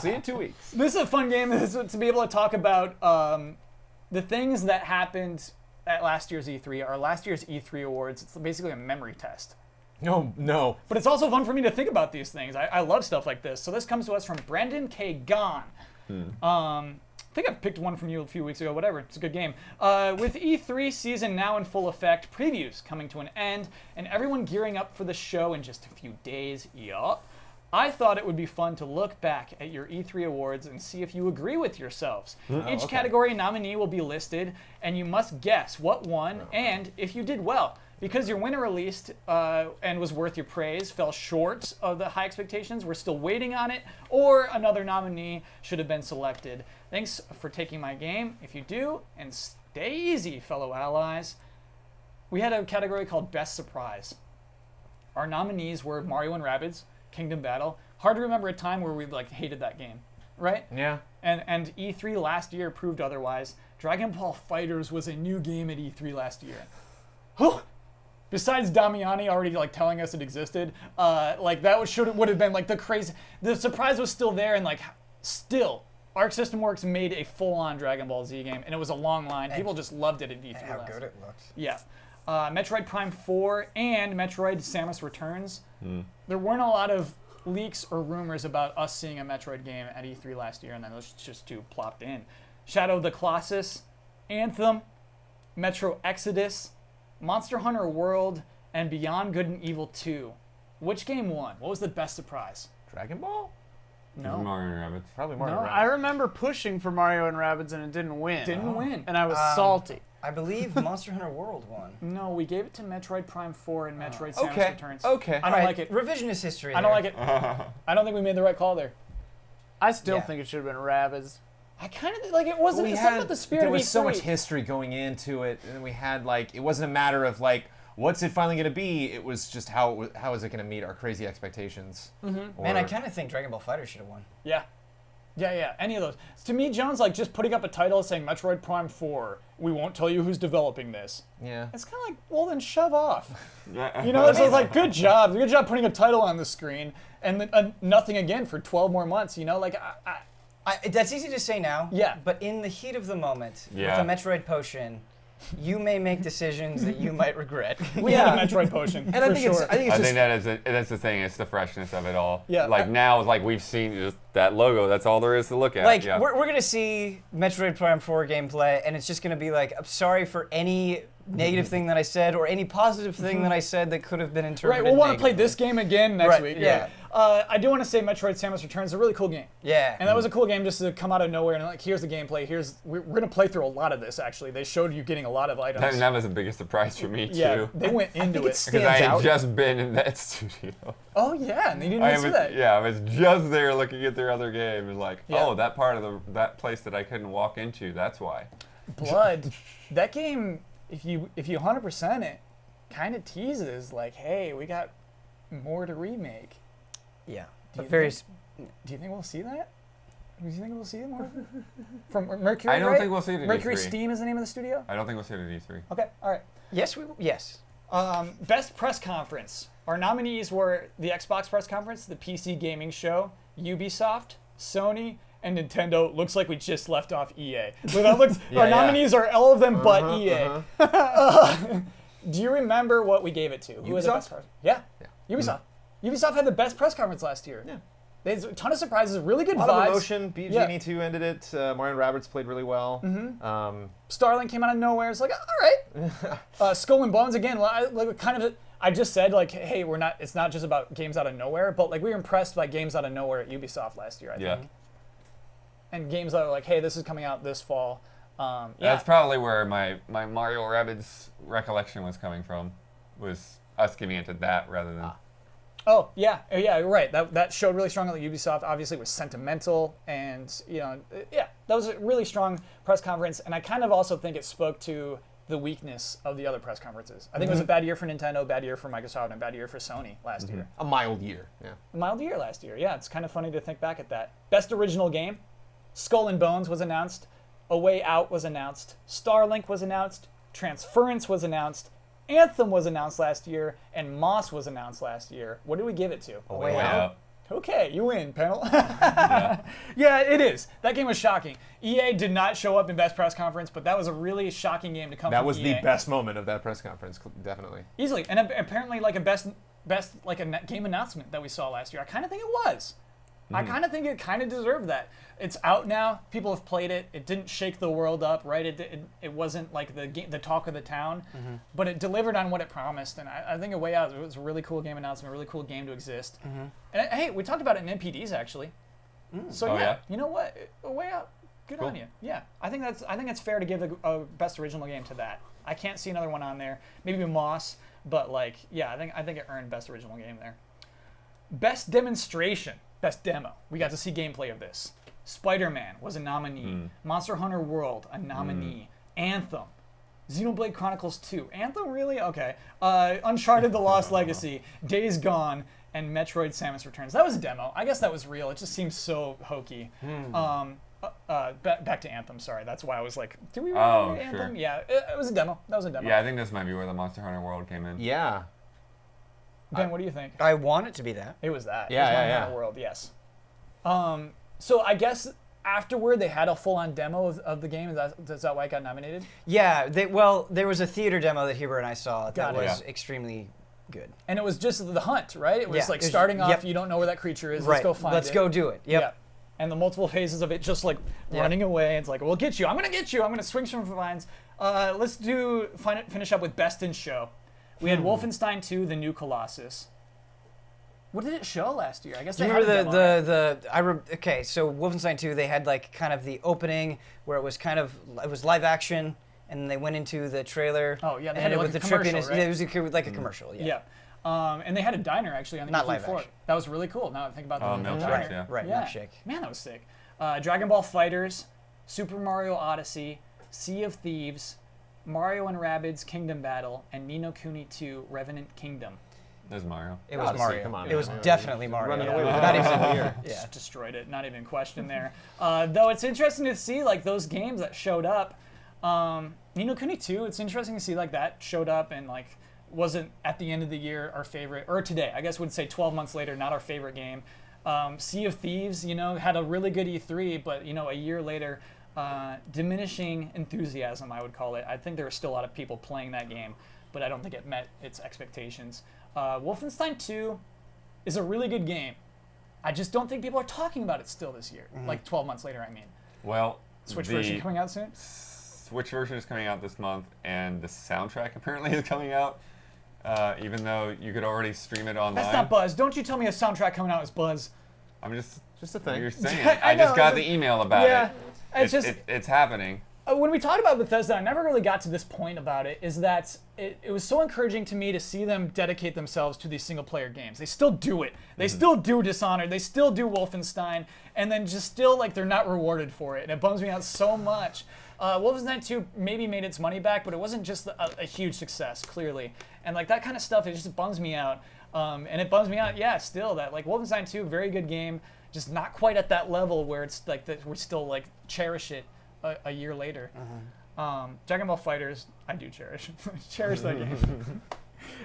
See you in 2 weeks. This is a fun game to be able to talk about the things that happened at last year's E3, our last year's E3 awards. It's basically a memory test. No. But it's also fun for me to think about these things. I love stuff like this. So this comes to us from Brandon K. Gahn. I think I picked one from you a few weeks ago, whatever. It's a good game. With E3 season now in full effect, previews coming to an end, and everyone gearing up for the show in just a few days, I thought it would be fun to look back at your E3 awards and see if you agree with yourselves. Each category nominee will be listed, and you must guess what won and if you did well. Because your winner released and was worth your praise, fell short of the high expectations, we're still waiting on it, or another nominee should have been selected. Thanks for taking my game. If you do, and stay easy, fellow allies. We had a category called Best Surprise. Our nominees were Mario and Rabbids, Kingdom Battle. Hard to remember a time where we hated that game, right? Yeah. And E3 last year proved otherwise. Dragon Ball FighterZ was a new game at E3 last year. Besides Damiani already telling us it existed, that would have been the crazy. The surprise was still there, and still, Arc System Works made a full-on Dragon Ball Z game, and it was a long line. People just loved it at E3. And how good it looked. Yeah. Metroid Prime 4 and Metroid Samus Returns. There weren't a lot of leaks or rumors about us seeing a Metroid game at E3 last year, and then those just two plopped in. Shadow of the Colossus, Anthem, Metro Exodus, Monster Hunter World, and Beyond Good and Evil 2. Which game won? What was the best surprise? Dragon Ball? No. Mario and Rabbids. Probably Mario. No, I remember pushing for Mario and Rabbids and it didn't win. Didn't win. And I was salty. I believe Monster Hunter World won. No, we gave it to Metroid Prime 4 and Metroid Samus Returns. Okay. I don't like it. Revisionist history. I don't like it. I don't think we made the right call there. I still Yeah. think it should have been Rabbids. I kind of it wasn't. It's not about the spirit there of was E3. so much history going into it, and we had it wasn't a matter of what's it finally going to be. It was just how is it going to meet our crazy expectations. Man, I kind of think Dragon Ball FighterZ should have won. Yeah. Any of those. To me, Jones, just putting up a title saying Metroid Prime 4. We won't tell you who's developing this. Yeah. It's kind of well, then shove off. It's good job putting a title on the screen, and then nothing again for 12 more months. That's easy to say now. Yeah. But in the heat of the moment, Yeah. with a Metroid potion, you may make decisions that you might regret. We had a Metroid potion. And I for think sure. I think I it's think just that's the thing. It's the freshness of it all. Yeah. Now, we've seen just that logo. That's all there is to look at. We're gonna see Metroid Prime 4 gameplay, and it's just gonna be I'm sorry for any negative thing that I said or any positive thing that I said that could have been interpreted. Right, we'll want to play negatively. this game again next week. Yeah. I do want to say Metroid Samus Returns is a really cool game. Yeah. And that was a cool game just to come out of nowhere and here's the gameplay. We're going to play through a lot of this actually. They showed you getting a lot of items. that was the biggest surprise for me Yeah, too. they went into it. Because I had just been in that studio. Oh yeah, and they didn't even see that. I was just there looking at their other game and Yeah. that part of that place that I couldn't walk into. That's why. Blood. That game, if you 100% it, kind of teases hey, we got more to remake. Yeah. Do you Very. Do you think we'll see that? Do you think we'll see it more from Mercury? I don't right? think we'll see it at Mercury E3. Steam is the name of the studio. I don't think we'll see it at E3. Okay, all right. Yes. Yes. Best press conference. Our nominees were the Xbox press conference, the PC gaming show, Ubisoft, Sony, and Nintendo. Looks like we just left off EA. Our nominees are all of them but EA. Do you remember what we gave it to? Who had the best press? Yeah. Ubisoft. Ubisoft had the best press conference last year. Yeah. There's a ton of surprises, really good a lot vibes. of emotion. BGNE 2 ended it. Mario and Rabbids played really well. Starlink came out of nowhere. It's all right. Skull and Bones again. I I just said like, hey, we're not. It's not just about games out of nowhere, but like we were impressed by games out of nowhere at Ubisoft last year. I Yeah. think. And games that are like, hey, this is coming out this fall. Yeah. That's probably where my Mario Rabbids recollection was coming from, was us giving it to that rather than. Oh yeah, you're right. That showed really strong at Ubisoft. Obviously, it was sentimental, and that was a really strong press conference. And I kind of also think it spoke to the weakness of the other press conferences. I think it was a bad year for Nintendo, bad year for Microsoft, and a bad year for Sony last year. A mild year. Yeah. A mild year last year. Yeah, it's kind of funny to think back at that. Best original game, Skull and Bones was announced, A Way Out was announced, Starlink was announced, Transference was announced, Anthem was announced last year, and Moss was announced last year. What did we give it to? A Way Way Out. Out. Okay, you win, panel. Yeah. Yeah, it is. That game was shocking. EA did not show up in Best Press Conference, but that was a really shocking game to come That from was EA. the best moment of that press conference, definitely. Easily. And apparently like a best like a game announcement that we saw last year. I kind of think it was. I kind of think it kind of deserved that. It's out now. People have played it. It didn't shake the world up, right? It wasn't like the talk of the town, but it delivered on what it promised. And I think A Way Out was a really cool game announcement, a really cool game to exist. And hey, we talked about it in NPDs actually. So Oh, yeah? you know what? A Way Out. Good Cool. on you. Yeah, I think it's fair to give a best original game to that. I can't see another one on there. Maybe Moss, but like, yeah, I think it earned best original game there. Best demonstration, best demo. We got to see gameplay of this. Spider-Man was a nominee. Monster Hunter World, a nominee. Anthem. Xenoblade Chronicles 2. Anthem, really? Okay. Uncharted: The Lost Legacy, Days Gone, and Metroid: Samus Returns. That was a demo. I guess that was real. It just seems so hokey. Back to Anthem, sorry. That's why I was like, do we really Anthem? Sure. Yeah, it was a demo. That was a demo. Yeah, I think this might be where the Monster Hunter World came in. Yeah. Ben, what do you think? I want it to be that. It was that. Yeah, it was yeah, Monster yeah. Hunter World, yes. So I guess afterward they had a full-on demo of the game. Is that why it got nominated? Yeah, there was a theater demo that Huber and I saw that Got it. was Yeah. extremely good. And it was just the hunt, right? It was Yeah, like it was- starting off, yep. you don't know where that creature is. Right. Let's go find it. Let's go do it. Yep. Yeah. And the multiple phases of it just like Yeah. running away. It's like, we'll get you. I'm going to get you. I'm going to swing from the vines. Let's finish up with Best in Show. We had Wolfenstein 2, The New Colossus. What did it show last year? I guess Do they you had a remember demo, right? okay, so Wolfenstein 2, they had like kind of the opening where it was live action, and then they went into the trailer. Oh, yeah, they and had it like with a the commercial, trippiness. right? It was like a commercial. Yeah. Yeah. And they had a diner actually on the Not E3 live floor. action. That was really cool. Now I think about the Milkshakes, diner. yeah. Right. Milkshake. Man, that was sick. Dragon Ball Fighters, Super Mario Odyssey, Sea of Thieves, Mario and Rabbids Kingdom Battle, and Ni no Kuni 2 Revenant Kingdom. There's Mario. It was Odyssey, Mario. come on, It was man. definitely Mario. Running away with Not it. even Here. Just destroyed it. Not even a question there. Though it's interesting to see like those games that showed up. Ni no Kuni 2, it's interesting to see like that showed up and like wasn't at the end of the year our favorite, or today, I guess would say 12 months later, not our favorite game. Sea of Thieves, had a really good E3, but a year later, diminishing enthusiasm, I would call it. I think there are still a lot of people playing that game, but I don't think it met its expectations. Wolfenstein 2 is a really good game. I just don't think people are talking about it still this year. Like 12 months later, I mean. Well, Switch the version coming out soon? Switch version is coming out this month, and the soundtrack apparently is coming out. Even though you could already stream it online. That's not Buzz. Don't you tell me a soundtrack coming out is Buzz. I'm just a thing. You're saying. I I just know, got it's the email about yeah, it. it's just- it's happening. When we talked about Bethesda, I never really got to this point about it, is that it was so encouraging to me to see them dedicate themselves to these single-player games. They still do it. They still do Dishonored. They still do Wolfenstein. And then just still, like, they're not rewarded for it. And it bums me out so much. Wolfenstein 2 maybe made its money back, but it wasn't just a huge success, clearly. And, like, that kind of stuff, it just bums me out. And it bums me out, yeah, still, that, like, Wolfenstein 2, very good game, just not quite at that level where it's, like, that we still, like, cherish it a year later. Dragon Ball Fighters, I do cherish that game.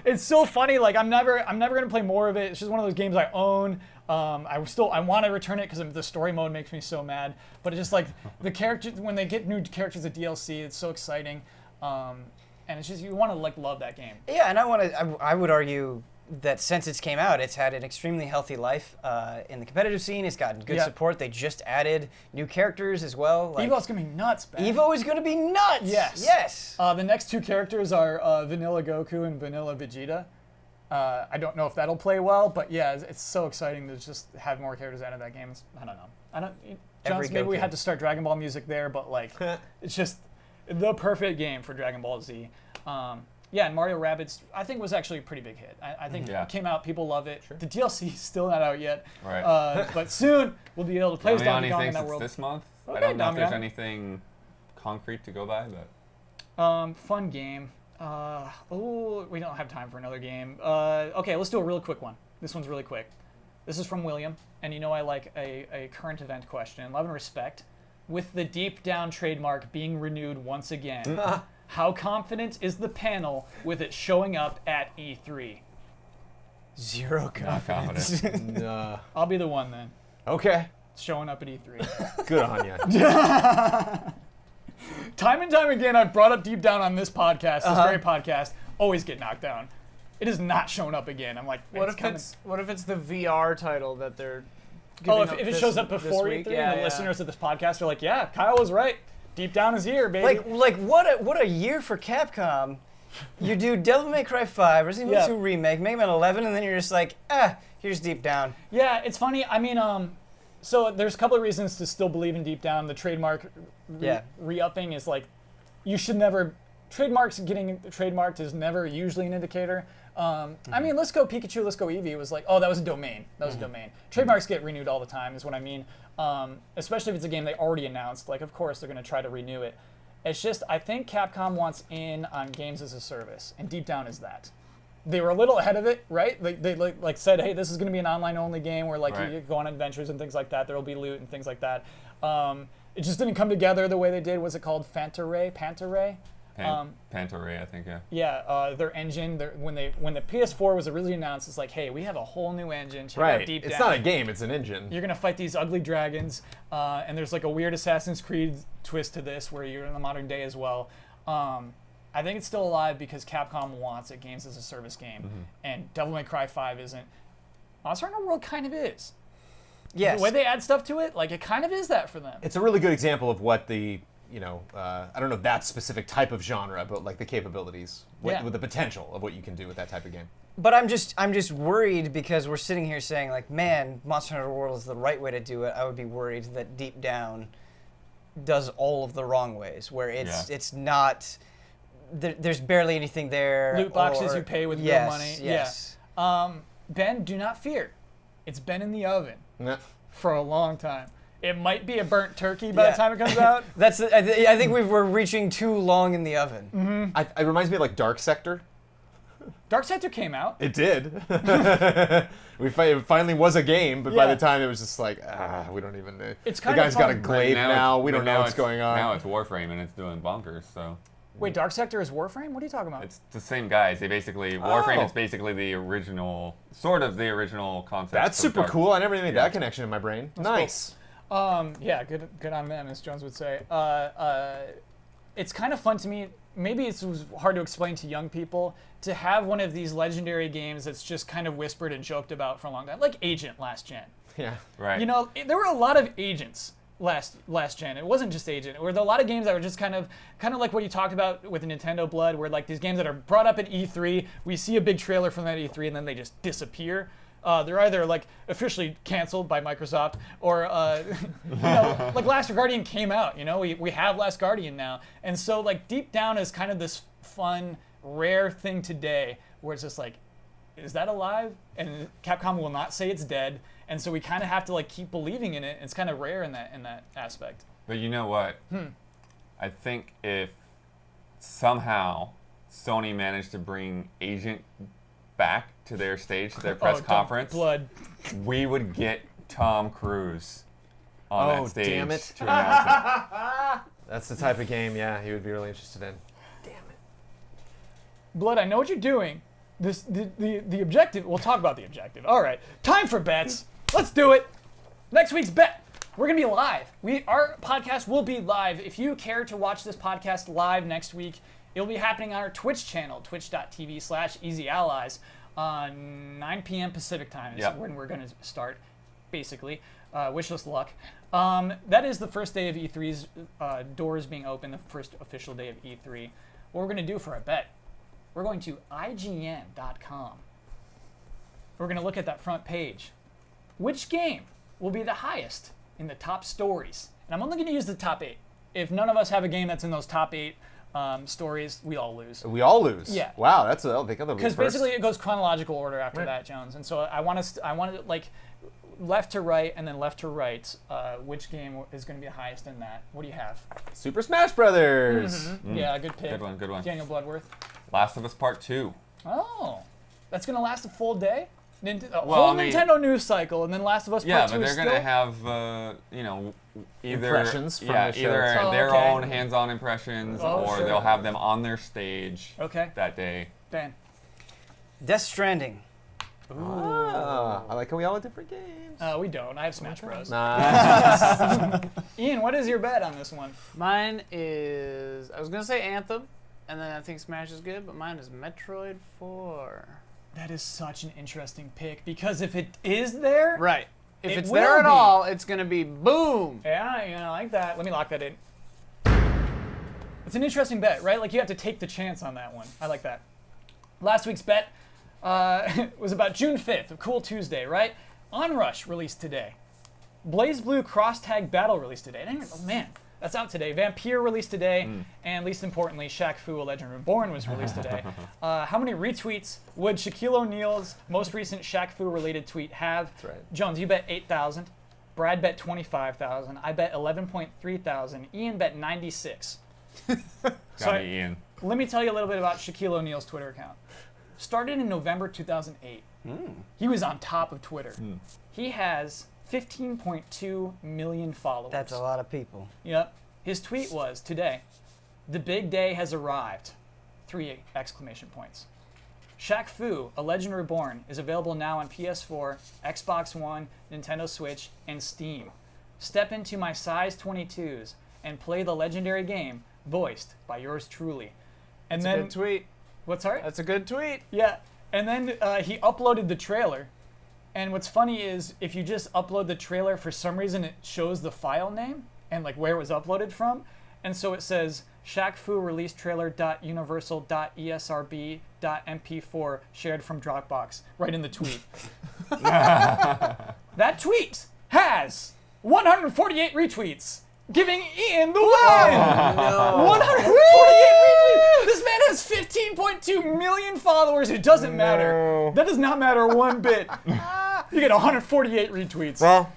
It's so funny. Like I'm never gonna play more of it. It's just one of those games I own. I want to return it because the story mode makes me so mad. But it's just like the characters when they get new characters at DLC, it's so exciting. And it's just you want to like love that game. Yeah, and I would argue that since it came out, it's had an extremely healthy life in the competitive scene. It's gotten good support. They just added new characters as well. Like, Evo's gonna be nuts, man. Evo is going to be nuts. Yes. Yes. The next two characters are Vanilla Goku and Vanilla Vegeta. I don't know if that'll play well, but yeah, it's so exciting to just have more characters out of that game. I don't know. Jones, maybe we had to start Dragon Ball music there, but like, it's just the perfect game for Dragon Ball Z. Yeah, and Mario Rabbids, I think, was actually a pretty big hit. I think it came out, people love it. Sure. The DLC is still not out yet, Right. But soon we'll be able to play as Donkey Kong in that world. This month. Okay, I don't know if there's Damian. anything concrete to go by, but Fun game. We don't have time for another game. Okay, let's do a real quick one. This one's really quick. This is from William, and you know I like a current event question. Love and respect. With the Deep Down trademark being renewed once again, how confident is the panel with it showing up at E3? Zero not confidence. confident. I'll be the one then. Okay. It's showing up at E3. Good on you. Time and time again, I've brought up Deep Down on this podcast, this very podcast. Always get knocked down. It is not showing up again. I'm like, What if it's the VR title that they're? Oh, giving if it this- shows up this before week? E3, Yeah, and the yeah. listeners of this podcast are like, yeah, Kyle was right. Deep Down is here, baby. Like what a year for Capcom. You do Devil May Cry 5, Resident Evil 2 Remake, Mega Man 11, and then you're just like, here's Deep Down. Yeah, it's funny. I mean, so there's a couple of reasons to still believe in Deep Down. The trademark re-upping is like, you should never, getting trademarked is never usually an indicator. I mean, Let's Go Pikachu, Let's Go Eevee was like, oh, that was a domain. That was a domain. Trademarks get renewed all the time is what I mean. Especially if it's a game they already announced. Like, of course, they're going to try to renew it. It's just, I think Capcom wants in on games as a service, and Deep Down is that. They were a little ahead of it, right? They like said, hey, this is going to be an online-only game where like you go on adventures and things like that. There will be loot and things like that. It just didn't come together the way they did. Was it called Panta-Ray? Pantoray, I think, yeah. Yeah, their engine. When the PS4 was originally announced, it's like, hey, we have a whole new engine. Check out Deep Down. It's not a game, it's an engine. You're gonna fight these ugly dragons, and there's like a weird Assassin's Creed twist to this, where you're in the modern day as well. I think it's still alive because Capcom wants it, games as a service game, and Devil May Cry 5 isn't. Monster Hunter World kind of is. Yes. The way they add stuff to it, like it kind of is that for them. It's a really good example of what the, I don't know that specific type of genre, but like the capabilities, with the potential of what you can do with that type of game. But I'm just worried because we're sitting here saying like, man, Monster Hunter World is the right way to do it. I would be worried that Deep Down does all of the wrong ways, where it's not. There's barely anything there. Loot boxes you pay with real money. Yes. Yeah. Ben, do not fear. It's been in the oven for a long time. It might be a burnt turkey by the time it comes out. I think we're reaching too long in the oven. It reminds me of like Dark Sector. Dark Sector came out. It did. It finally was a game, but by the time it was just like, we don't even know. It's the kind guy's of got a fun. glaive now. We don't know what's going on. Now it's Warframe and it's doing bonkers, so. Wait, Dark Sector is Warframe? What are you talking about? It's the same guys. They basically, Warframe is basically the original, sort of the original concept. That's of super Dark. cool. I never made that connection in my brain. Nice. Yeah, good on them, as Jones would say. It's kind of fun to me. Maybe it was hard to explain to young people to have one of these legendary games that's just kind of whispered and joked about for a long time, like Agent last gen. Yeah. Right. You know, there were a lot of agents last gen. It wasn't just Agent. There were a lot of games that were just kind of like what you talked about with Nintendo Blood, where like these games that are brought up at E3, we see a big trailer from that E3, and then they just disappear. They're either like officially canceled by Microsoft, or like Last Guardian came out. You know, we have Last Guardian now, and so like Deep Down is kind of this fun, rare thing today, where it's just like, is that alive? And Capcom will not say it's dead, and so we kind of have to like keep believing in it. It's kind of rare in that aspect. But you know what? I think if somehow Sony managed to bring Agent back to their stage, to their press conference, Blood. we would get Tom Cruise on that stage damn it. to announce it. That's the type of game, he would be really interested in. Blood, I know what you're doing. The objective, we'll talk about the objective. All right, time for bets. Let's do it. Next week's bet, we're going to be live. Our podcast will be live. If you care to watch this podcast live next week, it'll be happening on our Twitch channel, twitch.tv/EasyAllies, on 9 p.m. Pacific time is when we're going to start, basically. Wish us luck. That is the first day of E3's doors being open, the first official day of E3. What we're going to do for our bet, we're going to IGN.com. we're going to look at that front page. Which game will be the highest in the top stories? And I'm only going to use the top 8. If none of us have a game that's in those top 8 stories, we all lose. We all lose. Yeah. Wow, that's a big other. Because basically it goes chronological order after that, Jones. And so I want to like left to right and then left to right. Which game is going to be the highest in that? What do you have? Super Smash Brothers. Yeah, good pick. Good one. Daniel Bloodworth. Last of Us Part 2. Oh, that's going to last a full day? Well, whole I mean- Nintendo news cycle, and then Last of Us Yeah, Part 2 but is they're still... going to have, either Impressions from yeah, the show. either Oh, their okay. own hands-on impressions, Oh, or sure. they'll have them on their stage Okay, that day. Dan. Death Stranding. Ah, I like how we all have different games. We don't. I have Smash Bros. Nah. Ian, what is your bet on this one? Mine is, I was going to say Anthem, and then I think Smash is good, but mine is Metroid 4. That is such an interesting pick, because if it is there... Right. If It it's will there at be. all, it's going to be boom. Yeah, I like that. Let me lock that in. It's an interesting bet, right? Like, you have to take the chance on that one. I like that. Last week's bet was about June 5th, a cool Tuesday, right? Onrush released today. Blaze Blue Cross Tag Battle released today. Oh, man, that's out today. Vampire released today. And least importantly, Shaq Fu, A Legend Reborn was released today. How many retweets would Shaquille O'Neal's most recent Shaq Fu related tweet have? That's right. Jones, you bet 8,000. Brad bet 25,000. I bet 11.3 thousand. Ian bet 96. Got it, Ian. Let me tell you a little bit about Shaquille O'Neal's Twitter account. Started in November 2008. He was on top of Twitter. He has 15.2 million followers. That's a lot of people. Yep. His tweet was, today, the big day has arrived. 3 exclamation points. Shaq Fu, A Legend Reborn, is available now on PS4, Xbox One, Nintendo Switch, and Steam. Step into my size 22s and play the legendary game, voiced by yours truly. And That's a then, good tweet. what's sorry? That's a good tweet. Yeah, and then he uploaded the trailer. And what's funny is if you just upload the trailer, for some reason it shows the file name and like where it was uploaded from. And so it says Shaq Fu release trailer.universal.esrb.mp4 shared from Dropbox right in the tweet. That tweet has 148 retweets, giving Ian the win. 148 retweets. This man has 15.2 million followers. It doesn't matter. That does not matter one bit. You get 148 retweets. Well,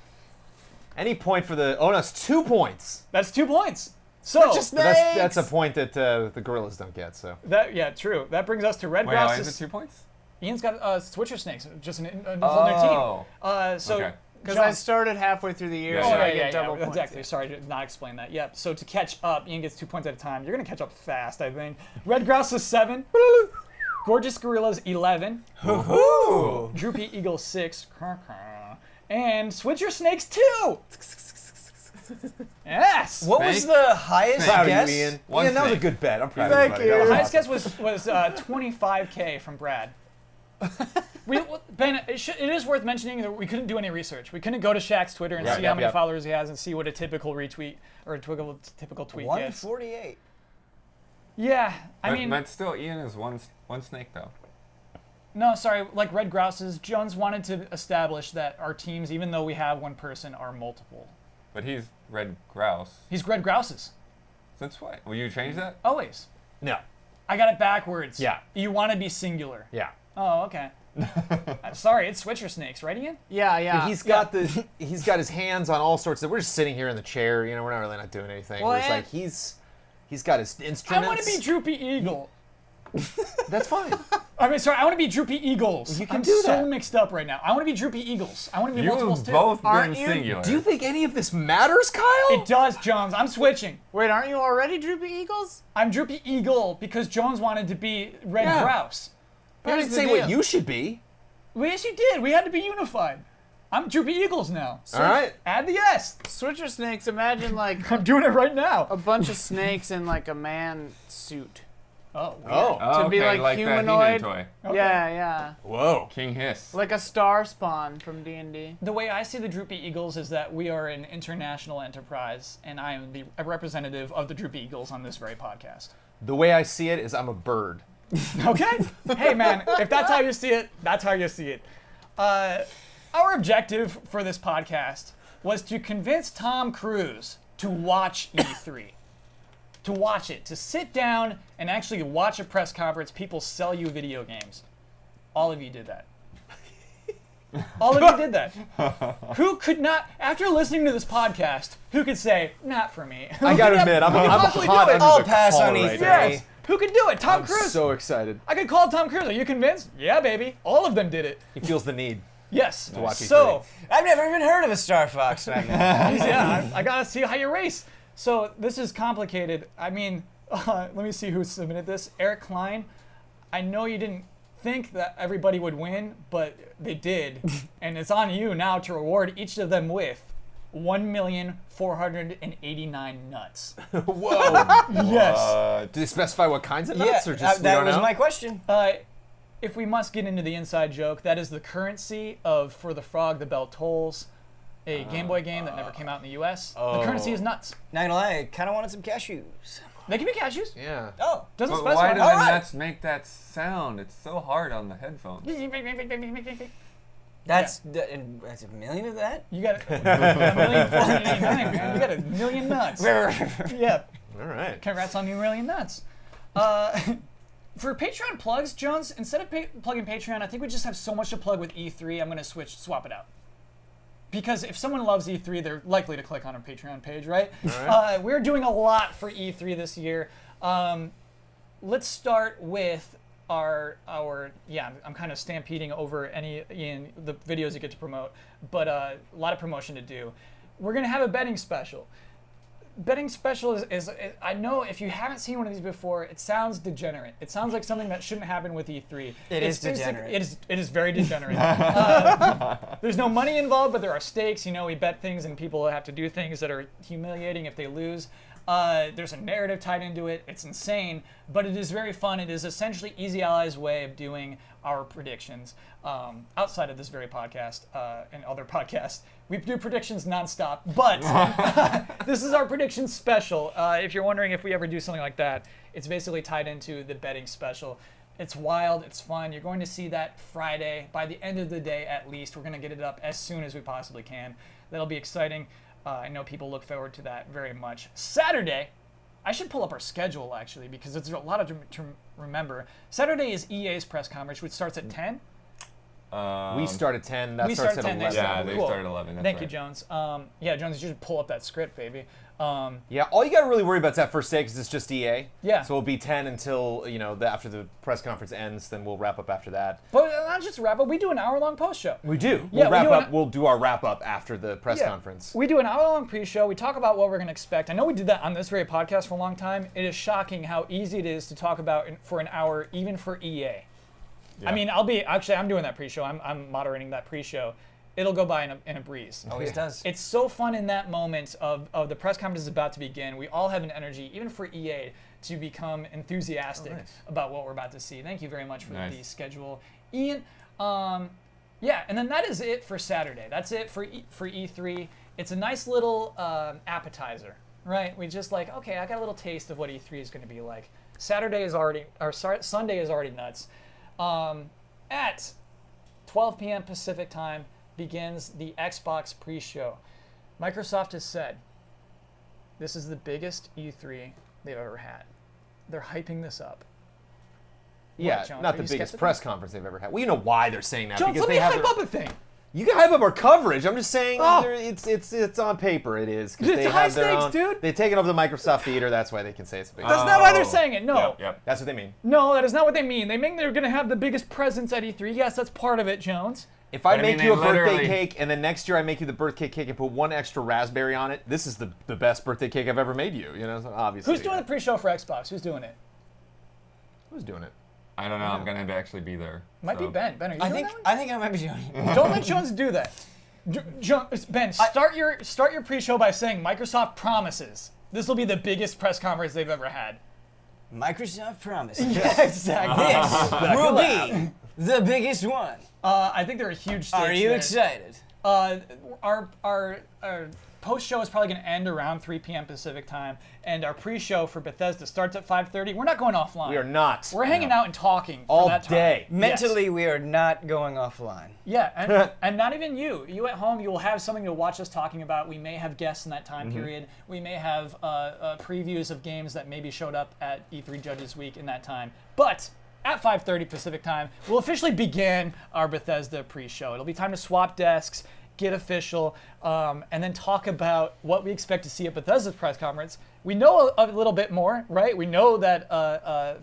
any point for the. Oh no, it's 2 points. That's 2 points. So But that's a point that the gorillas don't get. So true. That brings us to Red Wait, why Grouse's. is it 2 points? Ian's got Switcher Snakes, just a whole new team. So Okay. Because John- I started halfway through the year, Yeah, so yeah, I get double points. exactly. Sorry to not explain that. Yep. So to catch up, Ian gets 2 points at a time. You're gonna catch up fast, I think. Red Grouse is 7. Gorgeous Gorillas 11. Droopy Eagle 6. And Switcher Snakes 2. Yes. What was the highest proud guess? of you, Ian. One Ian, that was a snake. good bet. I'm proud Thank of you. buddy. you. That The was highest awesome. guess was 25K from Brad. Ben, it is worth mentioning that we couldn't do any research. We couldn't go to Shaq's Twitter and Right, see yep, how many yep. followers he has and see what a typical retweet or a typical tweet gets. 148. Yeah, I mean, but still, Ian is one snake though. no, sorry. Like Red Grouse's, Jones wanted to establish that our teams, even though we have one person, are multiple. But he's Red Grouse. He's Red Grouse's. Since what? Will you change that? Always. No. I got it backwards. Yeah. You want to be singular. Yeah. Oh, okay. I'm sorry, it's Switcher Snakes, right, Ian? Yeah. He's got he's got his hands on all sorts of. We're just sitting here in the chair. You know, we're not really not doing anything. Well, It's and- like he's got his I instruments. want to be Droopy Eagle. That's fine. I mean, sorry, I want to be Droopy Eagles. You can I'm do so that. mixed up right now. I want to be Droopy Eagles. I want to be multiples You've too. both been Aren't you? singular. Do you think any of this matters, Kyle? It does, Jones. I'm switching. Wait, aren't you already Droopy Eagles? I'm Droopy Eagle because Jones wanted to be Red Yeah. Grouse. I didn't Here's the say what deal. you should be. Well, yes, you did. We had to be unified. I'm Droopy Eagles now. All right. Add the S. Switcher Snakes, imagine like I'm doing it right now. a bunch of snakes in like a man suit. Oh. Weird. Oh. Oh, to be okay, like the humanoid. He-Man toy. Okay. Yeah. Whoa. King Hiss. Like a star spawn from D&D. The way I see the Droopy Eagles is that we are an international enterprise, and I am the representative of the Droopy Eagles on this very podcast. The way I see it is I'm a bird. Okay? Hey, man, if that's how you see it, that's how you see it. Our objective for this podcast was to convince Tom Cruise to watch E3. To watch it. To sit down and actually watch a press conference. People sell you video games. All of you did that. All of you did that. Who could not, after listening to this podcast, who could say, not for me? I gotta admit, I'm possibly hot do it? under I'll the pass collar on right E3. now. Yes. Who could do it? Tom I'm Cruise. so excited. I could call Tom Cruise. Are you convinced? Yeah, baby. All of them did it. He feels the need. Yes. watch So, I've never even heard of a Star Fox. yeah, I gotta see how you race. So this is complicated. I mean, let me see who submitted this. Eric Klein. I know you didn't think that everybody would win, but they did, and it's on you now to reward each of them with 1,489 nuts. Whoa. Yes. Do they specify what kinds of nuts, or just we that don't was know? my question. If we must get into the inside joke, that is the currency of For the Frog, the Bell Tolls, a Game Boy game that never came out in the U.S. The currency is nuts. Not gonna lie, I kind of wanted some cashews. They can be cashews. Yeah. Oh, Doesn't But specify. why do the Alright. nuts make that sound? It's so hard on the headphones. that's that's a million of that. You got 1,489, man. You got a million nuts. Yeah. All right. Congrats on your million nuts. For Patreon plugs, Jones, instead of plugging Patreon, I think we just have so much to plug with E3. I'm going to swap it out. Because if someone loves E3, they're likely to click on our Patreon page, right? We're doing a lot for E3 this year. Let's start with our I'm kind of stampeding over the videos you get to promote, but a lot of promotion to do. We're going to have a betting special. Betting special is I know if you haven't seen one of these before, it sounds degenerate. It sounds like something that shouldn't happen with E3. It's degenerate. It is very degenerate. There's no money involved, but there are stakes. We bet things and people have to do things that are humiliating if they lose. There's a narrative tied into it. It's insane, but it is very fun. It is essentially Easy Ally's way of doing our predictions outside of this very podcast and other podcasts. We do predictions nonstop, but this is our prediction special. If you're wondering if we ever do something like that, it's basically tied into the betting special. It's wild. It's fun. You're going to see that Friday. By the end of the day, at least, we're going to get it up as soon as we possibly can. That'll be exciting. I know people look forward to that very much. Saturday, I should pull up our schedule, actually, because there's a lot to remember. Saturday is EA's press conference, which starts at 10. We start at 10. That we starts start at at 10. 11. Yeah, they Cool. start at 11. That's Thank you, right. Jones. Jones, you should pull up that script, baby. Yeah, all you got to really worry about is that first day because it's just EA. Yeah. So it'll be 10 until, after the press conference ends, then we'll wrap up after that. But not just wrap up. We do an hour-long post show. We do. Yeah, We'll do our wrap up after the press conference. We do an hour-long pre-show. We talk about what we're going to expect. I know we did that on this very podcast for a long time. It is shocking how easy it is to talk about for an hour, even for EA. Yeah. I mean, I'm doing that pre-show. I'm moderating that pre-show. It'll go by in a breeze. Always does. It's so fun in that moment of the press conference is about to begin. We all have an energy, even for EA, to become enthusiastic about what we're about to see. Thank you very much for the schedule, Ian. And then that is it for Saturday. That's it for E3. It's a nice little appetizer, right? We just I got a little taste of what E3 is going to be like. Sunday is already nuts. At 12 p.m. Pacific time begins the Xbox pre-show. Microsoft has said this is the biggest E3 they've ever had. They're hyping this up. Yeah, What, Jones, not are the you biggest skeptical? press conference they've ever had. Well, you know why they're saying that. Jones, because let they me have hype up a thing. You can hype up our coverage. I'm just saying Oh. it's on paper. It is. 'Cause It's they high have their stakes, own, dude. They've taken over the Microsoft Theater. That's why they can say it's a big. That's not why they're saying it. No. Yep. That's what they mean. No, that is not what they mean. They mean they're going to have the biggest presence at E3. Yes, that's part of it, Jones. If I But I make mean, you a they birthday literally- cake and then next year I make you the birthday cake and put one extra raspberry on it, this is the best birthday cake I've ever made you. So obviously. Who's doing the pre-show for Xbox? Who's doing it? Who's doing it? I don't know. I'm gonna actually be there. Might be so. Ben. Ben, are you I doing think that I think I might be doing it. one? Don't let Jones do that. Ben, start your pre-show by saying Microsoft promises this will be the biggest press conference they've ever had. Microsoft promises Yeah, exactly. this will be the biggest one. I think there are huge stakes Are you there. excited? Our post show is probably going to end around 3 p.m. Pacific time, and our pre-show for Bethesda starts at 5:30. We're not going offline. We are not. We're hanging out and talking for all that time. day. Mentally, Yes. we are not going offline. Yeah, and not even you. You at home, you will have something to watch us talking about. We may have guests in that time period. We may have previews of games that maybe showed up at E3 Judges Week in that time. But at 5:30 Pacific time, we'll officially begin our Bethesda pre-show. It'll be time to swap desks, get official, and then talk about what we expect to see at Bethesda's press conference. We know a little bit more, right? We know that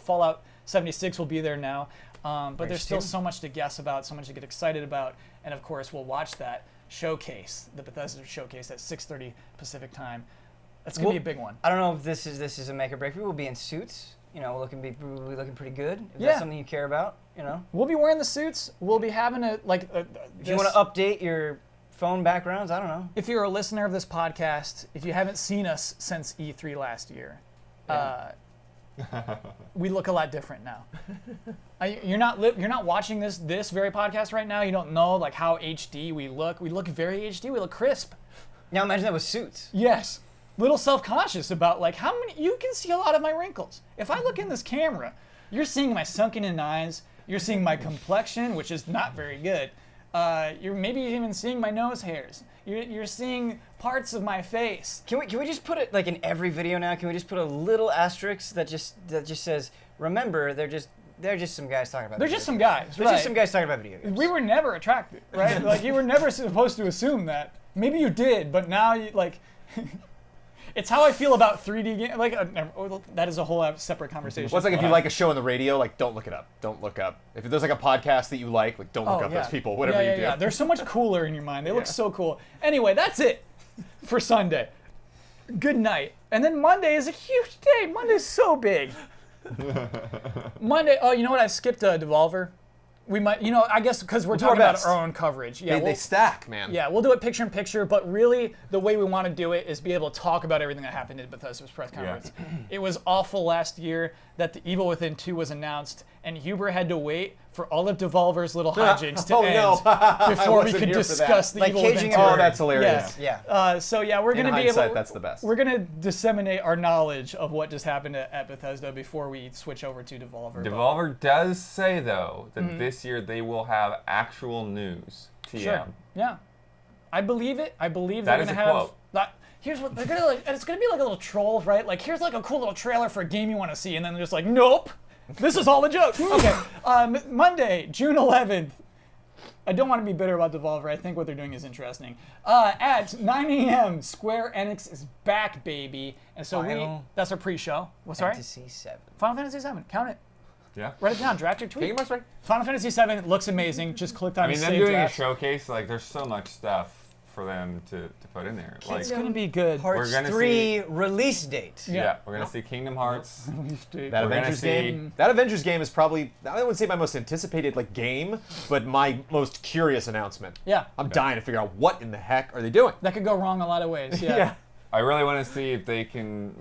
Fallout 76 will be there now, but there's still so much to guess about, so much to get excited about, and of course we'll watch that showcase, the Bethesda showcase at 6:30 Pacific time. That's gonna be a big one. I don't know if this is a make or break. We will be in suits. You know, we'll be looking pretty good. If Yeah. that's something you care about, you know. We'll be wearing the suits. We'll be having If you want to update your phone backgrounds, I don't know. If you're a listener of this podcast, if you haven't seen us since E3 last year, we look a lot different now. You're not watching this very podcast right now. You don't know like how HD we look. We look very HD. We look crisp. Now imagine that with suits. Yes. Little self-conscious about like how many. You can see a lot of my wrinkles. If I look in this camera, you're seeing my sunken in eyes. You're seeing my complexion, which is not very good. You're maybe even seeing my nose hairs. You're seeing parts of my face. Can we just put it like in every video now? Can we just put a little asterisk that just says, remember, they're just some guys talking about. They're just some guys. They're just some guys talking about video games. We were never attracted, right? Like you were never supposed to assume that. Maybe you did, but now you like. It's how I feel about 3D games. Like that is a whole separate conversation. Well, it's like if you like a show on the radio, like don't look it up. Don't look up. If there's like a podcast that you like don't look up those people. Whatever you do. Yeah. They're so much cooler in your mind. They look so cool. Anyway, that's it for Sunday. Good night. And then Monday is a huge day. Monday's so big. Monday. Oh, you know what? I skipped Devolver. We might, I guess because we're talking about our own coverage. Yeah, they stack, man. Yeah, we'll do it picture in picture, but really the way we want to do it is be able to talk about everything that happened at Bethesda's press conference. Yeah. It was awful last year that the Evil Within 2 was announced, and Huber had to wait for all of Devolver's little hijinks to end before we could discuss the Evil Within 2. Oh, that's hilarious. Yeah. So we're going to be able. That's the best. We're going to disseminate our knowledge of what just happened at Bethesda before we switch over to Devolver. Devolver does say though that this year they will have actual news. TM. Sure. Yeah. I believe it. I believe that they're going to have. Here's what they're gonna like. And it's gonna be like a little troll, right? Like here's like a cool little trailer for a game you want to see, and then they're just like, nope, this is all a joke. Okay, Monday, June 11th. I don't want to be bitter about Devolver. I think what they're doing is interesting. At 9 a.m., Square Enix is back, baby, and so that's our pre-show. What's sorry? Fantasy VII. Final Fantasy VII. Count it. Yeah. Write it down. Draft your tweet. Right. Final Fantasy VII looks amazing. Just clicked on. I mean, them save doing draft. a showcase, like there's so much stuff for them to put in there. Like, It's gonna be good. Hearts 3 release date. yeah, we're gonna see Kingdom Hearts. That Avengers game. That Avengers game is probably, I wouldn't say my most anticipated game, but my most curious announcement. Yeah. I'm dying to figure out what in the heck are they doing. That could go wrong a lot of ways. Yeah. I really want to see if they can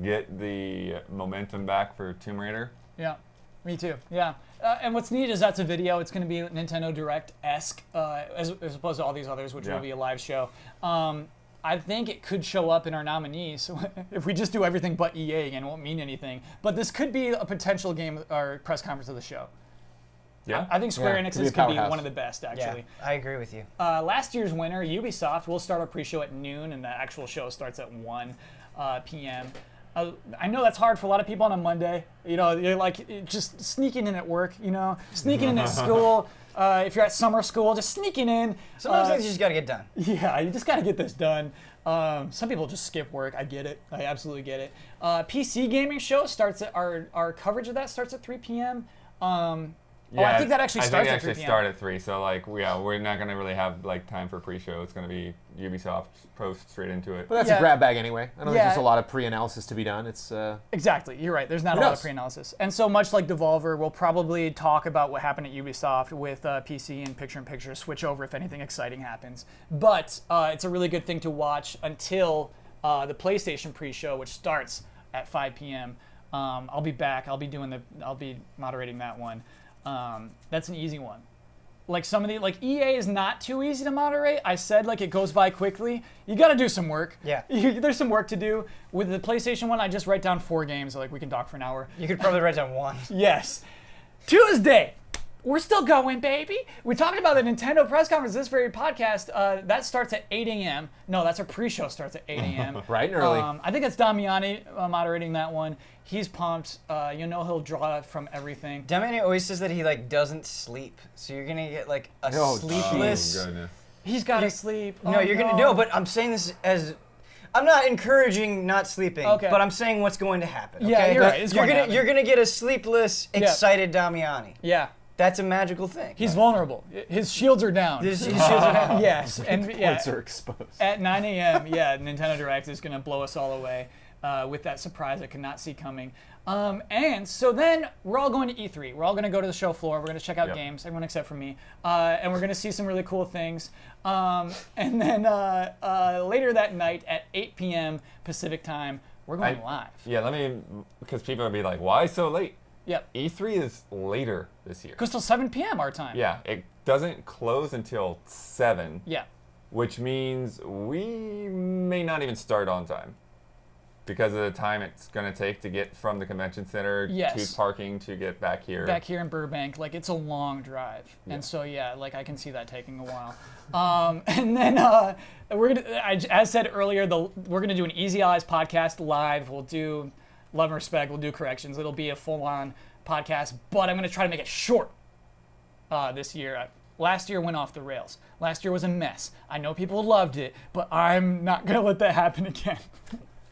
get the momentum back for Tomb Raider. Yeah, me too. Yeah, and what's neat is that's a video. It's going to be Nintendo Direct-esque as opposed to all these others, which will be a live show. I think it could show up in our nominees if we just do everything but EA again. It won't mean anything. But this could be a potential game or press conference of the show. Yeah, I think Square Enix is going to be one of the best, actually. Yeah, I agree with you. Last year's winner, Ubisoft, will start our pre-show at noon, and the actual show starts at 1 p.m. I know that's hard for a lot of people on a Monday. You're like just sneaking in at work, sneaking in at school. If you're at summer school, just sneaking in. Sometimes things you just got to get done. Yeah, you just got to get this done. Some people just skip work. I get it. I absolutely get it. PC gaming show starts at our coverage of that starts at 3 p.m. I think that actually starts at 3 p.m. start at 3. So we're not gonna really have time for pre-show. It's gonna be Ubisoft post straight into it. But that's a grab bag anyway. I don't think there's a lot of pre-analysis to be done. It's Exactly. You're right. There's not a lot of pre-analysis. And so much like Devolver, we'll probably talk about what happened at Ubisoft with PC and picture-in-picture, switch over if anything exciting happens. But it's a really good thing to watch until the PlayStation pre-show, which starts at 5 p.m. I'll be back. I'll be moderating that one. That's an easy one. Like some of the, like EA is not too easy to moderate. I said like it goes by quickly. You got to do some work. Yeah. There's some work to do. With the PlayStation one, I just write down 4 games. Like we can talk for an hour. You could probably write down 1. Yes. Tuesday. We're still going, baby. We talked about the Nintendo press conference, this very podcast. That starts at 8 a.m. No, that's our pre-show starts at 8 a.m. Bright and early. I think it's Damiani moderating that one. He's pumped. You know he'll draw from everything. Damiani always says that he like doesn't sleep, so you're gonna get like a Oh, sleepless. Oh, goodness. He's got to sleep. No, Oh, you're gonna no, but I'm saying this as I'm not encouraging not sleeping, Okay. but I'm saying what's going to happen. Yeah, okay? you're right. It's going to happen. You're gonna get a sleepless, excited Damiani. Yeah. That's a magical thing. He's vulnerable. His shields are down. His shields are down. Yes. And yeah, Points are exposed. at 9 a.m., yeah, Nintendo Direct is going to blow us all away with that surprise I could not see coming. And so then we're all going to E3. We're all going to go to the show floor. We're going to check out Yep. games, everyone except for me. And we're going to see some really cool things. And then later that night at 8 p.m. Pacific time, we're going live. Yeah, because people will be like, why so late? Yep. E3 is later this year. Goes till 7 p.m. our time. Yeah, it doesn't close until 7, Yeah. which means we may not even start on time because of the time it's going to take to get from the convention center Yes. to parking to get back here. Back here in Burbank, like it's a long drive, and so yeah, like I can see that taking a while. And then we're gonna, as said earlier, we're gonna do an Easy Allies podcast live. We'll do Love and Respect. We'll do corrections. It'll be a full-on podcast, but I'm gonna try to make it short this year. Last year went off the rails. Last year was a mess. I know people loved it, but I'm not gonna let that happen again.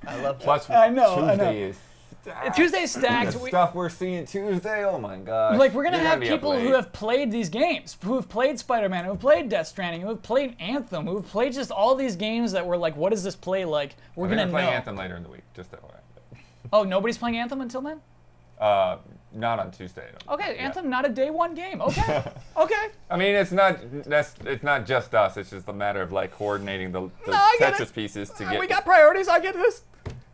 I love that. Plus, I know, I know. Tuesday is stacked. Tuesday's stacked. The stuff we're seeing Tuesday, oh my god. Like, we're going to You're have be up people who late. have played these games, who have played Spider-Man, who have played Death Stranding, who have played Anthem, who have played just all these games that were like, what does this play like? We're We're going to play know. Anthem later in the week, just that way. Oh, nobody's playing Anthem until then? Not on Tuesday. Okay, Yeah. Anthem, not a day one game. Okay, okay. I mean, it's not just us. It's just a matter of like coordinating the I get Tetris it. pieces to get. We got priorities, I get this.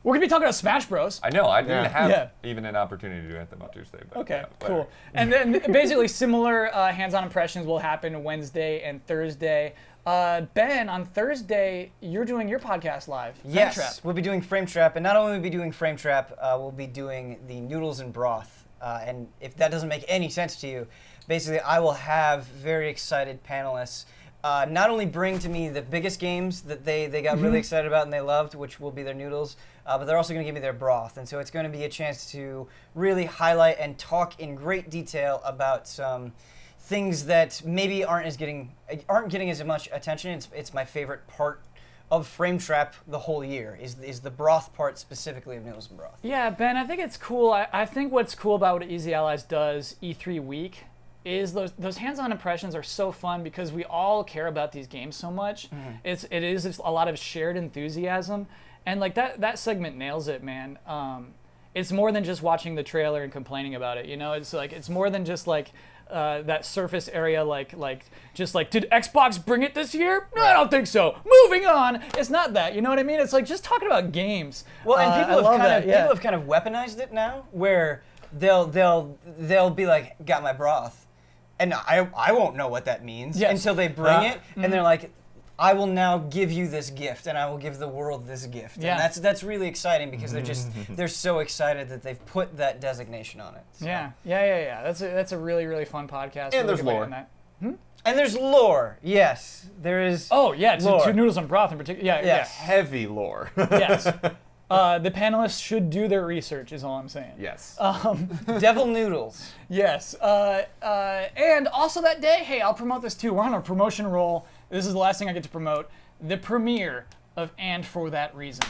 We're going to be talking about Smash Bros. I know. I didn't have Yeah. even an opportunity to do Anthem on Tuesday. But Okay, yeah, cool. whatever. And then basically similar hands-on impressions will happen Wednesday and Thursday. Ben, on Thursday, you're doing your podcast live. Yes, Frame Trap. we'll be doing Frame Trap, and not only will we be doing Frame Trap, we'll be doing the Noodles and Broth. And if that doesn't make any sense to you, basically I will have very excited panelists not only bring to me the biggest games that they got really excited about and they loved, which will be their noodles, but they're also going to give me their broth. And so it's going to be a chance to really highlight and talk in great detail about some things that maybe aren't getting as much attention. It's my favorite part of Frame Trap the whole year, is the broth part specifically of Noodles and Broth. Yeah, Ben, I think it's cool. I think what's cool about what Easy Allies does E3 week is those hands-on impressions are so fun because we all care about these games so much. It is a lot of shared enthusiasm, and like that segment nails it, man. It's more than just watching the trailer and complaining about it. You know, it's more than just like that surface area, just like, did Xbox bring it this year? No, I don't think so. Moving on. It's not that. You know what I mean? It's like just talking about games. Well, and people yeah. have kind of weaponized it now, where they'll be like, got my broth, and I won't know what that means Yes. until they bring it, and they're like, I will now give you this gift, and I will give the world this gift. Yeah. And that's really exciting because they're so excited that they've put that designation on it. So. Yeah. That's a really, really fun podcast. And Really there's good way lore. on that. And there's lore. Yes, there is. Oh yeah, lore. to Noodles and Broth in particular. Yeah, Yes. Heavy lore. yes. The panelists should do their research, is all I'm saying. Yes. Devil noodles. Yes. And also that day, hey, I'll promote this too. We're on a promotion roll. This is the last thing I get to promote. The premiere of And For That Reason.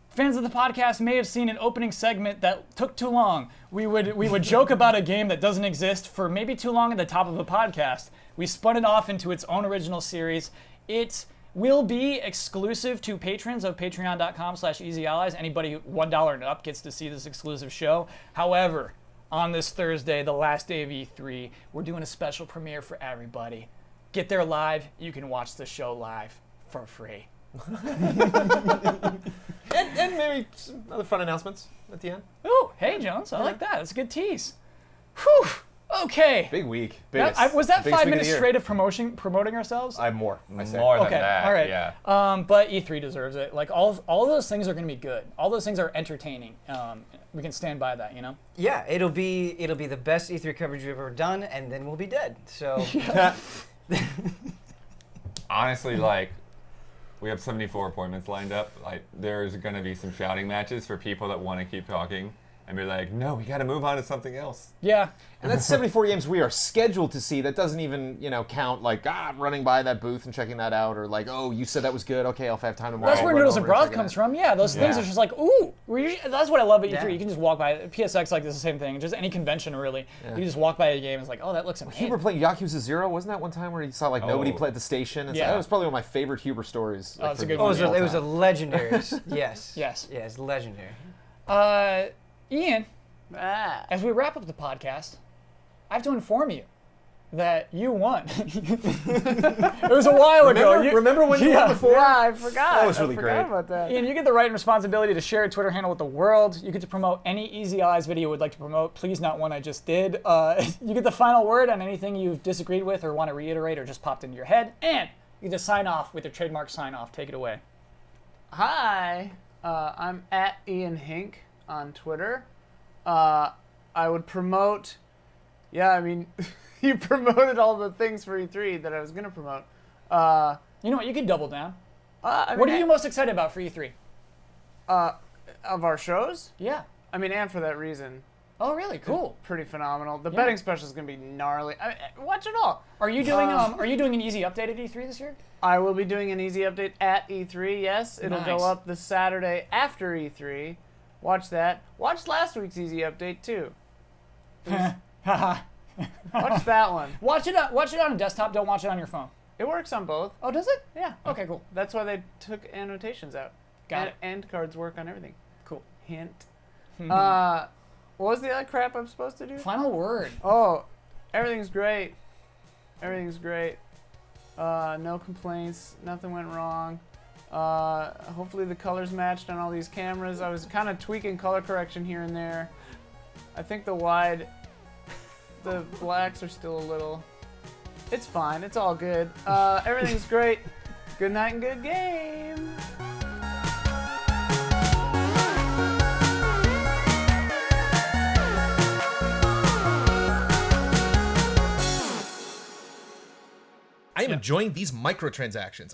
Fans of the podcast may have seen an opening segment that took too long. We would joke about a game that doesn't exist for maybe too long at the top of a podcast. We spun it off into its own original series. It will be exclusive to patrons of patreon.com/easyallies. Anybody $1 and up gets to see this exclusive show. However, on this Thursday, the last day of E3, we're doing a special premiere for everybody. Get there live. You can watch the show live for free. and maybe some other fun announcements at the end. Oh, hey, Jones. I like that. That's a good tease. Whew. Okay. Big week. That- Biggest, was that biggest 5 week of minutes the year. straight of promoting ourselves? I have more. I say. More than Okay, that. all right. Yeah. But E3 deserves it. Like all of those things are going to be good. All those things are entertaining. We can stand by that, you know. Yeah, it'll be the best E3 coverage we've ever done, and then we'll be dead. So Honestly, like, we have 74 appointments lined up. Like, there's going to be some shouting matches for people that want to keep talking and be like, no, we got to move on to something else. Yeah. And that's 74 games we are scheduled to see. That doesn't even, count like, I'm running by that booth and checking that out, or like, oh, you said that was good. Okay, I'll have time tomorrow. That's where I'll run Noodles over and Broth check it comes out. from. Yeah, those things Yeah. are just like, ooh. That's what I love at E3. Yeah. You can just walk by. PSX like this is the same thing. Just any convention really. You can just walk by a game and it's like, oh, that looks amazing. Huber playing Yakuza 0, wasn't that one time where you saw like nobody Oh. play at the station? It's Yeah. like, that was probably one of my favorite Huber stories. Oh, it's a good it one. was it was a legendary. Yes. Yes. Yeah, it's legendary. Ian, Ah. as we wrap up the podcast, I have to inform you that you won. It was a while ago. Remember when you won before? Yeah, I forgot. That was really I forgot great. about that. Ian, you get the right and responsibility to share a Twitter handle with the world. You get to promote any Easy Eyes video you would like to promote. Please, not one I just did. You get the final word on anything you've disagreed with or want to reiterate or just popped into your head. And you get to sign off with your trademark sign off. Take it away. Hi, I'm at Ian Hink on Twitter. I would promote. Yeah, I mean, you promoted all the things for E3 that I was gonna promote. You know what? You can double down. I What mean, are you most excited about for E3? of our shows? Yeah. I mean, and for that reason, Oh, really? Cool. pretty phenomenal. The betting special is gonna be gnarly. I mean, watch it all. Are you doing an easy update at E3 this year? I will be doing an easy update at E3. Yes, it'll Nice. go up the Saturday after E3. Watch that. Watch last week's easy update too. Haha. Watch that one. Watch it on a desktop. Don't watch it on your phone. It works on both. Oh, does it? Yeah. Okay, cool. That's why they took annotations out. Got it. And cards work on everything. Cool. Hint. What was the other crap I'm supposed to do? Final word. Oh, everything's great. Everything's great. No complaints. Nothing went wrong. Hopefully the colors matched on all these cameras. I was kind of tweaking color correction here and there. I think the blacks are still a little. It's fine. It's all good. Everything's great. Good night and good game. I am enjoying these microtransactions.